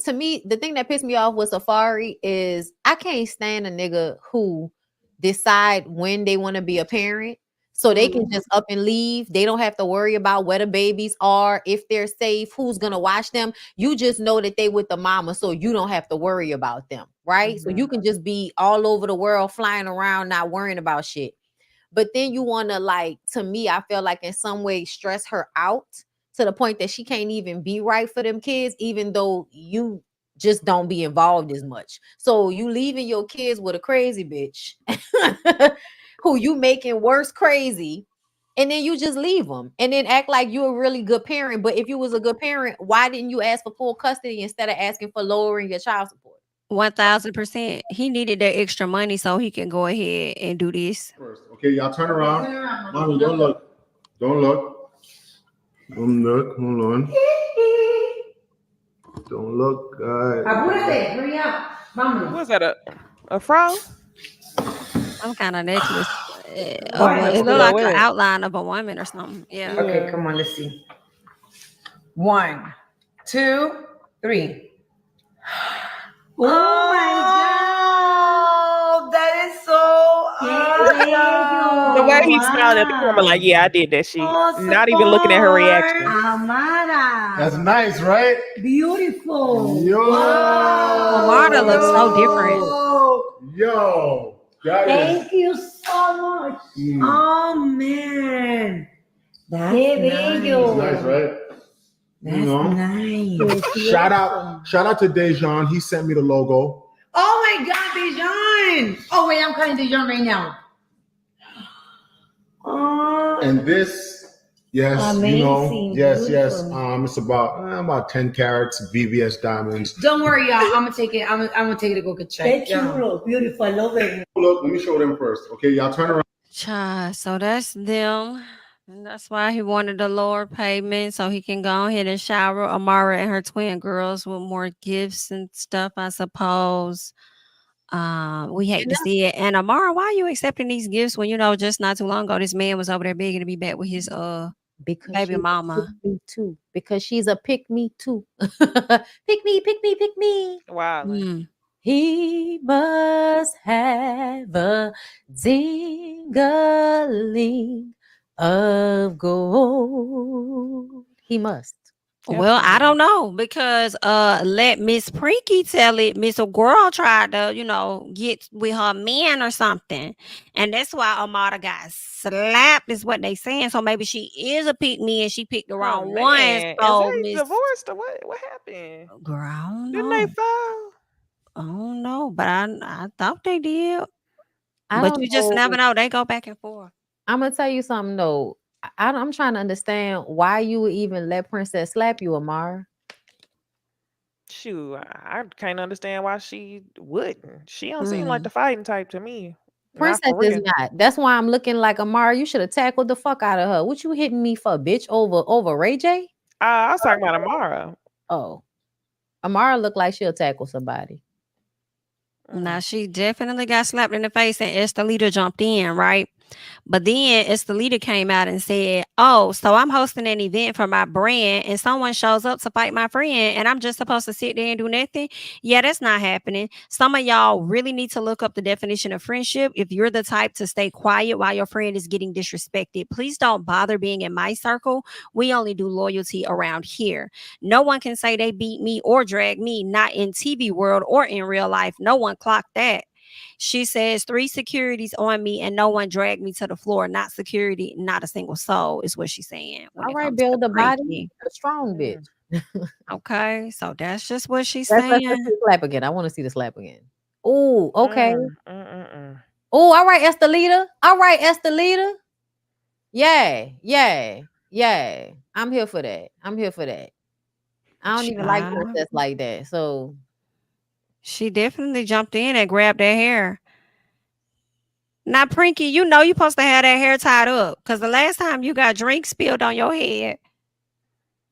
to me, the thing that pissed me off with Safari is I can't stand a nigga who decide when they want to be a parent. So they can just up and leave. They don't have to worry about where the babies are, if they're safe, who's gonna watch them. You just know that they with the mama, so you don't have to worry about them, right? So you can just be all over the world, flying around, not worrying about shit. But then you want to, like, to me, I feel like in some way stress her out to the point that she can't even be right for them kids, even though you just don't be involved as much. So you leaving your kids with a crazy bitch who you making worse crazy, and then you just leave them and then act like you're a really good parent. But if you was a good parent, why didn't you ask for full custody instead of asking for lowering your child support? 1000%. He needed that extra money so he can go ahead and do this. First. Okay, y'all turn around. Mommy, don't look. Don't look. Don't look. Hold on. Don't look. Apúrate, hurry up. Vámonos. What's that? A fro? Some kind of necklace. It What? looked Go like an ahead. outline of a woman or something. Yeah. Okay, come on, let's see. 1, 2, 3. Oh my God! That is so The way he smiled at the camera, like, yeah, I did that shit. Not even looking at her reaction. Amara. That's nice, right? Beautiful. Yo. Well, Marta looks so different. Yo. That is. Thank you so much. Oh man. That's That's nice, right? That's nice. Shout out to Dejan. He sent me the logo. Oh my God, Dejan. Oh wait, I'm calling Dejan right now. And this Yes, you know. Amazing, Yes, beautiful. it's about 10 carats, VVS diamonds. Don't worry, y'all. I'm gonna take it. I'm gonna take it to go get checked. Thank you, look beautiful. I love it. Look, let me show them first. Okay, y'all turn around. Child, so that's them. And that's why he wanted the lower payment so he can go ahead and shower Amara and her twin girls with more gifts and stuff, I suppose. We hate to see it. And Amara, why are you accepting these gifts when you know just not too long ago this man was over there begging to be back with his Because baby she's a mama? pick me too. Because she's a pick me too. Pick me, pick me, pick me. Wow. Mm. He must have a ding-a-ling of gold. He must. Well, I don't know because let Miss Prinky tell it. Miss Girl tried to, get with her man or something. And that's why Amara got slapped, is what they saying. So maybe she is a pick me and she picked the Oh wrong one. man, is So they Miss divorced or what? What happened? Girl, I don't Didn't they know. file? I don't know, but I thought they did. I But don't you just never know. know. They go back and forth. I'm gonna tell you something though. I'm trying to understand why you would even let Princess slap you, Amara. Shoot, I can't understand why she wouldn't. She don't seem like the fighting type to me. Not Princess for is real. not. That's why I'm looking like Amara. You should have tackled the fuck out of her. What you hitting me for, bitch? Over Ray J? I was talking about Amara. Oh, Amara look like she'll tackle somebody. Now she definitely got slapped in the face and Estelita jumped in, right? But then Estelita came out and said, "Oh, so I'm hosting an event for my brand and someone shows up to fight my friend and I'm just supposed to sit there and do nothing? Yeah, that's not happening. Some of y'all really need to look up the definition of friendship. If you're the type to stay quiet while your friend is getting disrespected, please don't bother being in my circle. We only do loyalty around here. No one can say they beat me or drag me, not in TV world or in real life. No one clocked that." She says 3 securities on me and no one dragged me to the floor. Not security, not a single soul is what she's saying when All it right, comes to build a body, Frankie. a strong bitch. Okay, so that's just what she's Let's saying. see the slap again. I want to see the slap again. Oh, okay. Mm. Oh, all right, Estelita. All right, Estelita. Yeah. I'm here for that. I don't even like Child. Princess like that. So She definitely jumped in and grabbed their hair. Now, Prinky, you know you're supposed to have that hair tied up because the last time you got drink spilled on your head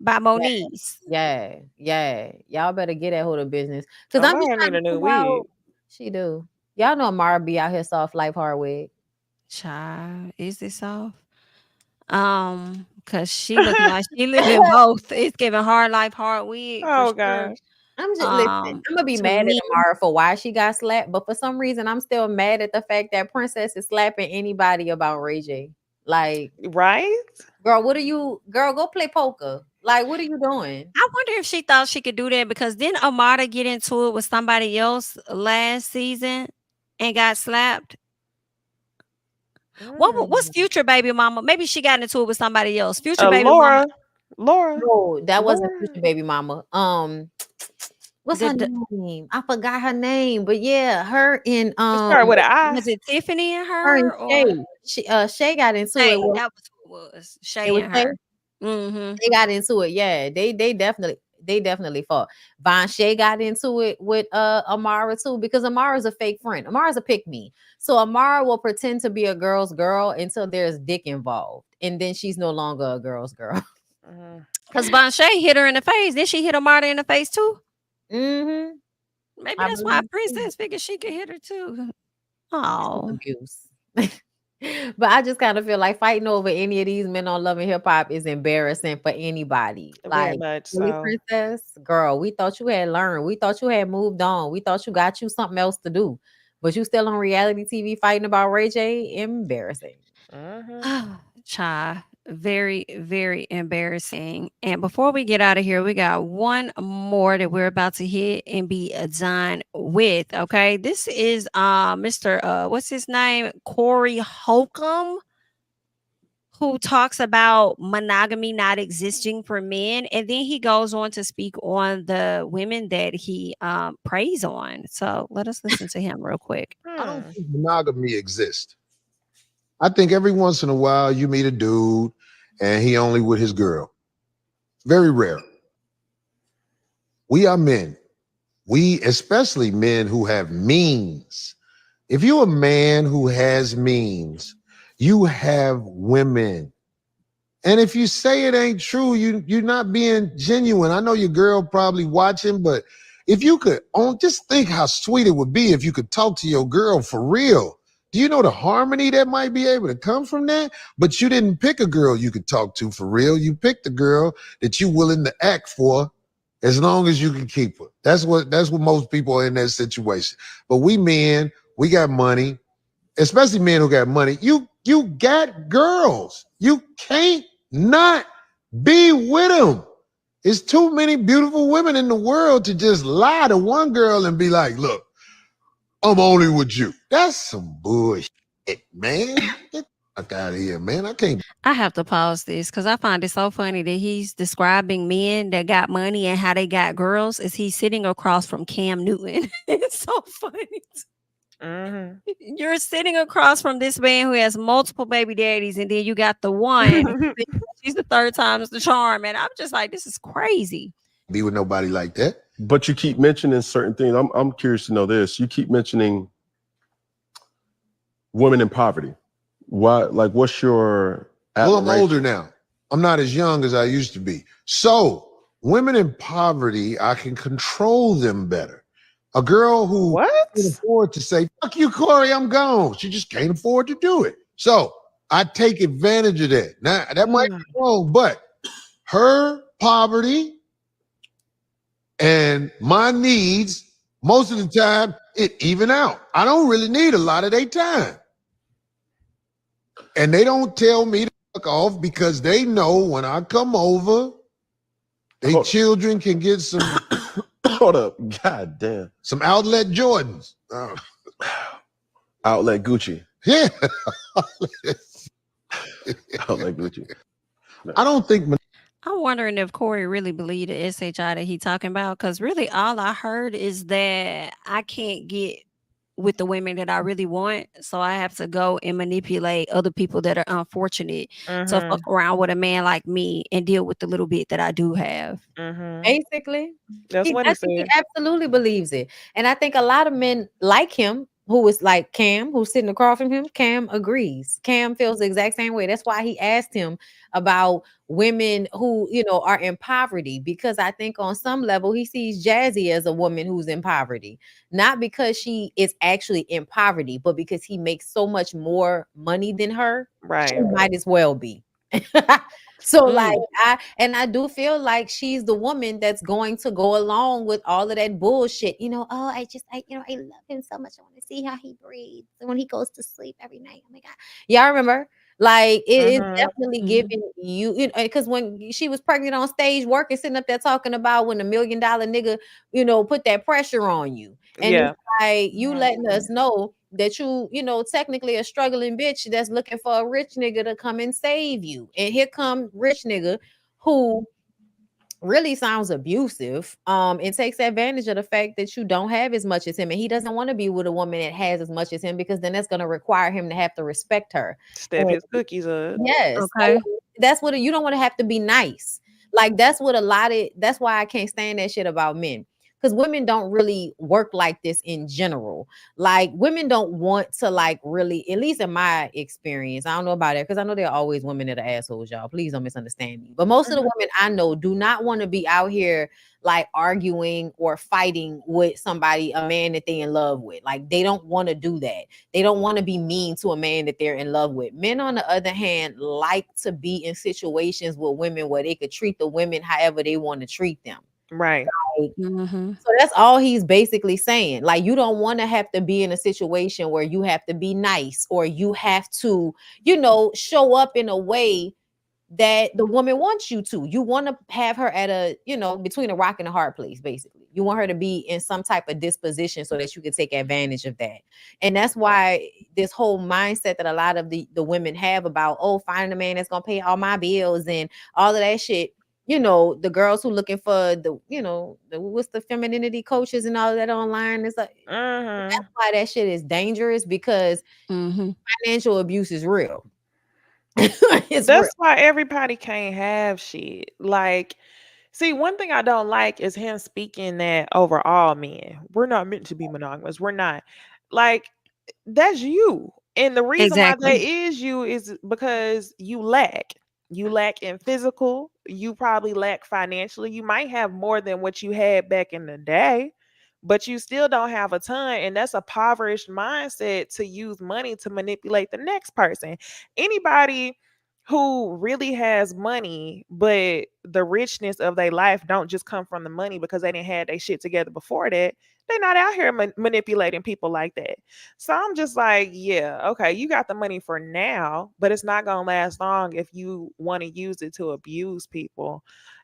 by Moniz. yeah. Y'all better get that hold of business. Because I'm just Amara trying need to a new figure out. wig. She do. Y'all know Amara be out here soft life hard wig. Child, is it soft? Because she looking like she living both. It's giving hard life, hard wig for Oh sure. gosh. I'm just listen. I'm gonna be To mad me, at Amara for why she got slapped, but for some reason, I'm still mad at the fact that Princess is slapping anybody about Ray J. Like, right? Girl, girl, go play poker. Like, what are you doing? I wonder if she thought she could do that because didn't Amara get into it with somebody else last season and got slapped? What's Future baby mama? Maybe she got into it with somebody else. Future baby mama. Laura. No, that wasn't Laura. Future Baby Mama. What's her The, name? I forgot her name, but yeah, her and It started with an was I. it Tiffany and her and her or Shay got into it. Shay? With, That was who it was. it Shay was and Shay. her. Mm-hmm. They got into it. Yeah, they definitely fought. Von Shay got into it with Amara too because Amara's a fake friend. Amara's a pick me. So Amara will pretend to be a girl's girl until there's dick involved, and then she's no longer a girl's girl. Because Von Shay hit her in the face. Did she hit Amara in the face too? Mm-hmm. Maybe I that's why believe Princess figured she could hit her too. some Oh, abuse. But I just kind of feel like fighting over any of these men on Love and Hip Hop is embarrassing for anybody. Very Like, much really, so. Princess, girl, we thought you had learned. We thought you had moved on. We thought you got you something else to do. But you still on reality TV fighting about Ray J? Embarrassing. child. Very, very embarrassing. And before we get out of here, we got one more that we're about to hit and be done with. Okay. This is Mr. What's his name? Corey Holcomb, who talks about monogamy not existing for men. And then he goes on to speak on the women that he preys on. So let us listen to him real quick. I don't think monogamy exists. I think every once in a while you meet a dude and he only with his girl. Very rare. We are men. We, especially men who have means. If you're a man who has means, you have women. And if you say it ain't true, you're not being genuine. I know your girl probably watching, but if you could just think how sweet it would be if you could talk to your girl for real. Do you know the harmony that might be able to come from that? But you didn't pick a girl you could talk to for real. You picked a girl that you're willing to act for as long as you can keep her. That's what most people are in that situation. But we men, we got money, especially men who got money. You got girls. You can't not be with them. It's too many beautiful women in the world to just lie to one girl and be like, look, I'm only with you. That's some bullshit, man. Get the fuck out of here, man. I can't. I have to pause this because I find it so funny that he's describing men that got money and how they got girls as he's sitting across from Cam Newton. It's so funny. You're sitting across from this man who has multiple baby daddies, and then you got the one. She's the third time's the charm, and I'm just like, this is crazy. Be with nobody like that. But you keep mentioning certain things. I'm curious to know this. You keep mentioning women in poverty. Why? Like, what's your? Well, I'm older now. I'm not as young as I used to be. So women in poverty, I can control them better. A girl who can't afford to say, fuck you, Corey, I'm gone. She just can't afford to do it. So I take advantage of that. Now, that might be wrong, but her poverty and my needs, most of the time, it even out. I don't really need a lot of their time. And they don't tell me to fuck off because they know when I come over, their children can get some hold up, god damn. Some outlet Jordans. Outlet Gucci. Yeah. Outlet Gucci. I don't think I'm wondering if Corey really believed the SHI that he talking about, because really all I heard is that I can't get with the women that I really want, so I have to go and manipulate other people that are unfortunate to fuck around with a man like me and deal with the little bit that I do have. Basically, That's what I he think he said. absolutely believes it, and I think a lot of men like him, who is like Cam, who's sitting across from him. Cam agrees. Cam feels the exact same way. That's why he asked him about women who, are in poverty, because I think on some level he sees Jazzy as a woman who's in poverty, not because she is actually in poverty, but because he makes so much more money than her. Right. She might as well be. So like I do feel like she's the woman that's going to go along with all of that bullshit. I love him so much. I want to see how he breathes when he goes to sleep every night. Oh my God. Y'all remember? Like it is definitely giving you, because when she was pregnant on stage working, sitting up there talking about when $1 million nigga, put that pressure on you. And it's like you letting us know that you technically a struggling bitch that's looking for a rich nigga to come and save you. And here come rich nigga who really sounds abusive, and takes advantage of the fact that you don't have as much as him, and he doesn't want to be with a woman that has as much as him, because then that's going to require him to have to respect her. Step his cookies up. Yes. Okay. That's what you don't want to have to be nice. Like that's why I can't stand that shit about men. Because women don't really work like this in general. Like women don't want to like really, at least in my experience, I don't know about it, because I know there are always women that are assholes, y'all. Please don't misunderstand me. But most of the women I know do not want to be out here like arguing or fighting with somebody, a man that they in love with. Like they don't want to do that. They don't want to be mean to a man that they're in love with. Men, on the other hand, like to be in situations with women where they could treat the women however they want to treat them. Right. Like, so that's all he's basically saying. Like, you don't want to have to be in a situation where you have to be nice, or you have to, show up in a way that the woman wants you to. You want to have her at a, between a rock and a hard place, basically. You want her to be in some type of disposition so that you can take advantage of that. And that's why this whole mindset that a lot of the women have about, finding a man that's going to pay all my bills and all of that shit. The girls who looking for what's the femininity coaches and all of that online. It's like, that's why that shit is dangerous, because financial abuse is real. It's real. That's why everybody can't have shit. Like, see, one thing I don't like is him speaking that over all men. We're not meant to be monogamous. We're not. Like, that's you. And the reason why that Exactly. is you is because you lack. You lack in physical. You probably lack financially. You might have more than what you had back in the day, but you still don't have a ton. And that's a impoverished mindset to use money to manipulate the next person. Anybody who really has money, but the richness of their life don't just come from the money because they didn't have their shit together before that. They're not out here manipulating people like that. So I'm just like, yeah, okay, you got the money for now, but it's not gonna last long if you want to use it to abuse people.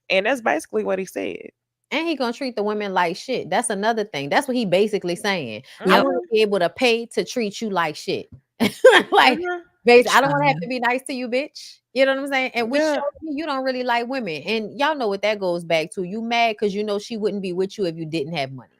And that's basically what he said. And he gonna treat the women like shit. That's another thing. That's what he basically saying. I Yep. want to be able to pay to treat you like shit. Like, Mhm. basically, I don't want to have Child. to be nice to you, bitch. You know what I'm saying? And which Yeah. shows me you don't really like women. And y'all know what that goes back to. You mad because you know she wouldn't be with you if you didn't have money.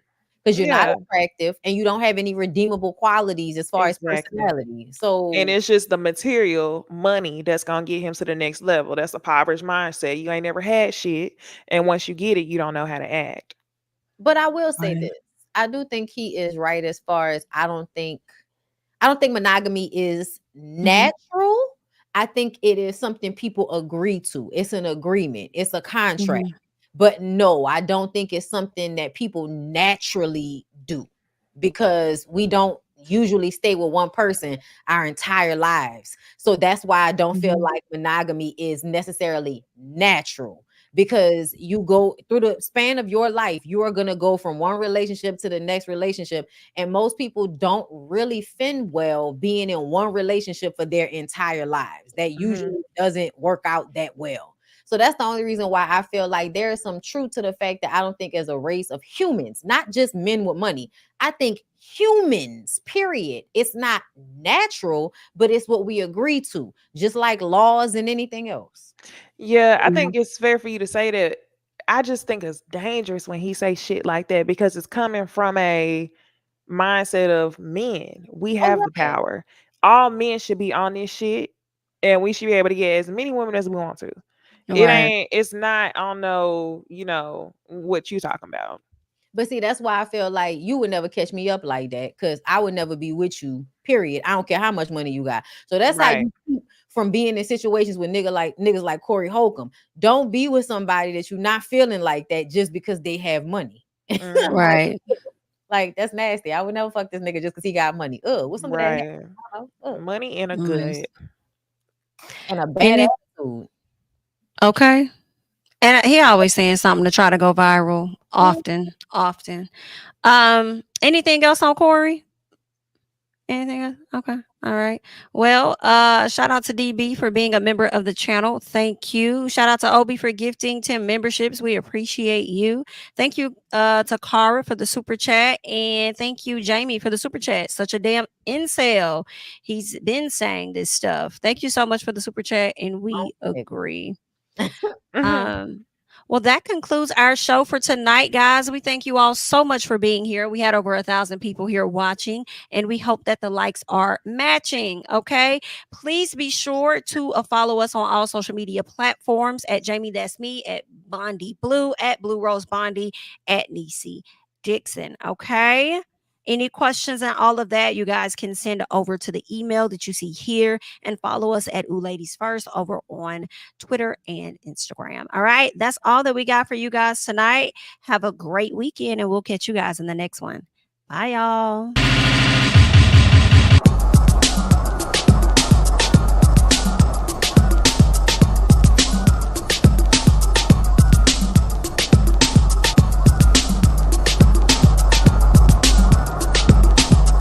Because you're not Yeah, attractive and you don't have any redeemable qualities as far as exactly. personality. And So, it's just the material money that's gonna get him to the next level. That's a impoverished mindset. You ain't never had shit, and once you get it, you don't know how to act. but I will say Right. this. I do think he is right as far as I don't think monogamy is Mhm. natural. I think it is something people agree to. It's an agreement. It's a contract. Mhm. But no, I don't think it's something that people naturally do because we don't usually stay with one person our entire lives. So that's why I don't feel Mhm. like monogamy is necessarily natural because you go through the span of your life, you are going to go from one relationship to the next relationship. And most people don't really fin well being in one relationship for their entire lives. That Hmm. usually doesn't work out that well. So that's the only reason why I feel like there is some truth to the fact that I don't think as a race of humans, not just men with money, I think humans, period. It's not natural, but it's what we agree to, just like laws and anything else. Yeah, I Mhm. think it's fair for you to say that. I just think it's dangerous when he say shit like that because it's coming from a mindset of men. We Oh, have the yeah. power. All men should be on this shit, and we should be able to get as many women as we want to. It Right. ain't. It's not on no. What you talking about? But see, that's why I feel like you would never catch me up like that because I would never be with you, period. I don't care how much money you got. So that's how Right. you keep from being in situations with niggas like Corey Holcomb. Don't be with somebody that you're not feeling like that just because they have money. Hmm. like, Right. like that's nasty. I would never fuck this nigga just because he got money. What's some of that? Right. Money and a Mm. good. And a bad Any attitude. okay. And he always saying something to try to go viral. Often, often. Anything else on Corey? Anything else? Okay. All right. Well, shout out to DB for being a member of the channel. Thank you. Shout out to Obi for gifting 10 memberships. We appreciate you. Thank you to Cara for the super chat. And thank you, Jamie, for the super chat. Such a damn incel. He's been saying this stuff. Thank you so much for the super chat. And we agree. Hmm. Well, that concludes our show for tonight, guys. We thank you all so much for being here. We had over 1,000 people here watching, and we hope that the likes are matching. Okay, please be sure to follow us on all social media platforms at Jami ThatsMe, at Bondy Blue, at Blue Rose Bondy, at Necey Dixon. Okay. Any questions and all of that, you guys can send over to the email that you see here and follow us at OohLadiesFirst over on Twitter and Instagram. All right. That's all that we got for you guys tonight. Have a great weekend, and we'll catch you guys in the next one. Bye, y'all.